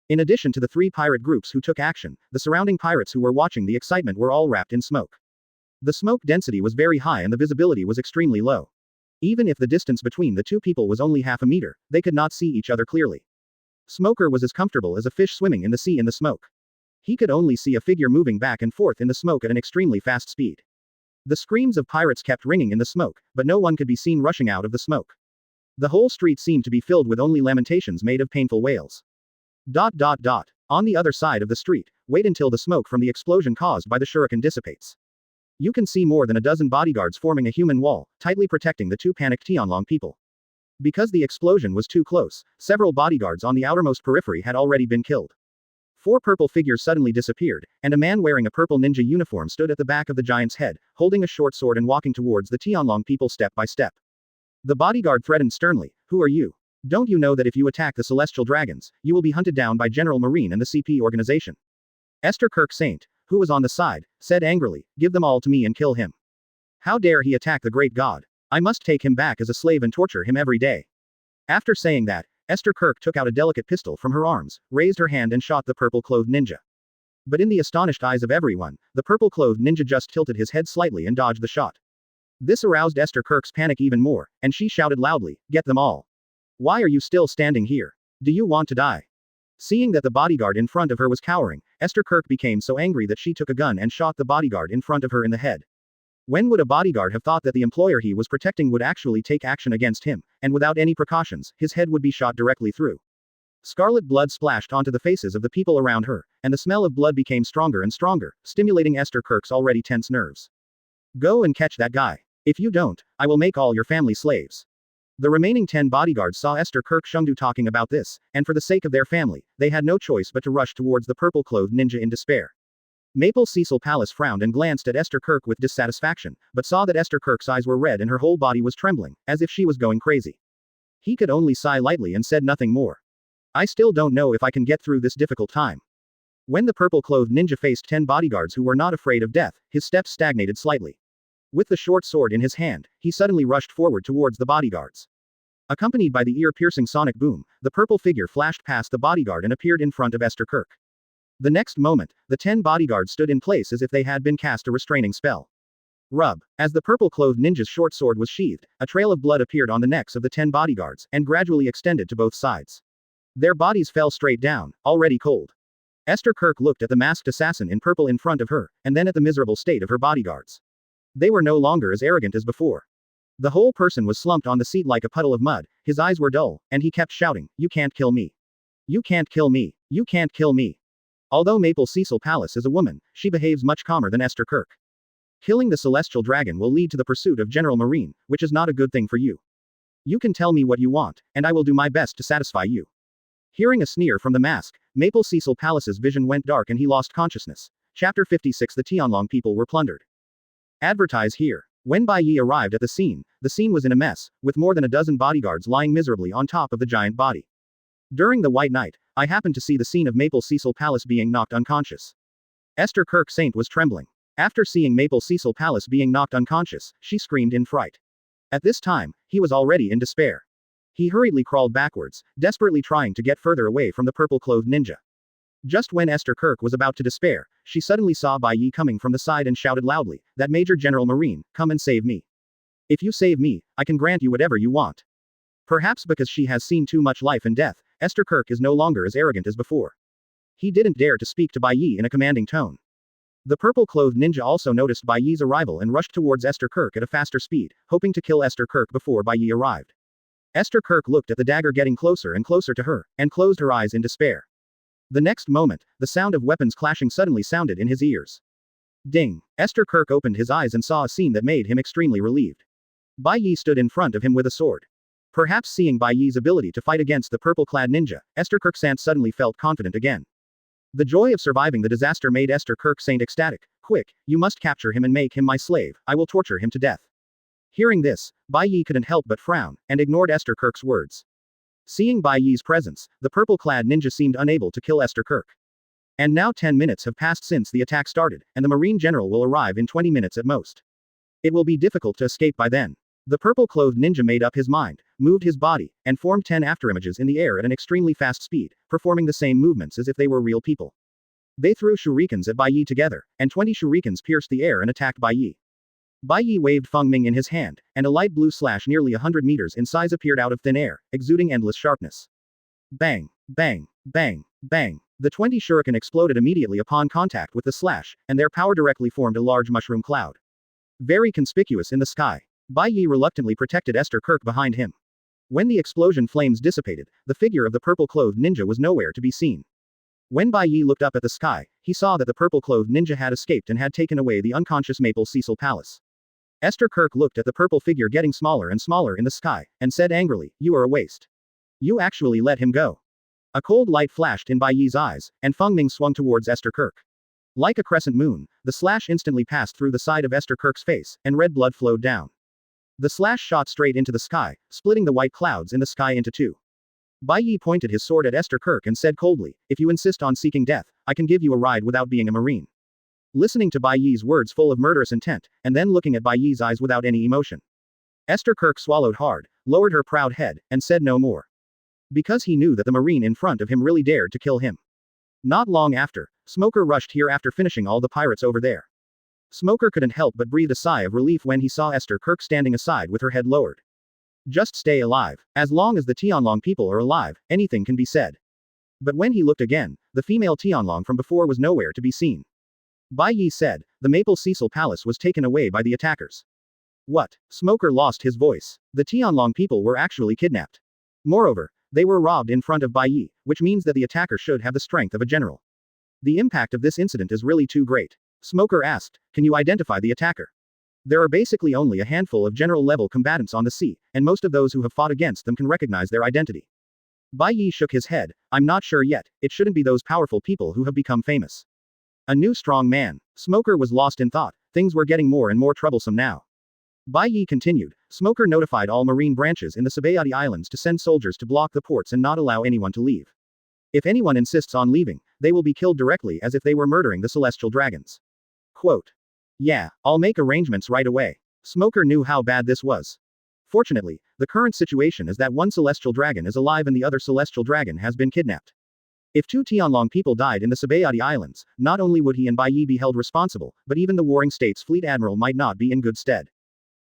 In addition to the 3 pirate groups who took action, the surrounding pirates who were watching the excitement were all wrapped in smoke. The smoke density was very high and the visibility was extremely low. Even if the distance between the 2 people was only half a meter, they could not see each other clearly. Smoker was as comfortable as a fish swimming in the sea in the smoke. He could only see a figure moving back and forth in the smoke at an extremely fast speed. The screams of pirates kept ringing in the smoke, but no one could be seen rushing out of the smoke. The whole street seemed to be filled with only lamentations made of painful wails. On the other side of the street, wait until the smoke from the explosion caused by the shuriken dissipates. You can see more than a dozen bodyguards forming a human wall, tightly protecting the 2 panicked Tianlong people. Because the explosion was too close, several bodyguards on the outermost periphery had already been killed. 4 purple figures suddenly disappeared, and a man wearing a purple ninja uniform stood at the back of the giant's head, holding a short sword and walking towards the Tianlong people step by step. The bodyguard threatened sternly, "Who are you? Don't you know that if you attack the celestial dragons, you will be hunted down by General Marine and the CP organization?" Esther Kirk Saint, who was on the side, said angrily, "Give them all to me and kill him. How dare he attack the great god? I must take him back as a slave and torture him every day." After saying that, Esther Kirk took out a delicate pistol from her arms, raised her hand and shot the purple-clothed ninja. But in the astonished eyes of everyone, the purple-clothed ninja just tilted his head slightly and dodged the shot. This aroused Esther Kirk's panic even more, and she shouted loudly, "Get them all. Why are you still standing here? Do you want to die?" Seeing that the bodyguard in front of her was cowering, Esther Kirk became so angry that she took a gun and shot the bodyguard in front of her in the head. When would a bodyguard have thought that the employer he was protecting would actually take action against him, and without any precautions, his head would be shot directly through. Scarlet blood splashed onto the faces of the people around her, and the smell of blood became stronger and stronger, stimulating Esther Kirk's already tense nerves. "Go and catch that guy. If you don't, I will make all your family slaves." The remaining 10 bodyguards saw Esther Kirk Shungdu talking about this, and for the sake of their family, they had no choice but to rush towards the purple-clothed ninja in despair. Maple Cecil Palace frowned and glanced at Esther Kirk with dissatisfaction, but saw that Esther Kirk's eyes were red and her whole body was trembling, as if she was going crazy. He could only sigh lightly and said nothing more. "I still don't know if I can get through this difficult time." When the purple-clothed ninja faced 10 bodyguards who were not afraid of death, his steps stagnated slightly. With the short sword in his hand, he suddenly rushed forward towards the bodyguards. Accompanied by the ear-piercing sonic boom, the purple figure flashed past the bodyguard and appeared in front of Esther Kirk. The next moment, the 10 bodyguards stood in place as if they had been cast a restraining spell. Rub. As the purple-clothed ninja's short sword was sheathed, a trail of blood appeared on the necks of the 10 bodyguards, and gradually extended to both sides. Their bodies fell straight down, already cold. Esther Kirk looked at the masked assassin in purple in front of her, and then at the miserable state of her bodyguards. They were no longer as arrogant as before. The whole person was slumped on the seat like a puddle of mud, his eyes were dull, and he kept shouting, "You can't kill me. You can't kill me. You can't kill me." Although Maple Cecil Palace is a woman, she behaves much calmer than Esther Kirk. Killing the celestial dragon will lead to the pursuit of General Marine, which is not a good thing for you. You can tell me what you want, and I will do my best to satisfy you. Hearing a sneer from the mask, Maple Cecil Palace's vision went dark and he lost consciousness. Chapter 56. The Tianlong people were plundered. Advertise here. When Bai Ye arrived at the scene was in a mess, with more than a dozen bodyguards lying miserably on top of the giant body. During the White Night, I happened to see the scene of Maple Cecil Palace being knocked unconscious. Esther Kirk Saint was trembling. After seeing Maple Cecil Palace being knocked unconscious, she screamed in fright. At this time, he was already in despair. He hurriedly crawled backwards, desperately trying to get further away from the purple-clothed ninja. Just when Esther Kirk was about to despair, she suddenly saw Bai Ye coming from the side and shouted loudly, "That Major General Marine, come and save me. If you save me, I can grant you whatever you want." Perhaps because she has seen too much life and death, Esther Kirk is no longer as arrogant as before. He didn't dare to speak to Bai Ye in a commanding tone. The purple-clothed ninja also noticed Bai Ye's arrival and rushed towards Esther Kirk at a faster speed, hoping to kill Esther Kirk before Bai Ye arrived. Esther Kirk looked at the dagger getting closer and closer to her, and closed her eyes in despair. The next moment, the sound of weapons clashing suddenly sounded in his ears. Ding! Esther Kirk opened his eyes and saw a scene that made him extremely relieved. Bai Ye stood in front of him with a sword. Perhaps seeing Bai Ye's ability to fight against the purple-clad ninja, Esther Kirk Saint suddenly felt confident again. The joy of surviving the disaster made Esther Kirk Saint ecstatic. "Quick, you must capture him and make him my slave, I will torture him to death." Hearing this, Bai Ye couldn't help but frown, and ignored Esther Kirk's words. Seeing Bai Ye's presence, the purple-clad ninja seemed unable to kill Esther Kirk. And now 10 minutes have passed since the attack started, and the Marine General will arrive in 20 minutes at most. It will be difficult to escape by then. The purple-clothed ninja made up his mind, moved his body, and formed 10 afterimages in the air at an extremely fast speed, performing the same movements as if they were real people. They threw shurikens at Bai Ye together, and 20 shurikens pierced the air and attacked Bai Ye. Bai Ye waved Feng Ming in his hand, and a light blue slash nearly 100 meters in size appeared out of thin air, exuding endless sharpness. Bang! Bang! Bang! Bang! The 20 shuriken exploded immediately upon contact with the slash, and their power directly formed a large mushroom cloud. Very conspicuous in the sky. Bai Ye reluctantly protected Esther Kirk behind him. When the explosion flames dissipated, the figure of the purple-clothed ninja was nowhere to be seen. When Bai Ye looked up at the sky, he saw that the purple-clothed ninja had escaped and had taken away the unconscious Maple Cecil Palace. Esther Kirk looked at the purple figure getting smaller and smaller in the sky, and said angrily, "You are a waste. You actually let him go." A cold light flashed in Bai Ye's eyes, and Feng Ming swung towards Esther Kirk. Like a crescent moon, the slash instantly passed through the side of Esther Kirk's face, and red blood flowed down. The slash shot straight into the sky, splitting the white clouds in the sky into two. Bai Ye pointed his sword at Esther Kirk and said coldly, "If you insist on seeking death, I can give you a ride without being a marine." Listening to Bai Ye's words full of murderous intent, and then looking at Bai Ye's eyes without any emotion, Esther Kirk swallowed hard, lowered her proud head, and said no more. Because he knew that the marine in front of him really dared to kill him. Not long after, Smoker rushed here after finishing all the pirates over there. Smoker couldn't help but breathe a sigh of relief when he saw Esther Kirk standing aside with her head lowered. Just stay alive. As long as the Tianlong people are alive, anything can be said. But when he looked again, the female Tianlong from before was nowhere to be seen. Bai Ye said, "The Maple Cecil Palace was taken away by the attackers." What? Smoker lost his voice. The Tianlong people were actually kidnapped. Moreover, they were robbed in front of Bai Ye, which means that the attacker should have the strength of a general. The impact of this incident is really too great. Smoker asked, "Can you identify the attacker?" There are basically only a handful of general-level combatants on the sea, and most of those who have fought against them can recognize their identity. Bai Ye shook his head. "I'm not sure yet, it shouldn't be those powerful people who have become famous." A new strong man. Smoker was lost in thought. Things were getting more and more troublesome now. Bai Ye continued, "Smoker notified all marine branches in the Sabaody Islands to send soldiers to block the ports and not allow anyone to leave. If anyone insists on leaving, they will be killed directly as if they were murdering the celestial dragons." Quote. "Yeah, I'll make arrangements right away." Smoker knew how bad this was. Fortunately, the current situation is that one celestial dragon is alive and the other celestial dragon has been kidnapped. If 2 Tianlong people died in the Sabaody Islands, not only would he and Bai Ye be held responsible, but even the warring state's fleet admiral might not be in good stead.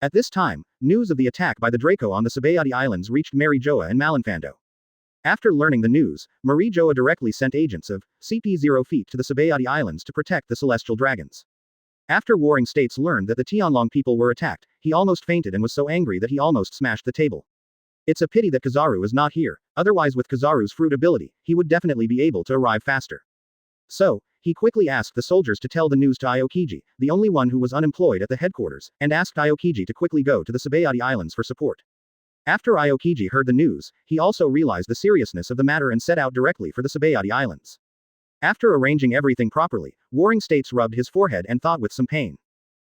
At this time, news of the attack by the Draco on the Sabaody Islands reached Mary Joa and Malinfando. After learning the news, Marie Joa directly sent agents of CP0 Feet to the Sabaody Islands to protect the celestial dragons. After warring states learned that the Tianlong people were attacked, he almost fainted and was so angry that he almost smashed the table. It's a pity that Kizaru is not here, otherwise with Kizaru's fruit ability, he would definitely be able to arrive faster. So, he quickly asked the soldiers to tell the news to Aokiji, the only one who was unemployed at the headquarters, and asked Aokiji to quickly go to the Sabaody Islands for support. After Aokiji heard the news, he also realized the seriousness of the matter and set out directly for the Sabaody Islands. After arranging everything properly, Warring States rubbed his forehead and thought with some pain.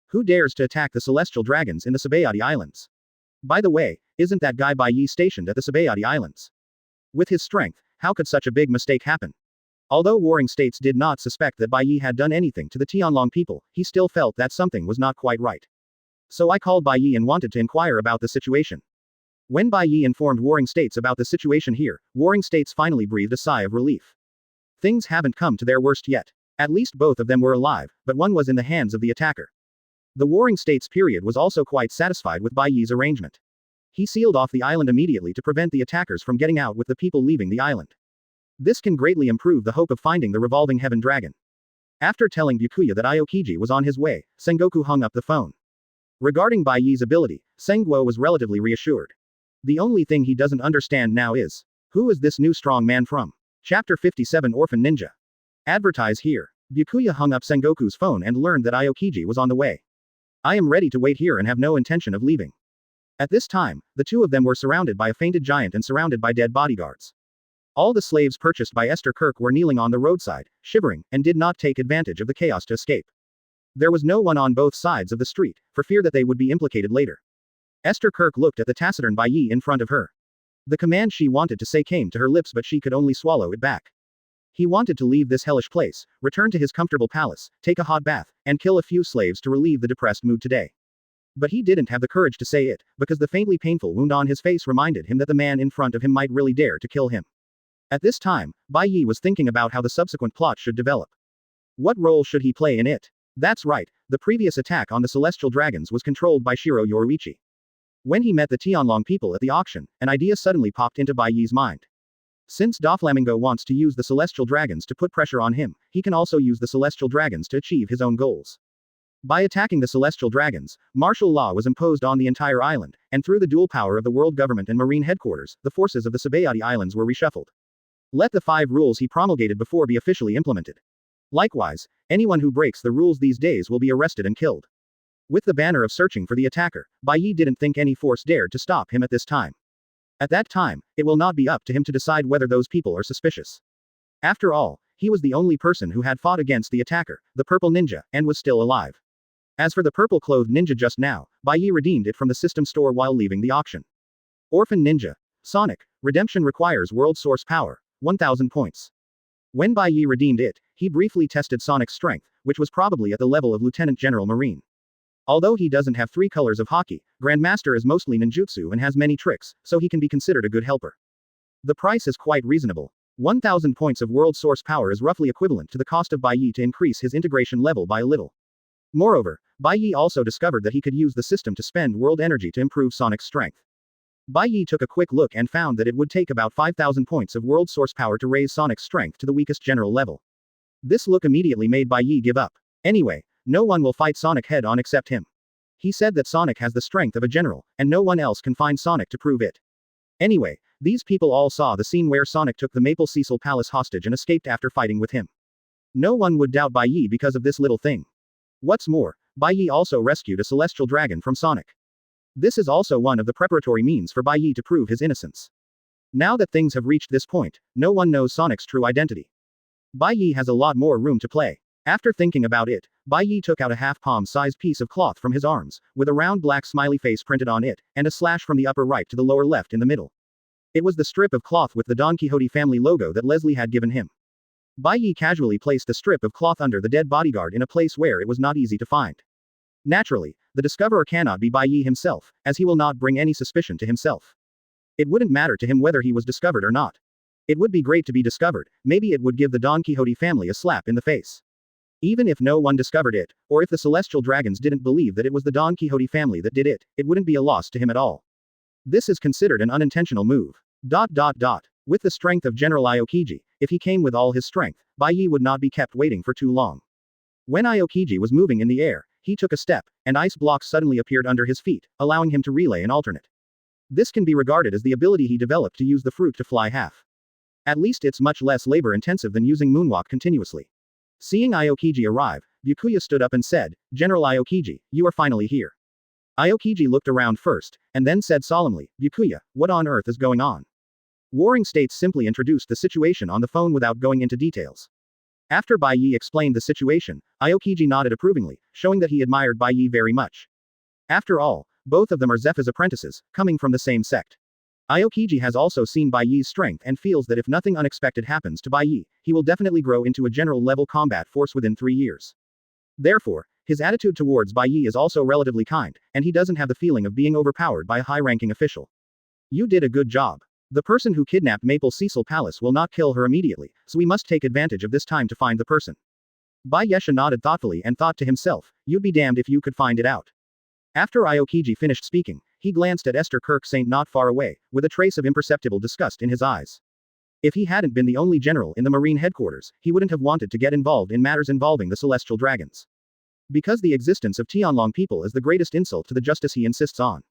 Who dares to attack the celestial dragons in the Sabaody Islands? By the way, isn't that guy Bai Ye stationed at the Sabaody Islands? With his strength, how could such a big mistake happen? Although Warring States did not suspect that Bai Ye had done anything to the Tianlong people, he still felt that something was not quite right. So I called Bai Ye and wanted to inquire about the situation. When Bai Ye informed Warring States about the situation here, Warring States finally breathed a sigh of relief. Things haven't come to their worst yet. At least both of them were alive, but one was in the hands of the attacker. The Warring States period was also quite satisfied with Bai Ye's arrangement. He sealed off the island immediately to prevent the attackers from getting out with the people leaving the island. This can greatly improve the hope of finding the revolving heaven dragon. After telling Byakuya that Aokiji was on his way, Sengoku hung up the phone. Regarding Bai Ye's ability, Senguo was relatively reassured. The only thing he doesn't understand now is, who is this new strong man from? Chapter 57 Orphan Ninja. Advertise here. Byakuya hung up Sengoku's phone and learned that Aokiji was on the way. I am ready to wait here and have no intention of leaving. At this time, the two of them were surrounded by a fainted giant and surrounded by dead bodyguards. All the slaves purchased by Esther Kirk were kneeling on the roadside, shivering, and did not take advantage of the chaos to escape. There was no one on both sides of the street, for fear that they would be implicated later. Esther Kirk looked at the taciturn Bai Ye in front of her. The command she wanted to say came to her lips, but she could only swallow it back. He wanted to leave this hellish place, return to his comfortable palace, take a hot bath, and kill a few slaves to relieve the depressed mood today. But he didn't have the courage to say it, because the faintly painful wound on his face reminded him that the man in front of him might really dare to kill him. At this time, Bai Ye was thinking about how the subsequent plot should develop. What role should he play in it? That's right, the previous attack on the celestial dragons was controlled by Shiro Yoruichi. When he met the Tianlong people at the auction, an idea suddenly popped into Bai Ye's mind. Since Doflamingo wants to use the celestial dragons to put pressure on him, he can also use the celestial dragons to achieve his own goals. By attacking the celestial dragons, martial law was imposed on the entire island, and through the dual power of the world government and marine headquarters, the forces of the Sabaody Islands were reshuffled. Let the 5 rules he promulgated before be officially implemented. Likewise, anyone who breaks the rules these days will be arrested and killed. With the banner of searching for the attacker, Bai Ye didn't think any force dared to stop him at this time. At that time, it will not be up to him to decide whether those people are suspicious. After all, he was the only person who had fought against the attacker, the purple ninja, and was still alive. As for the purple-clothed ninja just now, Bai Ye redeemed it from the system store while leaving the auction. Orphan Ninja. Sonic. Redemption requires world source power. 1000 points. When Bai Ye redeemed it, he briefly tested Sonic's strength, which was probably at the level of Lieutenant General Marine. Although he doesn't have 3 colors of hockey, Grandmaster is mostly ninjutsu and has many tricks, so he can be considered a good helper. The price is quite reasonable. 1000 points of world source power is roughly equivalent to the cost of Bai Ye to increase his integration level by a little. Moreover, Bai Ye also discovered that he could use the system to spend world energy to improve Sonic's strength. Bai Ye took a quick look and found that it would take about 5000 points of world source power to raise Sonic's strength to the weakest general level. This look immediately made Bai Ye give up. Anyway, no one will fight Sonic head-on except him. He said that Sonic has the strength of a general, and no one else can find Sonic to prove it. Anyway, these people all saw the scene where Sonic took the Maple Cecil Palace hostage and escaped after fighting with him. No one would doubt Bai Ye because of this little thing. What's more, Bai Ye also rescued a celestial dragon from Sonic. This is also one of the preparatory means for Bai Ye to prove his innocence. Now that things have reached this point, no one knows Sonic's true identity. Bai Ye has a lot more room to play. After thinking about it, Bai Ye took out a half-palm-sized piece of cloth from his arms, with a round black smiley face printed on it, and a slash from the upper right to the lower left in the middle. It was the strip of cloth with the Don Quixote family logo that Leslie had given him. Bai Ye casually placed the strip of cloth under the dead bodyguard in a place where it was not easy to find. Naturally, the discoverer cannot be Bai Ye himself, as he will not bring any suspicion to himself. It wouldn't matter to him whether he was discovered or not. It would be great to be discovered, maybe it would give the Don Quixote family a slap in the face. Even if no one discovered it, or if the celestial dragons didn't believe that it was the Don Quixote family that did it, it wouldn't be a loss to him at all. This is considered an unintentional move. With the strength of General Aokiji, if he came with all his strength, Bai Ye would not be kept waiting for too long. When Aokiji was moving in the air, he took a step, and ice blocks suddenly appeared under his feet, allowing him to relay an alternate. This can be regarded as the ability he developed to use the fruit to fly half. At least it's much less labor-intensive than using moonwalk continuously. Seeing Aokiji arrive, Byakuya stood up and said, "General Aokiji, you are finally here." Aokiji looked around first, and then said solemnly, Byakuya, what on earth is going on? Warring States simply introduced the situation on the phone without going into details. After Bai Ye explained the situation, Aokiji nodded approvingly, showing that he admired Bai Ye very much. After all, both of them are Zepha's apprentices, coming from the same sect. Aokiji has also seen Bai Ye's strength and feels that if nothing unexpected happens to Bai Ye, he will definitely grow into a general-level combat force within 3 years. Therefore, his attitude towards Bai Ye is also relatively kind, and he doesn't have the feeling of being overpowered by a high-ranking official. You did a good job. The person who kidnapped Maple Cecil Palace will not kill her immediately, so we must take advantage of this time to find the person. Bai Ye nodded thoughtfully and thought to himself, you'd be damned if you could find it out. After Aokiji finished speaking, he glanced at Esther Kirk Saint not far away, with a trace of imperceptible disgust in his eyes. If he hadn't been the only general in the Marine headquarters, he wouldn't have wanted to get involved in matters involving the Celestial Dragons. Because the existence of Tianlong people is the greatest insult to the justice he insists on.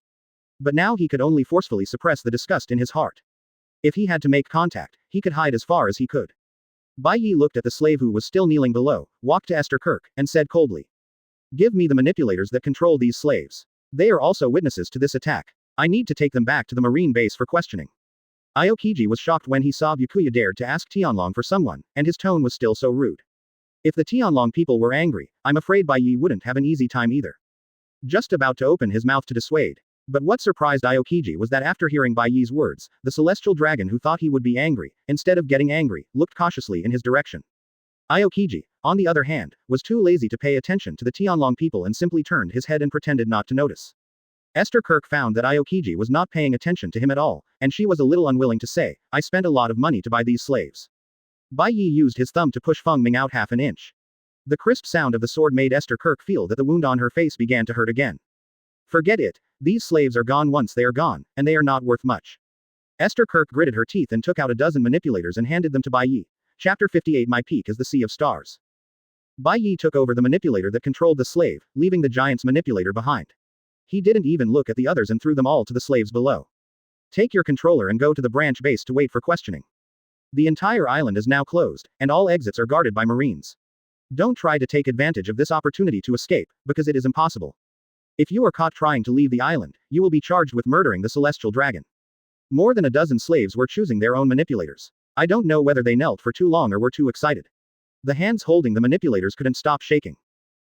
But now he could only forcefully suppress the disgust in his heart. If he had to make contact, he could hide as far as he could. Bai Ye looked at the slave who was still kneeling below, walked to Esther Kirk, and said coldly. Give me the manipulators that control these slaves. They are also witnesses to this attack. I need to take them back to the Marine base for questioning. Aokiji was shocked when he saw Byakuya dared to ask Tianlong for someone, and his tone was still so rude. If the Tianlong people were angry, I'm afraid Bai Ye wouldn't have an easy time either. Just about to open his mouth to dissuade. But what surprised Aokiji was that after hearing Bai Ye's words, the celestial dragon who thought he would be angry, instead of getting angry, looked cautiously in his direction. Aokiji, on the other hand, was too lazy to pay attention to the Tianlong people and simply turned his head and pretended not to notice. Esther Kirk found that Aokiji was not paying attention to him at all, and she was a little unwilling to say, I spent a lot of money to buy these slaves. Bai Ye used his thumb to push Feng Ming out half an inch. The crisp sound of the sword made Esther Kirk feel that the wound on her face began to hurt again. Forget it. These slaves are gone once they are gone, and they are not worth much. Esther Kirk gritted her teeth and took out a dozen manipulators and handed them to Bai Ye. Chapter 58 My peak is the Sea of Stars. Bai Ye took over the manipulator that controlled the slave, leaving the giant's manipulator behind. He didn't even look at the others and threw them all to the slaves below. Take your controller and go to the branch base to wait for questioning. The entire island is now closed, and all exits are guarded by Marines. Don't try to take advantage of this opportunity to escape, because it is impossible. If you are caught trying to leave the island, you will be charged with murdering the celestial dragon. More than a dozen slaves were choosing their own manipulators. I don't know whether they knelt for too long or were too excited. The hands holding the manipulators couldn't stop shaking.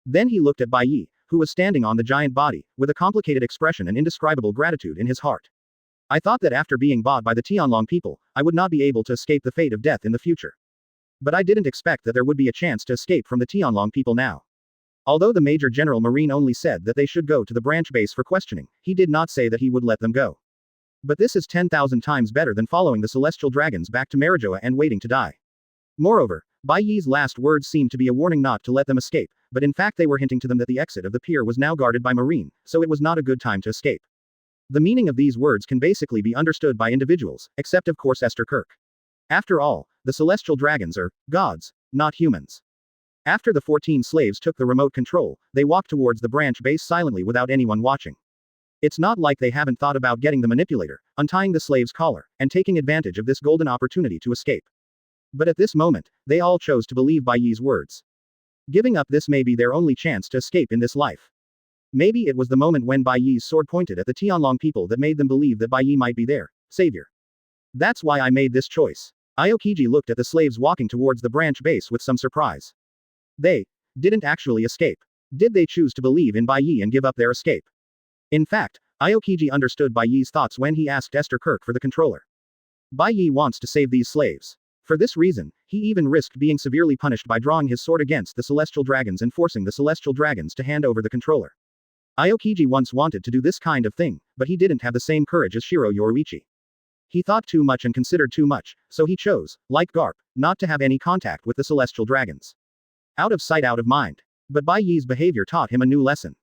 Then he looked at Bai Ye, who was standing on the giant body, with a complicated expression and indescribable gratitude in his heart. I thought that after being bought by the Tianlong people, I would not be able to escape the fate of death in the future. But I didn't expect that there would be a chance to escape from the Tianlong people now. Although the Major General Marine only said that they should go to the branch base for questioning, he did not say that he would let them go. But this is 10,000 times better than following the celestial dragons back to Marijoa and waiting to die. Moreover, Bai Ye's last words seemed to be a warning not to let them escape, but in fact they were hinting to them that the exit of the pier was now guarded by Marine, so it was not a good time to escape. The meaning of these words can basically be understood by individuals, except of course Esther Kirk. After all, the celestial dragons are gods, not humans. After the 14 slaves took the remote control, they walked towards the branch base silently without anyone watching. It's not like they haven't thought about getting the manipulator, untying the slave's collar, and taking advantage of this golden opportunity to escape. But at this moment, they all chose to believe Bai Ye's words. Giving up this may be their only chance to escape in this life. Maybe it was the moment when Bai Ye's sword pointed at the Tianlong people that made them believe that Bai Ye might be their savior. That's why I made this choice. Aokiji looked at the slaves walking towards the branch base with some surprise. They didn't actually escape. Did they choose to believe in Bai Ye and give up their escape? In fact, Aokiji understood Bai Ye's thoughts when he asked Esther Kirk for the controller. Bai Ye wants to save these slaves. For this reason, he even risked being severely punished by drawing his sword against the celestial dragons and forcing the celestial dragons to hand over the controller. Aokiji once wanted to do this kind of thing, but he didn't have the same courage as Shiro Yoruichi. He thought too much and considered too much, so he chose, like Garp, not to have any contact with the celestial dragons. Out of sight, out of mind. But Bai Ye's behavior taught him a new lesson.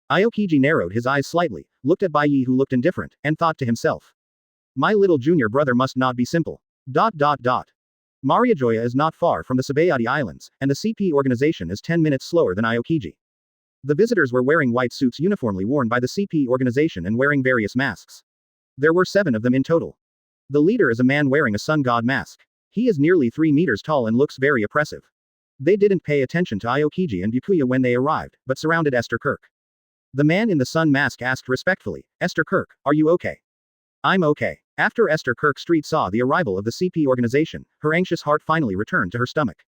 Aokiji narrowed his eyes slightly, looked at Bai Ye who looked indifferent, and thought to himself. My little junior brother must not be simple. Marijoya is not far from the Sabaody Islands, and the CP organization is 10 minutes slower than Aokiji. The visitors were wearing white suits uniformly worn by the CP organization and wearing various masks. There were 7 of them in total. The leader is a man wearing a sun god mask. He is nearly 3 meters tall and looks very oppressive. They didn't pay attention to Aokiji and Byakuya when they arrived, but surrounded Esther Kirk. The man in the sun mask asked respectfully, Esther Kirk, are you okay? I'm okay. After Esther Kirk Street saw the arrival of the CP organization, her anxious heart finally returned to her stomach.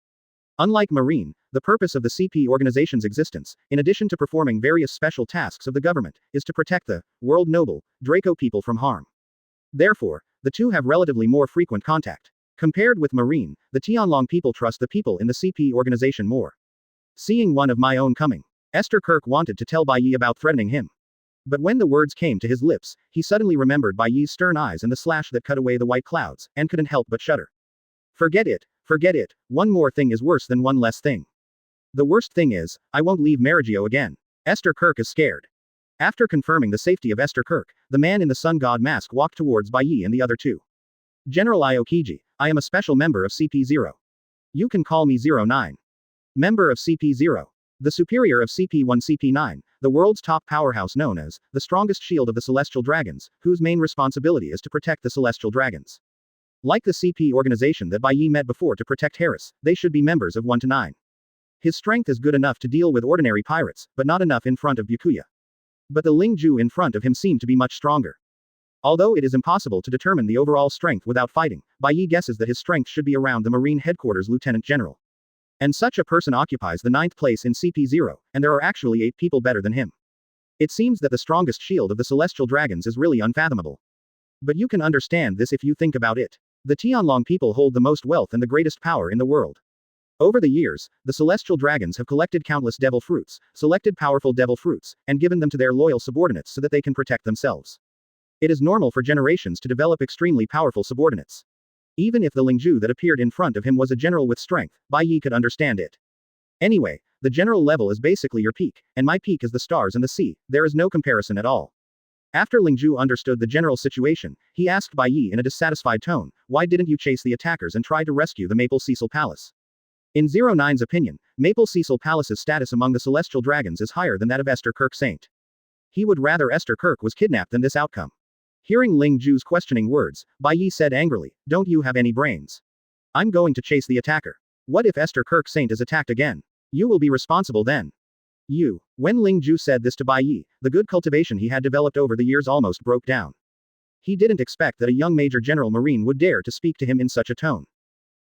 Unlike Marine, the purpose of the CP organization's existence, in addition to performing various special tasks of the government, is to protect the world noble Draco people from harm. Therefore, the two have relatively more frequent contact. Compared with Marine, the Tianlong people trust the people in the CP organization more. Seeing one of my own coming, Esther Kirk wanted to tell Bai Ye about threatening him. But when the words came to his lips, he suddenly remembered Bai Ye's stern eyes and the slash that cut away the white clouds, and couldn't help but shudder. Forget it. Forget it. One more thing is worse than one less thing. The worst thing is, I won't leave Marigio again. Esther Kirk is scared. After confirming the safety of Esther Kirk, the man in the sun god mask walked towards Bai Ye and the other two. General Aokiji, I am a special member of CP0. You can call me 09. Member of CP0. The superior of CP1 CP9, the world's top powerhouse known as the strongest shield of the celestial dragons, whose main responsibility is to protect the celestial dragons. Like the CP organization that Bai Ye met before to protect Harris, they should be members of 1 to 9. His strength is good enough to deal with ordinary pirates, but not enough in front of Byakuya. But the Lingju in front of him seemed to be much stronger. Although it is impossible to determine the overall strength without fighting, Bai Ye guesses that his strength should be around the Marine Headquarters Lieutenant General. And such a person occupies the 9th place in CP0, and there are actually 8 people better than him. It seems that the strongest shield of the celestial dragons is really unfathomable. But you can understand this if you think about it. The Tianlong people hold the most wealth and the greatest power in the world. Over the years, the celestial dragons have collected countless devil fruits, selected powerful devil fruits, and given them to their loyal subordinates so that they can protect themselves. It is normal for generations to develop extremely powerful subordinates. Even if the Lingju that appeared in front of him was a general with strength, Bai Ye could understand it. Anyway, the general level is basically your peak, and my peak is the stars and the sea, there is no comparison at all. After Lingju understood the general situation, he asked Bai Ye in a dissatisfied tone, why didn't you chase the attackers and try to rescue the Maple Cecil Palace? In 09's opinion, Maple Cecil Palace's status among the celestial dragons is higher than that of Esther Kirk Saint. He would rather Esther Kirk was kidnapped than this outcome. Hearing Lingju's questioning words, Bai Ye said angrily, don't you have any brains? I'm going to chase the attacker. What if Esther Kirk Saint is attacked again? You will be responsible then. You. When Lingju said this to Bai Ye, the good cultivation he had developed over the years almost broke down. He didn't expect that a young Major General Marine would dare to speak to him in such a tone.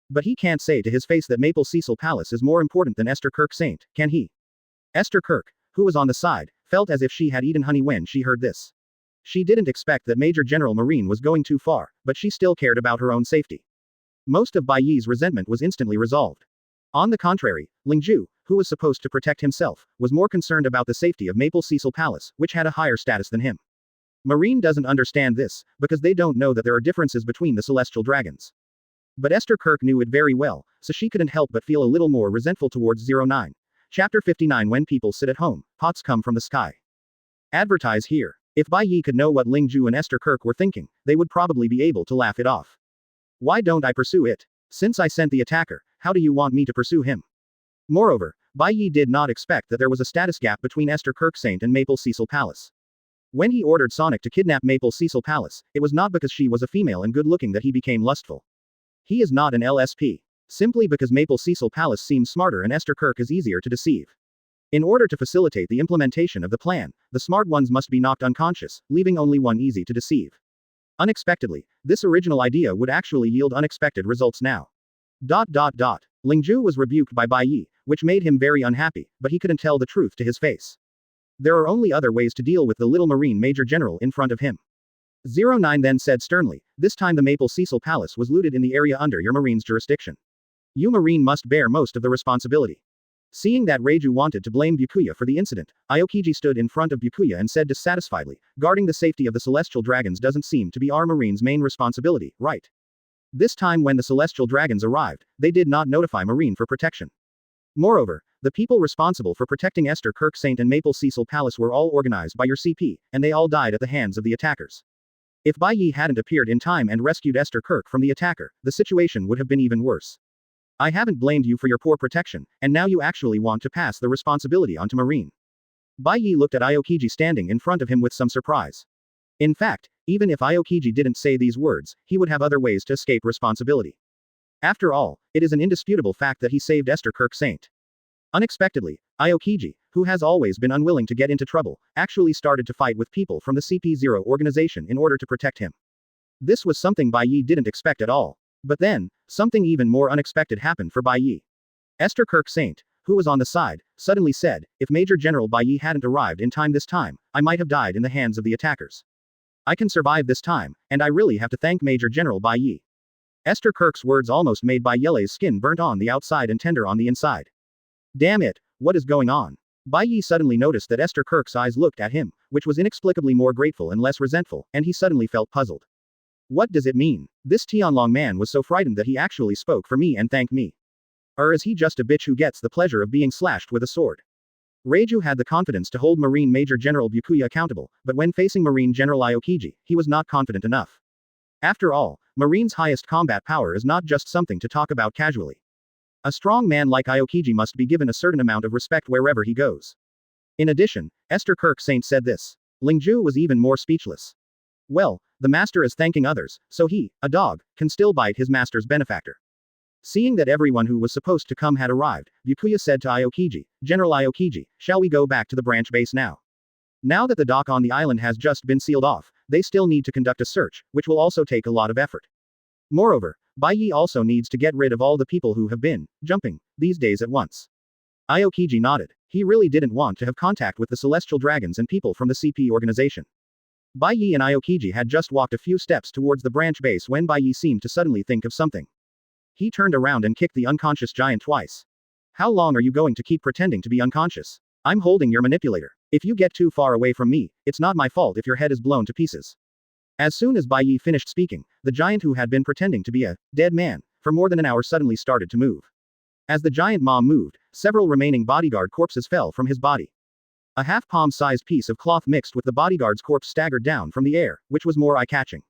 But he can't say to his face that Maple Cecil Palace is more important than Esther Kirk Saint, can he? Esther Kirk, who was on the side, felt as if she had eaten honey when she heard this. She didn't expect that Major General Marine was going too far, but she still cared about her own safety. Most of Bai Ye's resentment was instantly resolved. On the contrary, Lingju, who was supposed to protect himself, was more concerned about the safety of Maple Cecil Palace, which had a higher status than him. Marine doesn't understand this, because they don't know that there are differences between the celestial dragons. But Esther Kirk knew it very well, so she couldn't help but feel a little more resentful towards 09. Chapter 59 When people sit at home, pots come from the sky. Advertise here. If Bai Ye could know what Lingju and Esther Kirk were thinking, they would probably be able to laugh it off. Why don't I pursue it? Since I sent the attacker, how do you want me to pursue him? Moreover, Bai Ye did not expect that there was a status gap between Esther Kirk Saint and Maple Cecil Palace. When he ordered Sonic to kidnap Maple Cecil Palace, it was not because she was a female and good-looking that he became lustful. He is not an LSP. Simply because Maple Cecil Palace seems smarter and Esther Kirk is easier to deceive. In order to facilitate the implementation of the plan, the smart ones must be knocked unconscious, leaving only one easy to deceive. Unexpectedly, this original idea would actually yield unexpected results now. Lingju was rebuked by Bai Ye, which made him very unhappy, but he couldn't tell the truth to his face. There are only other ways to deal with the little Marine Major General in front of him. 09 then said sternly, this time the Maple Cecil Palace was looted in the area under your Marine's jurisdiction. You Marine must bear most of the responsibility. Seeing that Reiju wanted to blame Byakuya for the incident, Aokiji stood in front of Byakuya and said dissatisfiedly, guarding the safety of the celestial dragons doesn't seem to be our Marine's main responsibility, right? This time when the celestial dragons arrived, they did not notify Marine for protection. Moreover, the people responsible for protecting Esther Kirk Saint and Maple Cecil Palace were all organized by your CP, and they all died at the hands of the attackers. If Bai Ye hadn't appeared in time and rescued Esther Kirk from the attacker, the situation would have been even worse. I haven't blamed you for your poor protection, and now you actually want to pass the responsibility on to Marine. Bai Ye looked at Aokiji standing in front of him with some surprise. In fact, even if Aokiji didn't say these words, he would have other ways to escape responsibility. After all, it is an indisputable fact that he saved Esther Kirk Saint. Unexpectedly, Aokiji, who has always been unwilling to get into trouble, actually started to fight with people from the CP0 organization in order to protect him. This was something Bai Ye didn't expect at all. But then, something even more unexpected happened for Bai Ye. Esther Kirk Saint, who was on the side, suddenly said, "If Major General Bai Ye hadn't arrived in time this time, I might have died in the hands of the attackers. I can survive this time, and I really have to thank Major General Bai Ye." Esther Kirk's words almost made Bai Ye's skin burnt on the outside and tender on the inside. Damn it, what is going on? Bai Ye suddenly noticed that Esther Kirk's eyes looked at him, which was inexplicably more grateful and less resentful, and he suddenly felt puzzled. What does it mean? This Tianlong man was so frightened that he actually spoke for me and thanked me. Or is he just a bitch who gets the pleasure of being slashed with a sword? Reiju had the confidence to hold Marine Major General Byakuya accountable, but when facing Marine General Aokiji, he was not confident enough. After all, Marine's highest combat power is not just something to talk about casually. A strong man like Aokiji must be given a certain amount of respect wherever he goes. In addition, Esther Kirk Saint said this. Lingju was even more speechless. Well, the master is thanking others, so he, a dog, can still bite his master's benefactor. Seeing that everyone who was supposed to come had arrived, Byakuya said to Aokiji, "General Aokiji, shall we go back to the branch base now? Now that the dock on the island has just been sealed off, they still need to conduct a search, which will also take a lot of effort. Moreover, Bai Ye also needs to get rid of all the people who have been jumping these days at once." Aokiji nodded. He really didn't want to have contact with the celestial dragons and people from the CP organization. Bai Ye and Aokiji had just walked a few steps towards the branch base when Bai Ye seemed to suddenly think of something. He turned around and kicked the unconscious giant twice. "How long are you going to keep pretending to be unconscious? I'm holding your manipulator. If you get too far away from me, it's not my fault if your head is blown to pieces." As soon as Bai Ye finished speaking, the giant who had been pretending to be a dead man for more than an hour suddenly started to move. As the giant mom moved, several remaining bodyguard corpses fell from his body. A half-palm-sized piece of cloth mixed with the bodyguard's corpse staggered down from the air, which was more eye-catching.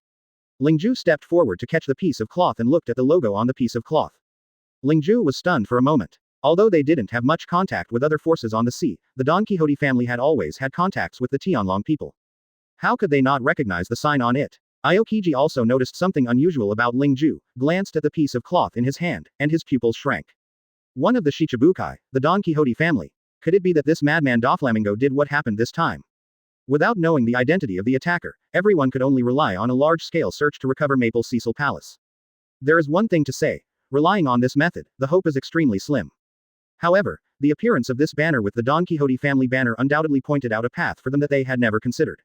Lingju stepped forward to catch the piece of cloth and looked at the logo on the piece of cloth. Lingju was stunned for a moment. Although they didn't have much contact with other forces on the sea, the Don Quixote family had always had contacts with the Tianlong people. How could they not recognize the sign on it? Aokiji also noticed something unusual about Lingju, glanced at the piece of cloth in his hand, and his pupils shrank. One of the Shichibukai, the Don Quixote family. Could it be that this madman Doflamingo did what happened this time? Without knowing the identity of the attacker, everyone could only rely on a large-scale search to recover Maple Cecil Palace. There is one thing to say. Relying on this method, the hope is extremely slim. However, the appearance of this banner with the Don Quixote family banner undoubtedly pointed out a path for them that they had never considered.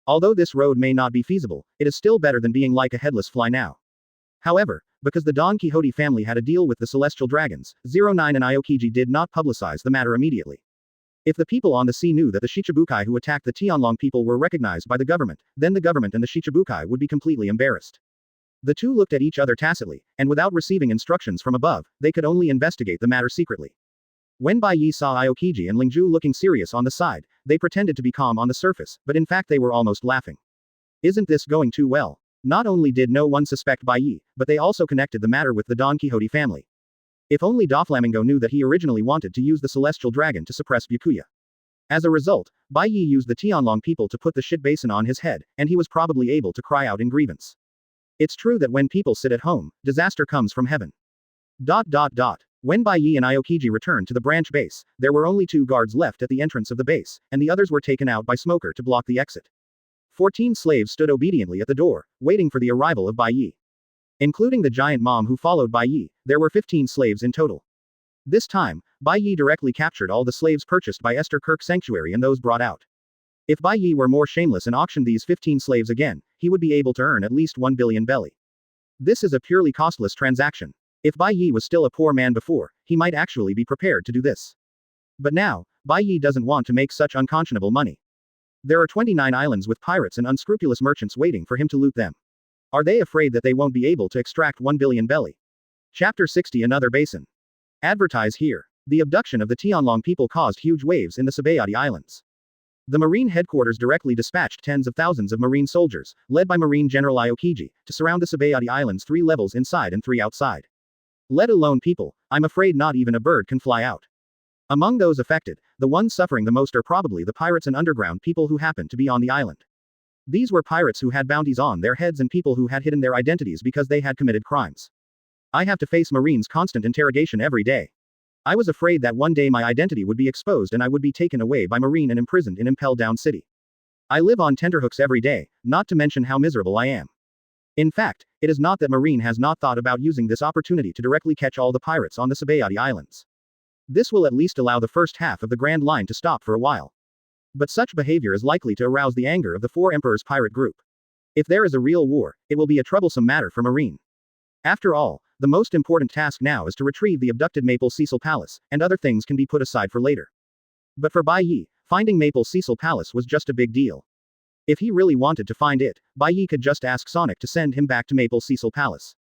Although this road may not be feasible, it is still better than being like a headless fly now. However, because the Don Quixote family had a deal with the Celestial Dragons, 09 and Aokiji did not publicize the matter immediately. If the people on the sea knew that the Shichibukai who attacked the Tianlong people were recognized by the government, then the government and the Shichibukai would be completely embarrassed. The two looked at each other tacitly, and without receiving instructions from above, they could only investigate the matter secretly. When Bai Ye saw Aokiji and Lingju looking serious on the side, they pretended to be calm on the surface, but in fact they were almost laughing. Isn't this going too well? Not only did no one suspect Bai Ye, but they also connected the matter with the Don Quixote family. If only Doflamingo knew that he originally wanted to use the Celestial Dragon to suppress Byakuya. As a result, Bai Ye used the Tianlong people to put the shit basin on his head, and he was probably able to cry out in grievance. It's true that when people sit at home, disaster comes from heaven. When Bai Ye and Aokiji returned to the branch base, there were only 2 guards left at the entrance of the base, and the others were taken out by Smoker to block the exit. 14 slaves stood obediently at the door, waiting for the arrival of Bai Ye. Including the giant mom who followed Bai Ye, there were 15 slaves in total. This time, Bai Ye directly captured all the slaves purchased by Esther Kirk Sanctuary and those brought out. If Bai Ye were more shameless and auctioned these 15 slaves again, he would be able to earn at least 1 billion belly. This is a purely costless transaction. If Bai Ye was still a poor man before, he might actually be prepared to do this. But now, Bai Ye doesn't want to make such unconscionable money. There are 29 islands with pirates and unscrupulous merchants waiting for him to loot them. Are they afraid that they won't be able to extract 1 billion belly? Chapter 60 Another Basin. Advertise here. The abduction of the Tianlong people caused huge waves in the Sabaody Islands. The Marine headquarters directly dispatched tens of thousands of Marine soldiers, led by Marine General Aokiji, to surround the Sabaody Islands 3 levels inside and 3 outside. Let alone people, I'm afraid not even a bird can fly out. Among those affected, the ones suffering the most are probably the pirates and underground people who happen to be on the island. These were pirates who had bounties on their heads and people who had hidden their identities because they had committed crimes. I have to face Marines' constant interrogation every day. I was afraid that one day my identity would be exposed and I would be taken away by Marine and imprisoned in Impel Down City. I live on tenterhooks every day, not to mention how miserable I am. In fact, it is not that Marine has not thought about using this opportunity to directly catch all the pirates on the Sabaody Islands. This will at least allow the first half of the Grand Line to stop for a while. But such behavior is likely to arouse the anger of the Four Emperors pirate group. If there is a real war, it will be a troublesome matter for Marine. After all, the most important task now is to retrieve the abducted Maple Cecil Palace, and other things can be put aside for later. But for Bai Ye, finding Maple Cecil Palace was just a big deal. If he really wanted to find it, Bai Ye could just ask Sonic to send him back to Maple Cecil Palace.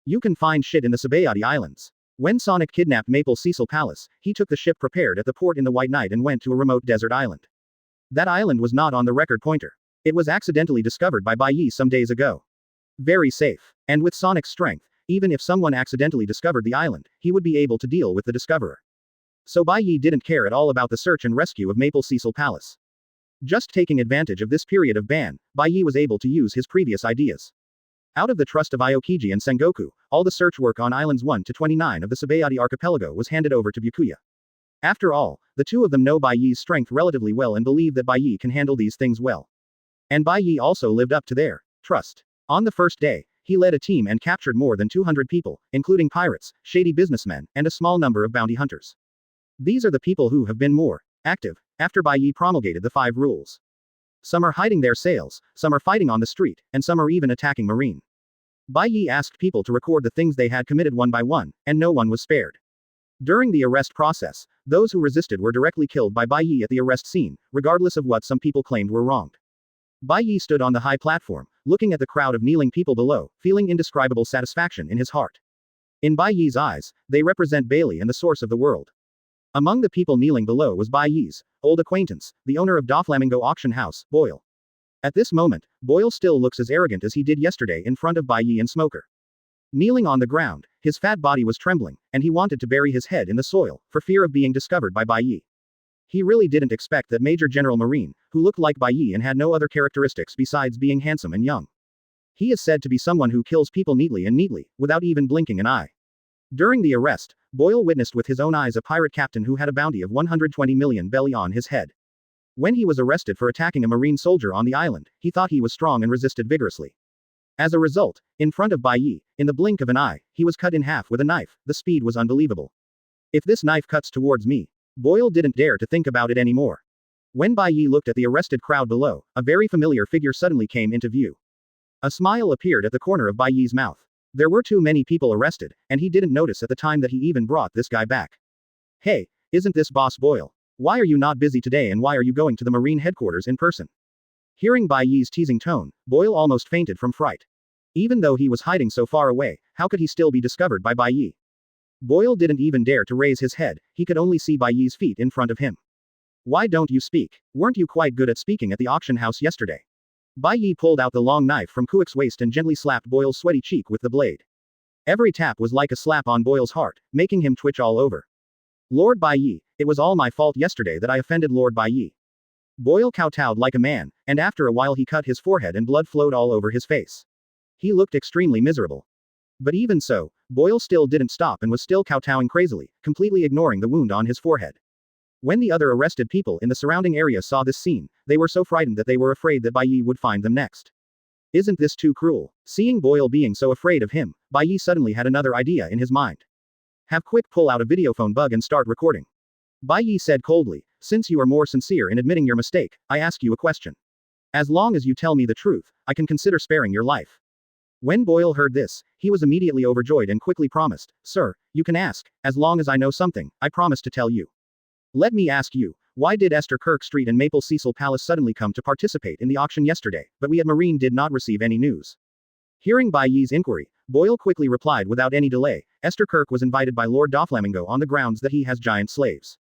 You can find shit in the Sabaody Islands. When Sonic kidnapped Maple Cecil Palace, he took the ship prepared at the port in the White Night and went to a remote desert island. That island was not on the record pointer. It was accidentally discovered by Bai Ye some days ago. Very safe. And with Sonic's strength, even if someone accidentally discovered the island, he would be able to deal with the discoverer. So Bai Ye didn't care at all about the search and rescue of Maple Cecil Palace. Just taking advantage of this period of ban, Bai Ye was able to use his previous ideas. Out of the trust of Aokiji and Sengoku, all the search work on Islands 1 to 29 of the Sabaody Archipelago was handed over to Byakuya. After all, the two of them know Bai Ye's strength relatively well and believe that Bai Ye can handle these things well. And Bai Ye also lived up to their trust. On the first day, he led a team and captured more than 200 people, including pirates, shady businessmen, and a small number of bounty hunters. These are the people who have been more active after Bai Ye promulgated the 5 rules. Some are hiding their sails, some are fighting on the street, and some are even attacking Marine. Bai Ye asked people to record the things they had committed one by one, and no one was spared. During the arrest process, those who resisted were directly killed by Bai Ye at the arrest scene, regardless of what some people claimed were wronged. Bai Ye stood on the high platform, looking at the crowd of kneeling people below, feeling indescribable satisfaction in his heart. In Bai Ye's eyes, they represent Bailey and the source of the world. Among the people kneeling below was Bai Ye's old acquaintance, the owner of Doflamingo Auction House, Boyle. At this moment, Boyle still looks as arrogant as he did yesterday in front of Bai Ye and Smoker. Kneeling on the ground, his fat body was trembling, and he wanted to bury his head in the soil, for fear of being discovered by Bai Ye. He really didn't expect that Major General Marine, who looked like Bai Ye and had no other characteristics besides being handsome and young. He is said to be someone who kills people neatly, without even blinking an eye. During the arrest, Boyle witnessed with his own eyes a pirate captain who had a bounty of 120 million belly on his head. When he was arrested for attacking a Marine soldier on the island, he thought he was strong and resisted vigorously. As a result, in front of Bai Ye, in the blink of an eye, he was cut in half with a knife. The speed was unbelievable. If this knife cuts towards me, Boyle didn't dare to think about it anymore. When Bai Ye looked at the arrested crowd below, a very familiar figure suddenly came into view. A smile appeared at the corner of Bai Ye's mouth. There were too many people arrested, and he didn't notice at the time that he even brought this guy back. Hey, isn't this Boss Boyle? Why are you not busy today and why are you going to the Marine headquarters in person? Hearing Bai Ye's teasing tone, Boyle almost fainted from fright. Even though he was hiding so far away, how could he still be discovered by Bai Ye? Boyle didn't even dare to raise his head, he could only see Bai Ye's feet in front of him. Why don't you speak? Weren't you quite good at speaking at the auction house yesterday? Bai Ye pulled out the long knife from Kuik's waist and gently slapped Boyle's sweaty cheek with the blade. Every tap was like a slap on Boyle's heart, making him twitch all over. Lord Bai Ye, it was all my fault yesterday that I offended Lord Bai Ye. Boyle kowtowed like a man, and after a while he cut his forehead and blood flowed all over his face. He looked extremely miserable. But even so, Boyle still didn't stop and was still kowtowing crazily, completely ignoring the wound on his forehead. When the other arrested people in the surrounding area saw this scene, they were so frightened that they were afraid that Bai Ye would find them next. Isn't this too cruel? Seeing Boyle being so afraid of him, Bai Ye suddenly had another idea in his mind. Have Quick pull out a videophone bug and start recording. Bai Ye said coldly, since you are more sincere in admitting your mistake, I ask you a question. As long as you tell me the truth, I can consider sparing your life. When Boyle heard this, he was immediately overjoyed and quickly promised, Sir, you can ask, as long as I know something, I promise to tell you. Let me ask you, why did Esther Kirk Street and Maple Cecil Palace suddenly come to participate in the auction yesterday, but we at Marine did not receive any news? Hearing Bai Ye's inquiry, Boyle quickly replied without any delay, Esther Kirk was invited by Lord Doflamingo on the grounds that he has giant slaves.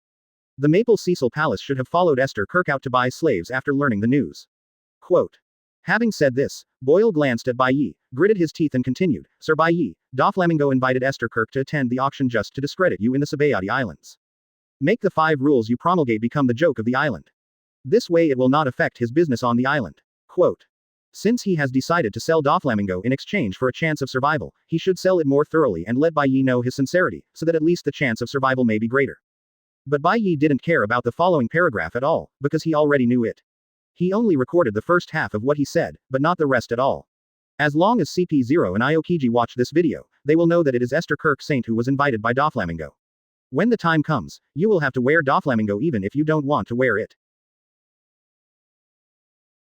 The Maple Cecil Palace should have followed Esther Kirk out to buy slaves after learning the news. Quote. Having said this, Boyle glanced at Bai Ye, gritted his teeth and continued, Sir Bai Ye, Doflamingo invited Esther Kirk to attend the auction just to discredit you in the Sabaody Islands. Make the 5 rules you promulgate become the joke of the island. This way it will not affect his business on the island. Quote. Since he has decided to sell Doflamingo in exchange for a chance of survival, he should sell it more thoroughly and let Bai Ye know his sincerity, so that at least the chance of survival may be greater. But Bai Ye didn't care about the following paragraph at all, because he already knew it. He only recorded the first half of what he said, but not the rest at all. As long as CP0 and Aokiji watch this video, they will know that it is Esther Kirk Saint who was invited by Doflamingo. When the time comes, you will have to wear Doflamingo even if you don't want to wear it.